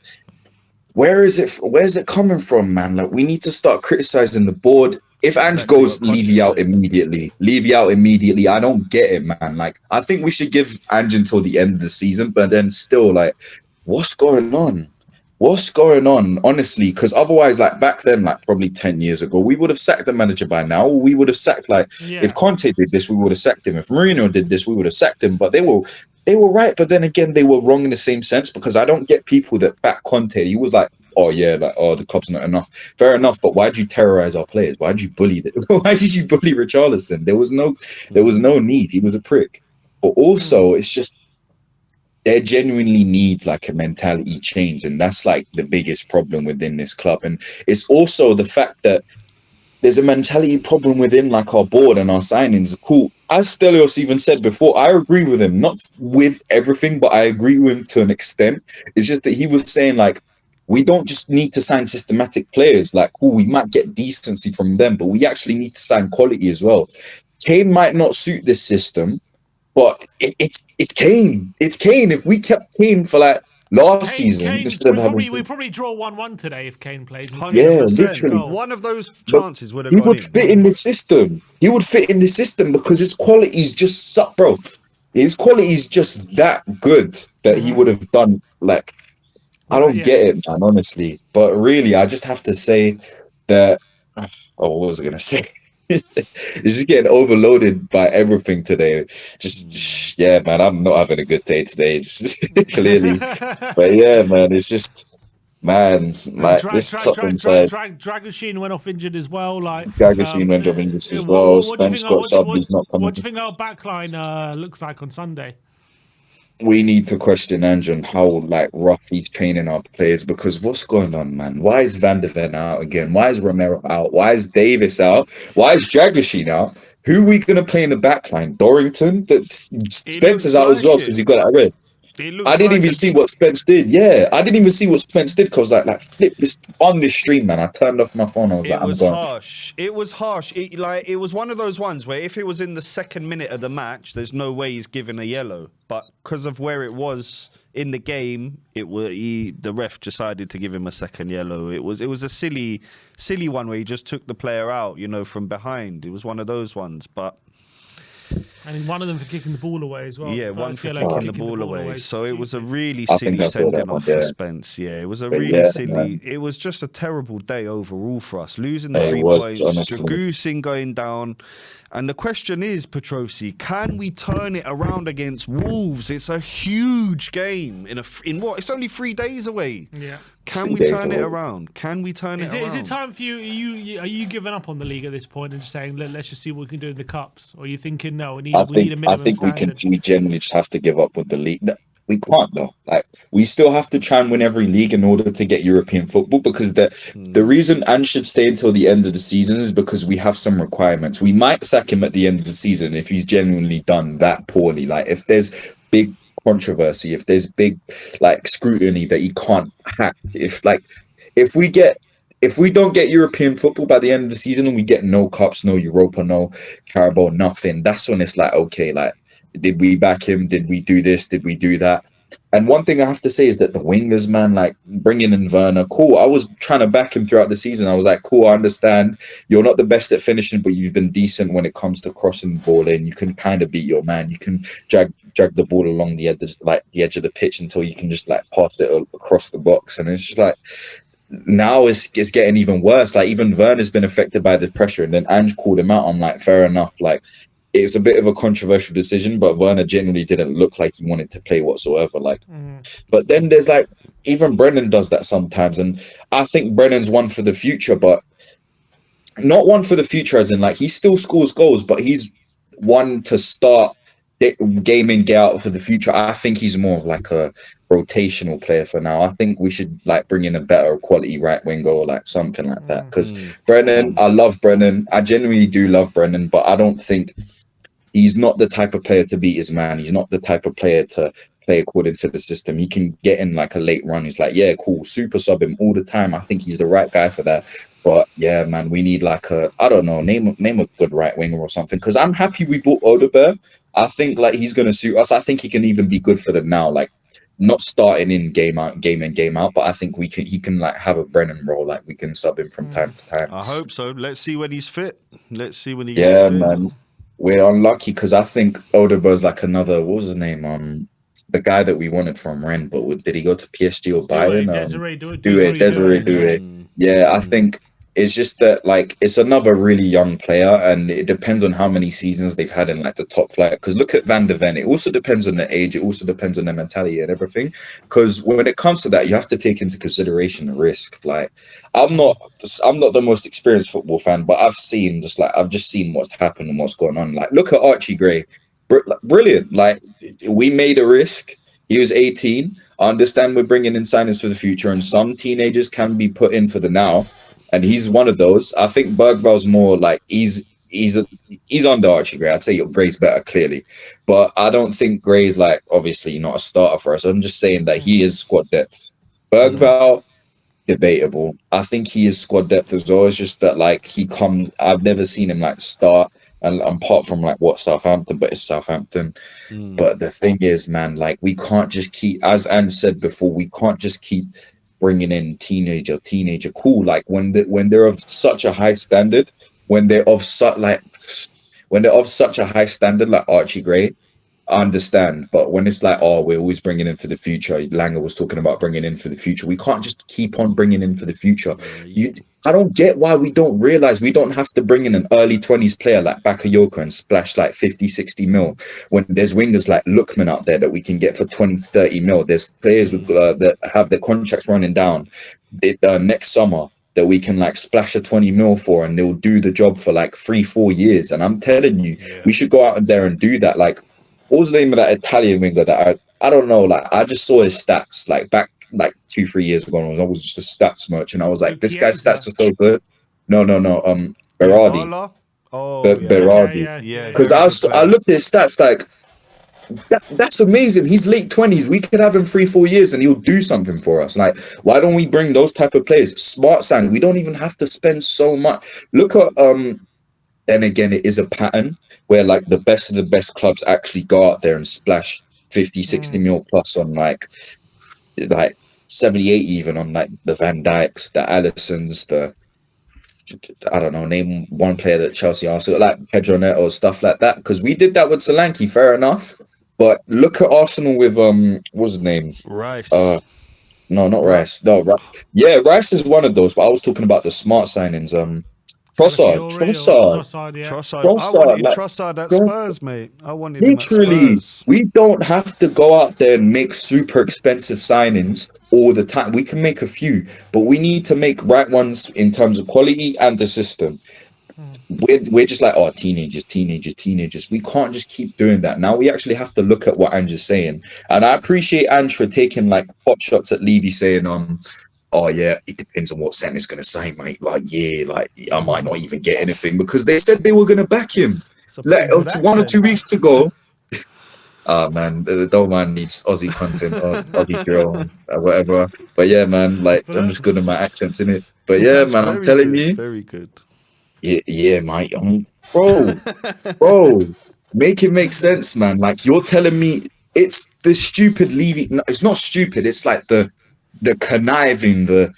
Where's it coming from, man? Like we need to start criticizing the board. If Ange goes, leave you out immediately. Leave you out immediately. I don't get it, man. Like I think we should give Ange until the end of the season, but then still, like, what's going on? What's going on? Honestly, because otherwise, like back then, like probably 10 years ago, we would have sacked the manager by now. We would have sacked if Conte did this, we would have sacked him. If Mourinho did this, we would have sacked him. But they were right, but then again, they were wrong in the same sense because I don't get people that back Conte. He was like, oh yeah, like the club's not enough. Fair enough, but why'd you terrorize our players? Why'd you bully them? Why did you bully Richarlison? There was no need. He was a prick. But also, it's just there genuinely needs like a mentality change, and that's like the biggest problem within this club. And it's also the fact that there's a mentality problem within like our board and our signings. Cool. As Stelios even said before, I agree with him, not with everything, but I agree with him to an extent. It's just that he was saying like, we don't just need to sign systematic players. Like, cool, we might get decency from them, but we actually need to sign quality as well. Kane might not suit this system, but it's Kane. It's Kane. If we kept Kane for like last season, we probably draw 1-1 today if Kane plays. 100%. Literally. One of those chances would have he gone would in. fit in the system. He would fit in the system because his quality's just bro. His quality is just that good that he would have done. Like, I don't get it, man, honestly. But really, I just have to say that. Oh, what was I gonna say? It's just getting overloaded by everything today. Just man, I'm not having a good day today. Just, clearly, but yeah, man, it's just man, like this Tottenham side. Dragoshin went off injured as well. Like Dragoshin went off injured as well. Spence got subbed. He's not coming. What do you think our backline looks like on Sunday? We need to question Ange on how like rough he's training our players, because what's going on, man? Why is Van der Ven out again? Why is Romero out? Why is Davis out? Why is Dragoshin out? Who are we gonna play in the back line? Dorrington? Spencer's out as well because he got that red. I didn't even see what Spence did. Yeah, I didn't even see what Spence did because like flip this on this stream, man. I turned off my phone. I was like, I'm gone. Harsh. It was harsh. It was one of those ones where if it was in the second minute of the match, there's no way he's given a yellow. But because of where it was in the game, the ref decided to give him a second yellow. It was a silly one where he just took the player out, from behind. It was one of those ones, but. And one of them for kicking the ball away as well. Yeah, one for kicking the ball away. So it was a really silly sending off for Spence. Yeah, it was a really silly. Man. It was just a terrible day overall for us. Losing the 3 points, Dragusin going down. And the question is, Petrosi, can we turn it around against Wolves? It's a huge game in what? It's only 3 days away. Yeah. Can we turn it around? Can we turn it around? Is it time for you? Are you giving up on the league at this point and just saying, let's just see what we can do in the cups? Or are you thinking, no, we need a minimum standard. We genuinely just have to give up with the league. We can't though. Like we still have to try and win every league in order to get European football, because the reason Ange should stay until the end of the season is because we have some requirements. We might sack him at the end of the season if he's genuinely done that poorly. Like if there's big controversy, if there's big like scrutiny that he can't hack, if we don't get European football by the end of the season and we get no cups, no Europa, no Carabao, nothing, that's when it's like, okay, like, did we back him? Did we do this? Did we do that? And one thing I have to say is that the wingers, man, like bringing in Werner, cool. I was trying to back him throughout the season. I was like, cool, I understand. You're not the best at finishing, but you've been decent when it comes to crossing the ball in. You can kind of beat your man. You can drag the ball along the edge of the pitch until you can just like pass it across the box. And it's just like, now it's getting even worse. Like even Werner's been affected by the pressure, and then Ange called him out. I'm like, fair enough. Like it's a bit of a controversial decision, but Werner genuinely didn't look like he wanted to play whatsoever. Like, but then there's like even Brennan does that sometimes, and I think Brennan's one for the future, but not one for the future as in like he still scores goals, but he's one to start game in, game out for the future. I think he's more of like a rotational player for now. I think we should like bring in a better quality right winger or like something like that. Because Brennan, I love Brennan. I genuinely do love Brennan, but I don't think he's not the type of player to beat his man. He's not the type of player to play according to the system. He can get in like a late run. He's like, yeah, cool, super sub him all the time. I think he's the right guy for that. But yeah, man, we need like I don't know, name a good right winger or something. Because I'm happy we bought Odegaard. I think like he's gonna suit us. I think he can even be good for them now. Like not starting in game in, game out, but I think he can like have a Brennan role. Like we can sub him from time to time. I hope so. Let's see when he's fit. Let's see when he gets fit. Man. We're unlucky because I think Odegaard's like another, what was his name? The guy that we wanted from Rennes, but did he go to PSG or Bayern? Desiree. Yeah, I think it's just that like it's another really young player, and it depends on how many seasons they've had in like the top flight. Because look at Van de Ven, it also depends on the age, it also depends on their mentality and everything. Because when it comes to that, you have to take into consideration the risk. Like I'm not the most experienced football fan, but I've just seen what's happened and what's going on. Like look at Archie Gray, brilliant. Like we made a risk. He was 18. I understand we're bringing in signings for the future, and some teenagers can be put in for the now. And he's one of those. I think Bergval's more like he's under Archie Gray. I'd say Gray's better, clearly. But I don't think Gray's like obviously not a starter for us. I'm just saying that he is squad depth. Bergval, debatable. I think he is squad depth as well. It's just that like I've never seen him like start, and apart from like Southampton, but it's Southampton. But the thing is, man, like we can't just keep, as Anne said before, we can't just keep bringing in teenager, cool. Like when they're of such a high standard, when they're of such a high standard, like Archie Gray, I understand. But when it's like, oh, we're always bringing in for the future. Langer was talking about bringing in for the future. We can't just keep on bringing in for the future. I don't get why we don't realize we don't have to bring in an early 20s player like Bakayoko and splash like 50, 60 mil when there's wingers like Lookman out there that we can get for 20, 30 mil. There's players that have their contracts running down next summer that we can like splash a 20 mil for, and they'll do the job for like 3-4 years. And I'm telling you, we should go out there and do that. Like, what was the name of that Italian winger that I don't know, like I just saw his stats like back like 2-3 years ago. I was just a stats merchant. I was like, this guy's stats are so good. No, Berardi. Berardi. Yeah. Because I looked at his stats like that's amazing. He's late 20s. We could have him 3-4 years and he'll do something for us. Like, why don't we bring those type of players? Smart sign. We don't even have to spend so much. Look at then again, it is a pattern where like the best of the best clubs actually go out there and splash 50, 60 mil plus on like 78 even on like the Van Dijks, the Allisons, I don't know, name one player that Chelsea also like Pedro Neto, stuff like that. Because we did that with Solanke, fair enough. But look at Arsenal with what's his name? Rice. No, not Rice. No, Rice. Yeah, Rice is one of those. But I was talking about the smart signings. Trossard. I wanted Trossard at Spurs, mate. I wanted him at Spurs. We don't have to go out there and make super expensive signings all the time. We can make a few, but we need to make right ones in terms of quality and the system. we're just like, oh, teenagers. We can't just keep doing that. Now we actually have to look at what Ange is saying. And I appreciate Ange for taking like hot shots at Levy, saying, oh yeah, it depends on what Santa's gonna say, mate. Like, yeah, like I might not even get anything because they said they were gonna back him. So Like good 1 or 2 accent. weeks to go. Ah man, the Dole man needs Aussie content or Aussie drill or whatever. But yeah, man, like I'm just good at my accents in it. But yeah, That's man, I'm very telling good. you, Very good. yeah, mate. Bro, make it make sense, man. Like you're telling me it's the stupid Levy. No, it's not stupid. It's like the conniving, the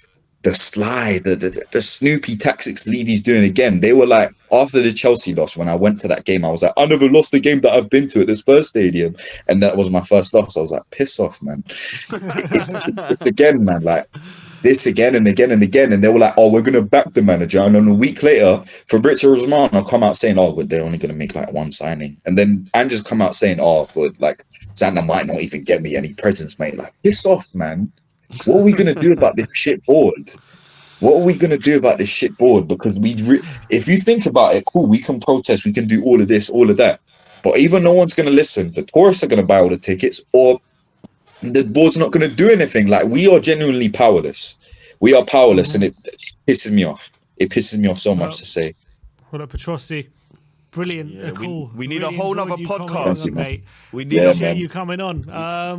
sly, the Snoopy tactics Levy's doing again. They were like after the Chelsea loss. When I went to that game, I was like, I never lost a game that I've been to at this Spurs stadium, and that was my first loss. I was like, piss off, man. It's again, man. Like this again and again and again, and they were like, "Oh, we're gonna back the manager." And then a week later, Fabrizio Romano come out saying, "Oh, but they're only gonna make like one signing," and then Andrew's come out saying, "Oh, but like Santa might not even get me any presents, mate." Like, piss off, man. What are we gonna do about this shit board? What are we gonna do about this shit board? Because if you think about it, cool, we can protest, we can do all of this, all of that, but even no one's gonna listen. The tourists are gonna buy all the tickets, or the board's not going to do anything. Like we are genuinely powerless. We are powerless, and it pisses me off. It pisses me off so much to say. What up, Petrossi? Brilliant, Yeah, cool. we need Really a whole enjoyed nother you podcast. coming on, mate. We need Yeah, a man. You coming on.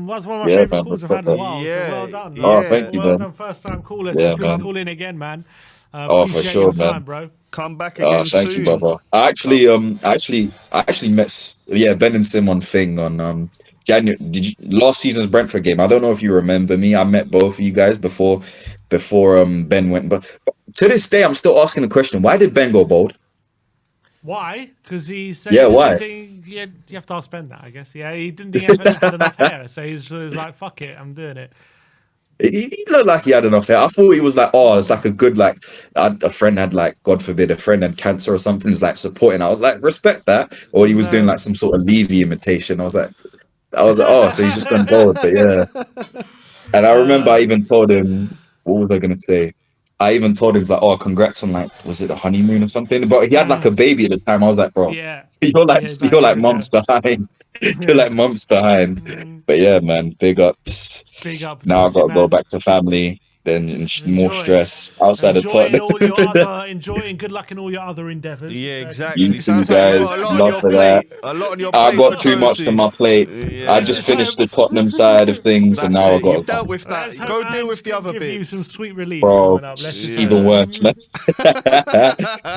That's one of my Yeah, favourite man, calls I've no had in a problem. while. So Yeah, well done. yeah. Thank you, well man. done, first time caller. Yeah, So please man. call in again, man. Oh, for Appreciate sure, your man. time, bro. Come back again Thank soon. you, brother. I actually met Ben and Sim on thing on January. Last season's Brentford game? I don't know if you remember me. I met both of you guys before Ben went. But to this day, I'm still asking the question: why did Ben go bold? Why? Because he said Yeah, he why? didn't think you have to ask Ben that, I guess. Yeah, he didn't think he had enough hair, so he was like, "Fuck it, I'm doing it." He looked like he had enough hair. I thought he was like, oh, it's like a good like a friend had like, God forbid, a friend had cancer or something. Is like supporting. I was like, respect that. Or he was doing No. like some sort of Levy imitation. I was like, oh, so he's just gone bold. But yeah. And I remember I even told him, what was I gonna say? I even told him, like, oh, congrats on like, was it a honeymoon or something? But he had like a baby at the time. I was like, bro, Yeah. you're like Yeah, you're like here we months behind. You're like months behind. But yeah, man, big ups. Big up, Now I Chelsea, gotta go man. back to family. Then more Enjoy. stress outside of Enjoying Tottenham. all your other, enjoying. Good luck in all your other endeavours. Yeah, You exactly. too, Sounds like you guys. got a lot on Love your for plate. that. A lot on your I plate, got too much Petrossi. to my plate. I Yeah. just finished the Tottenham side of things, and That's now I it. got You've to dealt with that. Let's hope Go deal Ange with the can other give you bits. some sweet relief bro. coming up. Let's just Even hope. worse, man.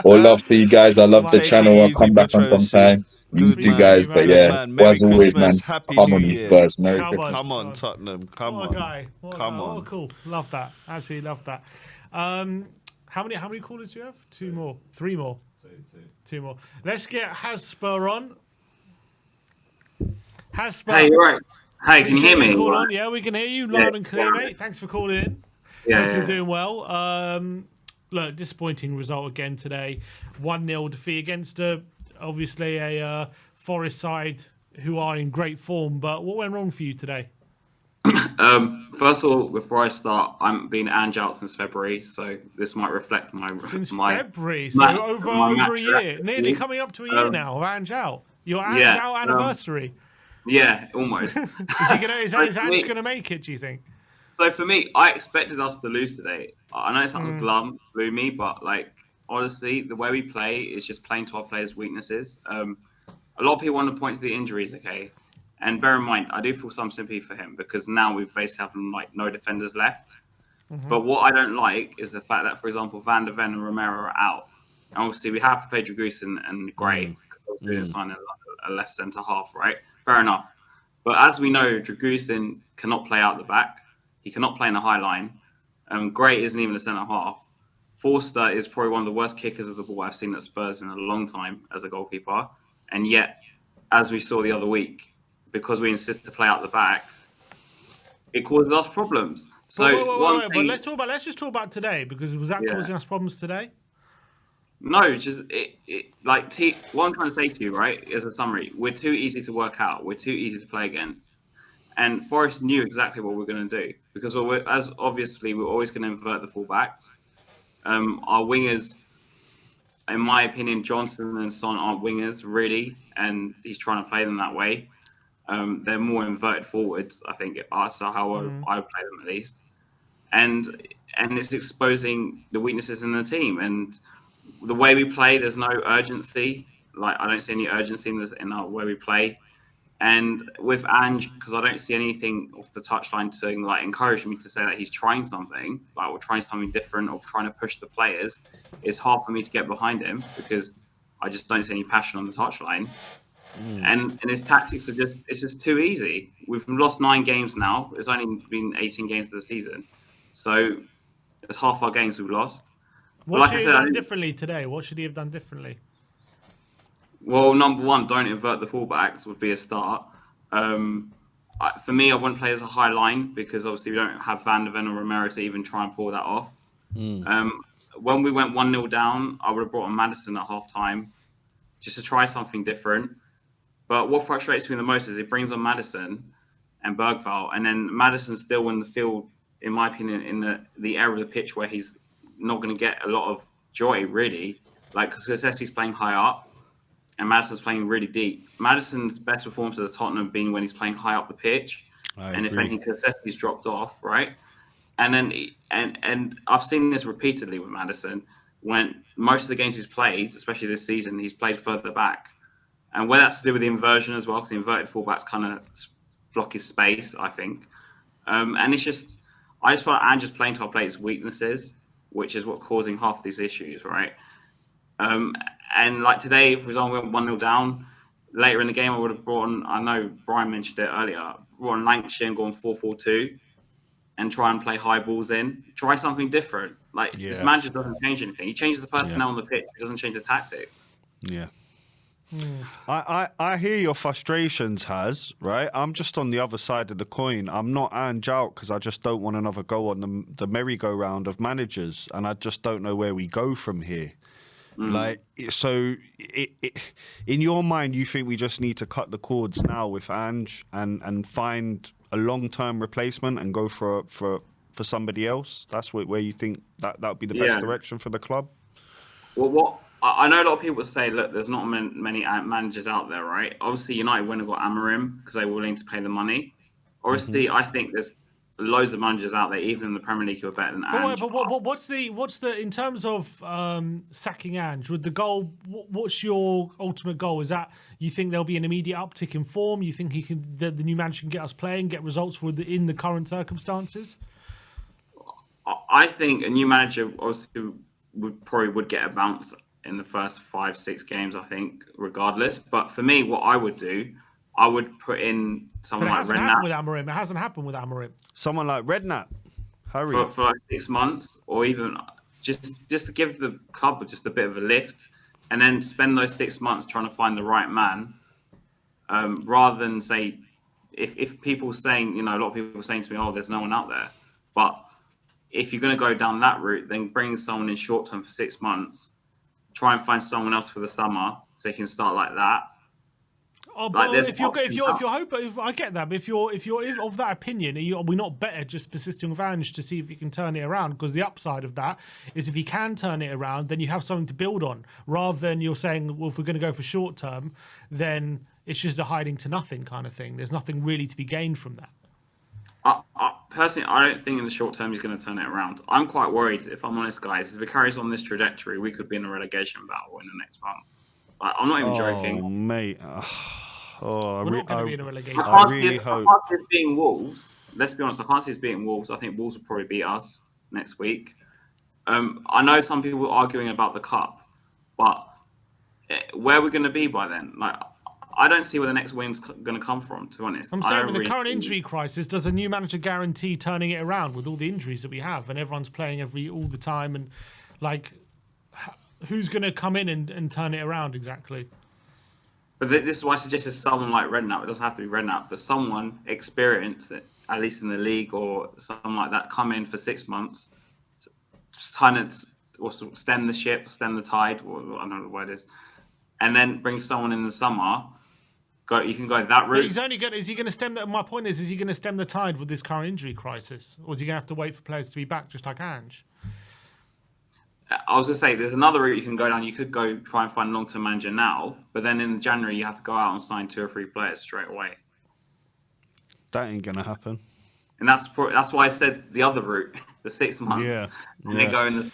All love to you guys. I love the Take Take it channel. I'll easy, come back on Petrossi. sometime. You Good two Appreciate man. you, guys, but man. Good yeah, man. well, Merry as always, man, Christmas. Happy come New on, you Year. Spurs. Merry Come on. Christmas. Come on, Tottenham. Come What a on. guy. Come Oh, on. cool. Love that. Absolutely love that. How many callers do you have? Two more. Three more. Two more. Let's get Hotspur on. Hotspur. Hey, you're right. Hey, can you Appreciate hear me? the call Right. on. Yeah, we can hear you Yeah, loud and clear, yeah. mate. Thanks for calling in. Yeah, Hope you're yeah. doing well. Look, disappointing result again today. 1-0 defeat against obviously a Forest side who are in great form. But what went wrong for you today? First of all, before I start, I'm being Ange out since February, so this might reflect Since my February, so my over match a year, record. nearly coming up to a year now. Of Ange out. Your Ange yeah, out anniversary. Yeah, almost. Is Ange gonna make it? Do you think? So for me, I expected us to lose today. I know it sounds gloomy, but like honestly, the way we play is just playing to our players' weaknesses. A lot of people want to point to the injuries, okay? And bear in mind, I do feel some sympathy for him because now we basically have like no defenders left. But what I don't like is the fact that, for example, Van der Ven and Romero are out. And obviously, we have to play Dragusin and Gray because obviously we didn't sign a left centre half, right? Fair enough. But as we know, Dragusin cannot play out the back. He cannot play in a high line. Gray isn't even a centre half. Forster is probably one of the worst kickers of the ball I've seen at Spurs in a long time as a goalkeeper. And yet, as we saw the other week, because we insist to play out the back, it causes us problems. So but let's just talk about today, because was that causing us problems today? No, just what I'm trying to say to you, right, as a summary, we're too easy to work out. We're too easy to play against. And Forest knew exactly what we're going to do because we're always going to invert the fullbacks. Our wingers in my opinion, Johnson and Son aren't wingers really, and he's trying to play them that way. They're more inverted forwards, I think. That's how I would play them at least. And it's exposing the weaknesses in the team. And the way we play, there's no urgency. Like, I don't see any urgency in our way we play. And with Ange, because I don't see anything off the touchline to like encourage me to say that he's trying something, like or trying something different or trying to push the players, it's hard for me to get behind him because I just don't see any passion on the touchline. And his tactics are just too easy. We've lost 9 games now. It's only been 18 games of the season. So it's half our games we've lost. What should he have done differently today? What should he have done differently? Well, number one, don't invert the fullbacks would be a start. For me, I wouldn't play as a high line because obviously we don't have Van der Ven or Romero to even try and pull that off. When we went 1-0 down, I would have brought on Maddison at half time just to try something different. But what frustrates me the most is it brings on Maddison and Bergvall, and then Maddison's still in the field, in my opinion, in the area of the pitch where he's not going to get a lot of joy, really. Like, because Cassetti's playing high up and Maddison's playing really deep. Maddison's best performance as Tottenham have been when he's playing high up the pitch. And if anything, Cassetti's dropped off, right? And then and I've seen this repeatedly with Maddison when most of the games he's played, especially this season, he's played further back. And whether that's to do with the inversion as well, because the inverted fullbacks kind of block his space, I think. And I just feel like Ange's playing to our players' weaknesses, which is what's causing half these issues, right? And like today, for example, we went 1-0 down. Later in the game, I would have brought on, I know Brian mentioned it earlier, brought on Lancashire and gone 4-4-2 and try and play high balls in. Try something different. Like, this manager doesn't change anything. He changes the personnel on the pitch. He doesn't change the tactics. Yeah. I hear your frustrations, right? I'm just on the other side of the coin. I'm not Ange out because I just don't want another go on the merry-go-round of managers, and I just don't know where we go from here. Like, so in your mind, you think we just need to cut the cords now with Ange and find a long-term replacement and go for somebody else? That's where you think that would be the best direction for the club? Well, I know a lot of people say, look, there's not many managers out there, right? Obviously, United wouldn't have got Amorim because they were willing to pay the money. Obviously, I think there's loads of managers out there, even in the Premier League, who are better than Ange. But what's the in terms of sacking Ange with the goal? What's your ultimate goal? Is that you think there'll be an immediate uptick in form? You think the new manager can get us playing, get results in the current circumstances? I think a new manager obviously would get a bounce in the first 5-6 games, I think, regardless. But for me, what I would do, I would put in someone like Redknapp. It hasn't happened with Amorim. Someone like Redknapp. For like 6 months, or even just to give the club just a bit of a lift, and then spend those 6 months trying to find the right man, rather than say, if people saying, a lot of people are saying to me, oh, there's no one out there. But if you're going to go down that route, then bring someone in short term for 6 months. Try and find someone else for the summer so you can start like that. Oh, but if you're hoping, I get that. But if you're of that opinion, are we not better just persisting with Ange to see if he can turn it around? Because the upside of that is if he can turn it around, then you have something to build on. Rather than you're saying, well, if we're going to go for short term, then it's just a hiding to nothing kind of thing. There's nothing really to be gained from that. Personally, I don't think in the short term he's going to turn it around. I'm quite worried, if I'm honest, guys. If it carries on this trajectory, we could be in a relegation battle in the next month. I'm not even joking. Oh, mate. We're not going to be in a relegation. I really hope. I can't see it being Wolves. Let's be honest. I can't see it being Wolves. I think Wolves will probably beat us next week. I know some people are arguing about the cup, but where are we going to be by then? Like, I don't see where the next win's going to come from, to be honest. I'm saying with the current injury crisis, does a new manager guarantee turning it around with all the injuries that we have and everyone's playing all the time? And like, who's going to come in and turn it around exactly? But this is why I suggested someone like Redknapp. It doesn't have to be Redknapp, but someone experienced, at least in the league or something like that, come in for 6 months, kind of stem the ship, stem the tide, or I don't know what the word is, and then bring someone in the summer. You can go that route. Is he going to stem that? My point is he going to stem the tide with this current injury crisis, or is he going to have to wait for players to be back, just like Ange? I was going to say, there's another route you can go down. You could go try and find a long-term manager now, but then in January you have to go out and sign 2 or 3 players straight away. That ain't gonna happen. And that's why I said the other route, the 6 months. Yeah, And then go in the,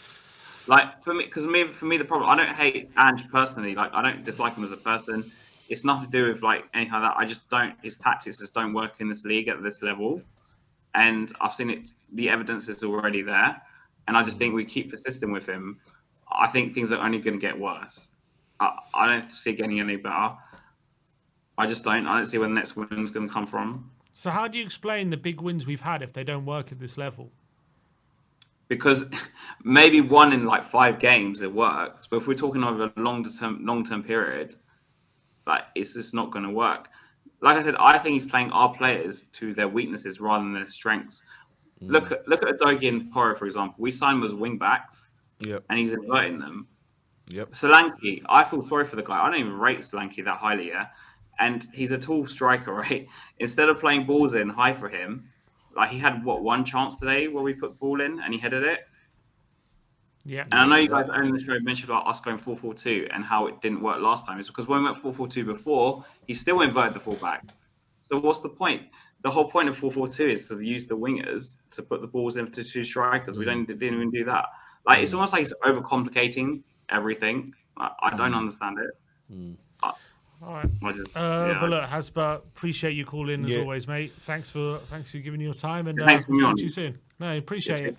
like, for me, the problem, I don't hate Ange personally. Like, I don't dislike him as a person. It's nothing to do with like anything like that. I just don't. His tactics just don't work in this league at this level, and I've seen it. The evidence is already there, and I just think we keep persisting with him. I think things are only going to get worse. I don't see it getting any better. I just don't. I don't see where the next win's going to come from. So how do you explain the big wins we've had if they don't work at this level? Because maybe 1 in like 5 games it works, but if we're talking over a long-term period, like it's just not going to work. Like I said, I think he's playing our players to their weaknesses rather than their strengths. Look at Adogi and Porro, for example. We signed him as wing backs, and he's inverting them. Solanke, I feel sorry for the guy. I don't even rate Solanke that highly, and he's a tall striker, right? Instead of playing balls in high for him, like he had 1 chance today where we put the ball in and he headed it. Yeah. And I know you guys earlier in the show mentioned about us going 4-4-2 and how it didn't work last time. It's because when we went 4-4-2 before, he still inverted the fullbacks. So what's the point? The whole point of 4-4-2 is to use the wingers to put the balls into 2 strikers. We didn't even do that. Like it's almost like it's overcomplicating everything. I don't understand it. All right. But look, Hasbert, appreciate you calling as always, mate. Thanks for giving your time, and thanks for talk to you soon. No, appreciate it.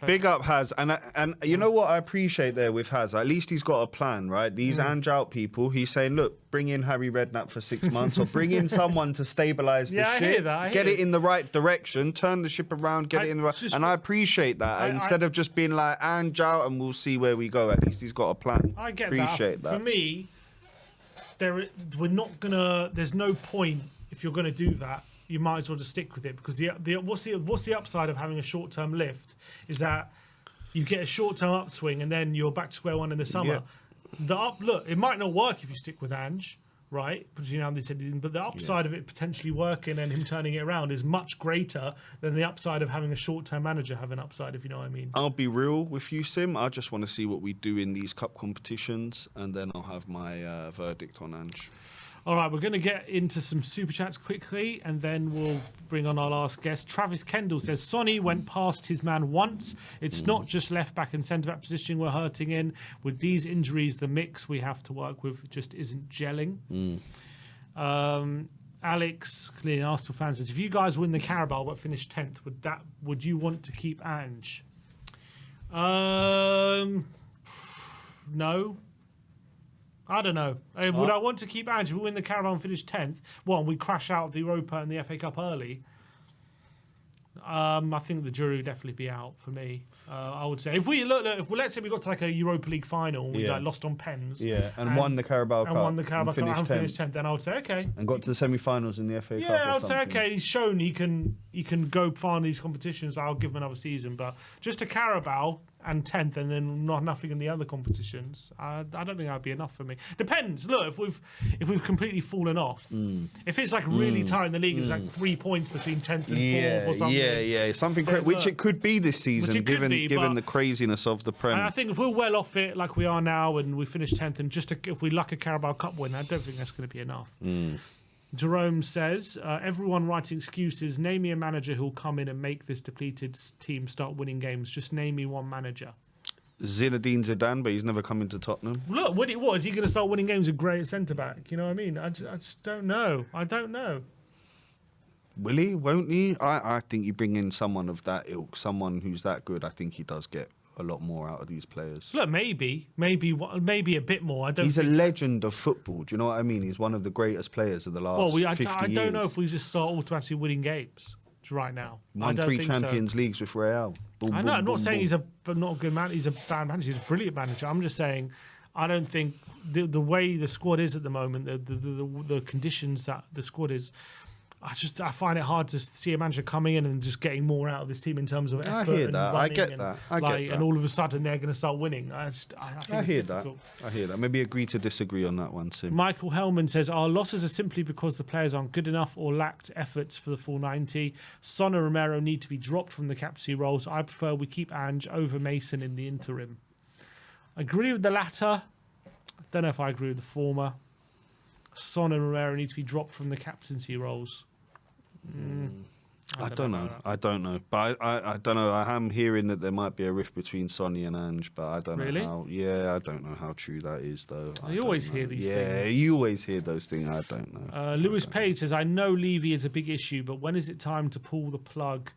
Big up Haz, and you know what I appreciate there with Haz. At least he's got a plan, right? These Ange out people, he's saying, look, bring in Harry Redknapp for 6 months, or bring in someone to stabilise the ship, I hear that, get it in the right direction, turn the ship around, get it in the right. And I appreciate that. Instead of just being like Ange out and we'll see where we go. At least he's got a plan. I get appreciate that. For me, there's no point if you're gonna do that. You might as well just stick with it, because what's the upside of having a short-term lift is that you get a short-term upswing and then you're back to square one in the summer. Look, it might not work if you stick with Ange, right? But the upside of it potentially working and him turning it around is much greater than the upside of having a short-term manager have an upside, if you know what I mean. I'll be real with you, Sim. I just want to see what we do in these cup competitions, and then I'll have my verdict on Ange. All right, we're going to get into some super chats quickly, and then we'll bring on our last guest. Travis Kendall says, Sonny went past his man once. It's not just left-back and centre-back position we're hurting in. With these injuries, the mix we have to work with just isn't gelling. Alex, clearly an Arsenal fan, says, if you guys win the Carabao but finish 10th, would you want to keep Ange? No. I don't know. Would I want to keep Ange if we win the Carabao and finish 10th? Well, we crash out of the Europa and the FA Cup early. I think the jury would definitely be out for me. I would say if let's say we got to like a Europa League final and we lost on pens, and won the Carabao Cup, and finished 10th, then I would say okay, and got to the semi-finals in the FA Cup. Yeah, I would say okay. He's shown he can go far in these competitions. I'll give him another season, but just a Carabao and 10th, and then nothing in the other competitions. I don't think that'd be enough for me. Depends. Look, if we've completely fallen off, if it's like really tight in the league, it's like 3 points between 10th and 4th or something. Something which it could be this season, given the craziness of the Prem. I think if we're well off it like we are now, and we finish 10th, and if we luck a Carabao Cup win, I don't think that's going to be enough. Jerome says, everyone writing excuses. Name me a manager who'll come in and make this depleted team start winning games. Just name me one manager. Zinedine Zidane, but he's never come into Tottenham. Look, what is he going to start winning games with Gray at centre-back? You know what I mean? I just don't know. I don't know. Will he? Won't he? I think you bring in someone of that ilk, someone who's that good. I think he does get a lot more out of these players. Look, maybe a bit more. He's a legend of football. Do you know what I mean? He's one of the greatest players of the last 50 years. I don't know if we just start automatically winning games right now. Won 3 Champions Leagues with Real. I'm not saying he's not a good man. He's a bad manager. He's a brilliant manager. I'm just saying I don't think the way the squad is at the moment, the conditions that the squad is, I find it hard to see a manager coming in and just getting more out of this team in terms of effort. I hear and that. I running get and, that. I get that. And all of a sudden they're going to start winning. I think I it's hear that. difficult. I hear that. Maybe agree to disagree on that one, Sim. Michael Hellman says, our losses are simply because the players aren't good enough or lacked efforts for the full 90. Son and Romero need to be dropped from the captaincy roles. I prefer we keep Ange over Mason in the interim. I agree with the latter. I don't know if I agree with the former. Son and Romero need to be dropped from the captaincy roles. I don't know. I don't know. But I don't know. I am hearing that there might be a rift between Sonny and Ange, but I don't Really? know how. Yeah, I don't know how true that is, though. You always hear these things. Yeah, you always hear those things. I don't know. Lewis Page says, I know Levy is a big issue, but when is it time to pull the plug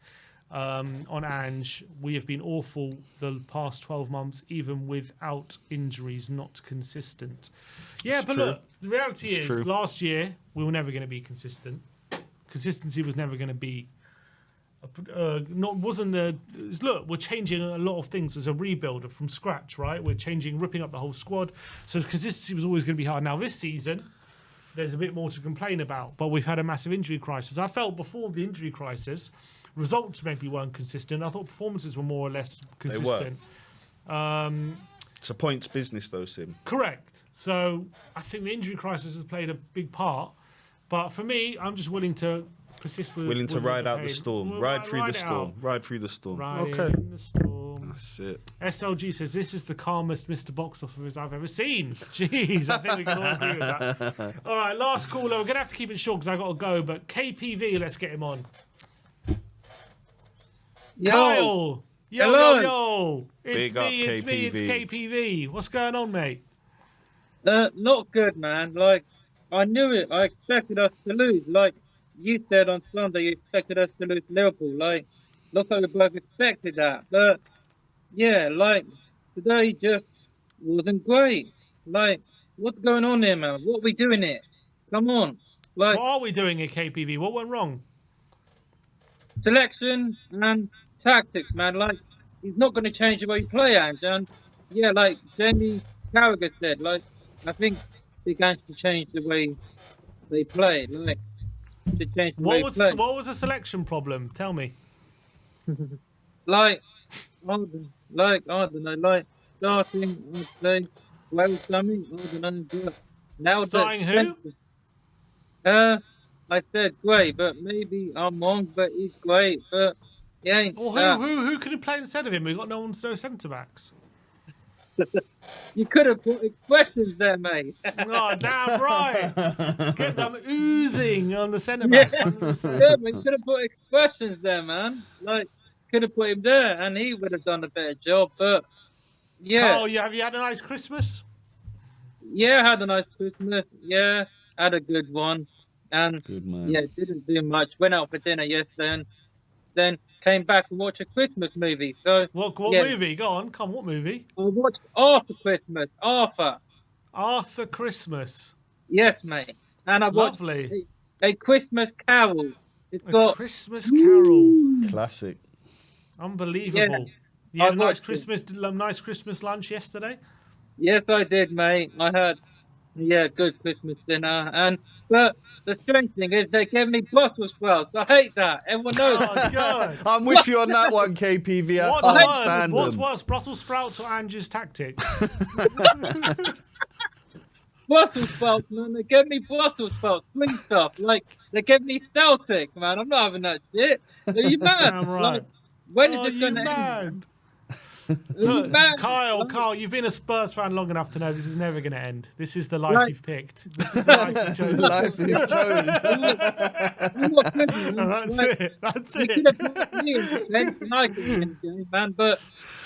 on Ange? We have been awful the past 12 months, even without injuries, not consistent. Yeah, It's but true. look, the reality It's is, true. last year, we were never going to be consistent. Consistency was never going to be... Look, we're changing a lot of things as a rebuilder from scratch, right? We're ripping up the whole squad. So consistency was always going to be hard. Now, this season, there's a bit more to complain about, but we've had a massive injury crisis. I felt before the injury crisis, results maybe weren't consistent. I thought performances were more or less consistent. It's a points business, though, Sim. Correct. So I think the injury crisis has played a big part. But for me, I'm just willing to persist with... Willing to with ride the out the pain. storm. We'll Ride through the it storm. out. Ride through the storm. Riding Okay. in the storm. That's it. SLG says, this is the calmest Mr. Box Office I've ever seen. Jeez, I think we can all agree with that. All right, last caller. We're going to have to keep it short because I've got to go. But KPV, let's get him on. Yo. Kyle! Yo, Hello. yo! It's Big up me, it's me, it's KPV. KPV. What's going on, mate? Not good, man. Like, I knew it. I expected us to lose. Like you said on Sunday, you expected us to lose Liverpool. Like, looks like we both expected that. But yeah, like today just wasn't great. Like, what's going on here, man? What are we doing here? Come on. Like, What are we doing at KPV? What went wrong? selection and tactics, man. Like, he's not going to change the way you play, Ange. And yeah, like Jamie Carragher said, like, I think they're going to change the way they play. Like, to change the way What they play. was the selection problem? Tell me. Like, I don't know, like starting, I'd say, well, something, I don't know, but now Starting who? I said great, but maybe I'm wrong, but he's great, but he ain't. Well, who could have played instead of him? We've got no centre backs. You could have put expressions there, mate. Oh, damn right. Get them oozing on the centre backs. Yeah, but you could have put expressions there, man. Like, could have put him there, and he would have done a better job. But yeah, Carl, have you had a nice Christmas? yeah, had a nice Christmas. Yeah, had a good one, and Good man. yeah, didn't do much. Went out for dinner yesterday, and then came back and watched a Christmas movie. So What yeah, movie? Go on, come. What movie? I watched Arthur Christmas. Arthur. Arthur Christmas. Yes, mate. And I watched Lovely. a Christmas Carol. It's A got Christmas Carol. Classic. Unbelievable. You I had a nice watched it. nice Christmas lunch yesterday. Yes, I did, mate. I had, yeah, good Christmas dinner. But the strange thing is they gave me Brussels sprouts. I hate that. Everyone knows. Oh God. I'm with you on that one, KPV. I What's can't worse? stand What's them. worse, Brussels sprouts or Ange's tactic? Brussels sprouts, man. They gave me Brussels sprouts, sweet stuff. Like, they gave me Celtic, man. I'm not having that shit. Are you mad? Damn right. Like, when is Oh, it you going to end? mad? Are you Look, mad? Kyle, you've been a Spurs fan long enough to know this is never going to end. This is the life Right. you've picked. This is the life you've chosen. Life is chose. I'm not kidding, man. That's Like, it. That's you it. could have put me in defense and I could win the game, man. But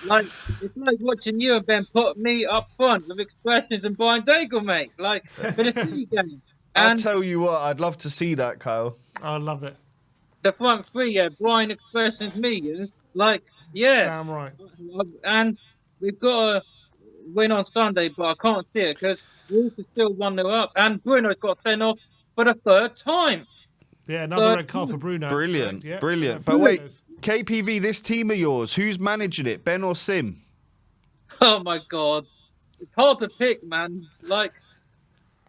like, it's like watching you and Ben put me up front with expressions and Brian Daigle, mate. Like for the city game. I And tell you what, I'd love to see that, Kyle. I love it. the front three, yeah, Brian expressions me, yeah. Like, yeah. Damn right. And we've got to win on Sunday, but I can't see it because Wolves are still 1-0 up, and Bruno's got sent off for the third time. Yeah, another But- red card for Bruno. Brilliant, Yeah. brilliant. Yeah, But wait, Bruno's. KPV, this team of yours, who's managing it, Ben or Sim? Oh my God, it's hard to pick, man. Like,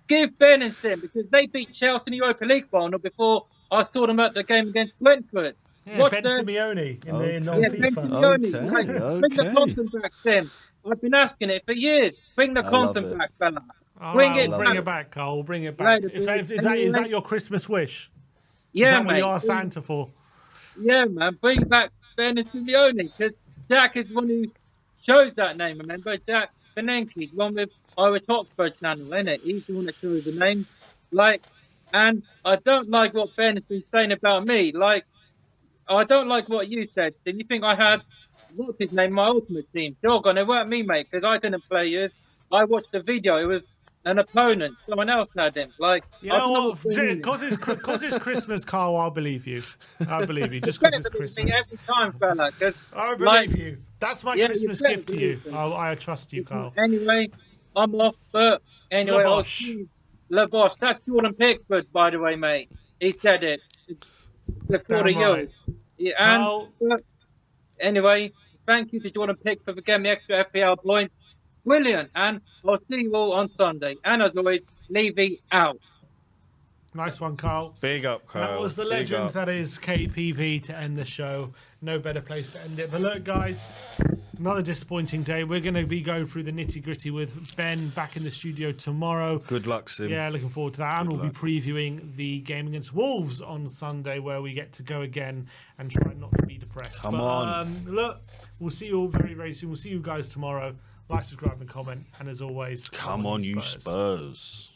give Ben and Sim because they beat Chelsea in the Europa League final before I saw them at the game against Brentford. Yeah, Watch Ben the- Simeone in Okay. the Yeah, Ben non-FIFA. Simeone. Okay, Like, bring the okay. content back, Tim. I've been asking it for years. Bring the I love content it. back, fella. All Bring right, it we'll back. bring it back, Carl. We'll bring it back. Later, Is boys. that Anyway. your Christmas wish? Yeah, Is that what mate. you are Santa for? Yeah, man. Bring back Ben Simeone, because Jack is one who shows that name. Remember, Jack Benenke, one with our Hotspur channel, innit? He's the one that shows the name. Like, and I don't like what Ben has been saying about me. Like, I don't like what you said. Did you think I had what's his name, my ultimate team? Doggone, it weren't me, mate, because I didn't play you. I watched the video. It was an opponent. Someone else had him. Like, You I know don't know what? what's going on. Because it's Christmas, Carl. I'll believe you. I believe you. Just You because it's better believe me Christmas. every time, fella. 'Cause, I believe like, you. That's my yeah, you Christmas better gift to you. believe me. I trust you, Carl. Anyway, I'm off. But anyway, I'll Labosh. see you. Labosh. That's Jordan Pickford, by the way, mate. He said it before the Damn right. Euros. Yeah, Carl. and anyway, thank you to Jordan Pickford for getting me extra FPL points. Brilliant. And I'll see you all on Sunday. And as always, Levy out. Nice one, Carl. Big up, Carl. That was the Big legend up. that is KPV to end the show. No better place to end it. But look, guys, another disappointing day. We're going to be going through the nitty gritty with Ben back in the studio tomorrow. Good luck, Sim. Yeah, looking forward to that. And Good we'll be previewing the game against Wolves on Sunday, where we get to go again and try not to be depressed. Come on. Look, we'll see you all very, very soon. We'll see you guys tomorrow. Like, subscribe, and comment. And as always, Come on, you Spurs.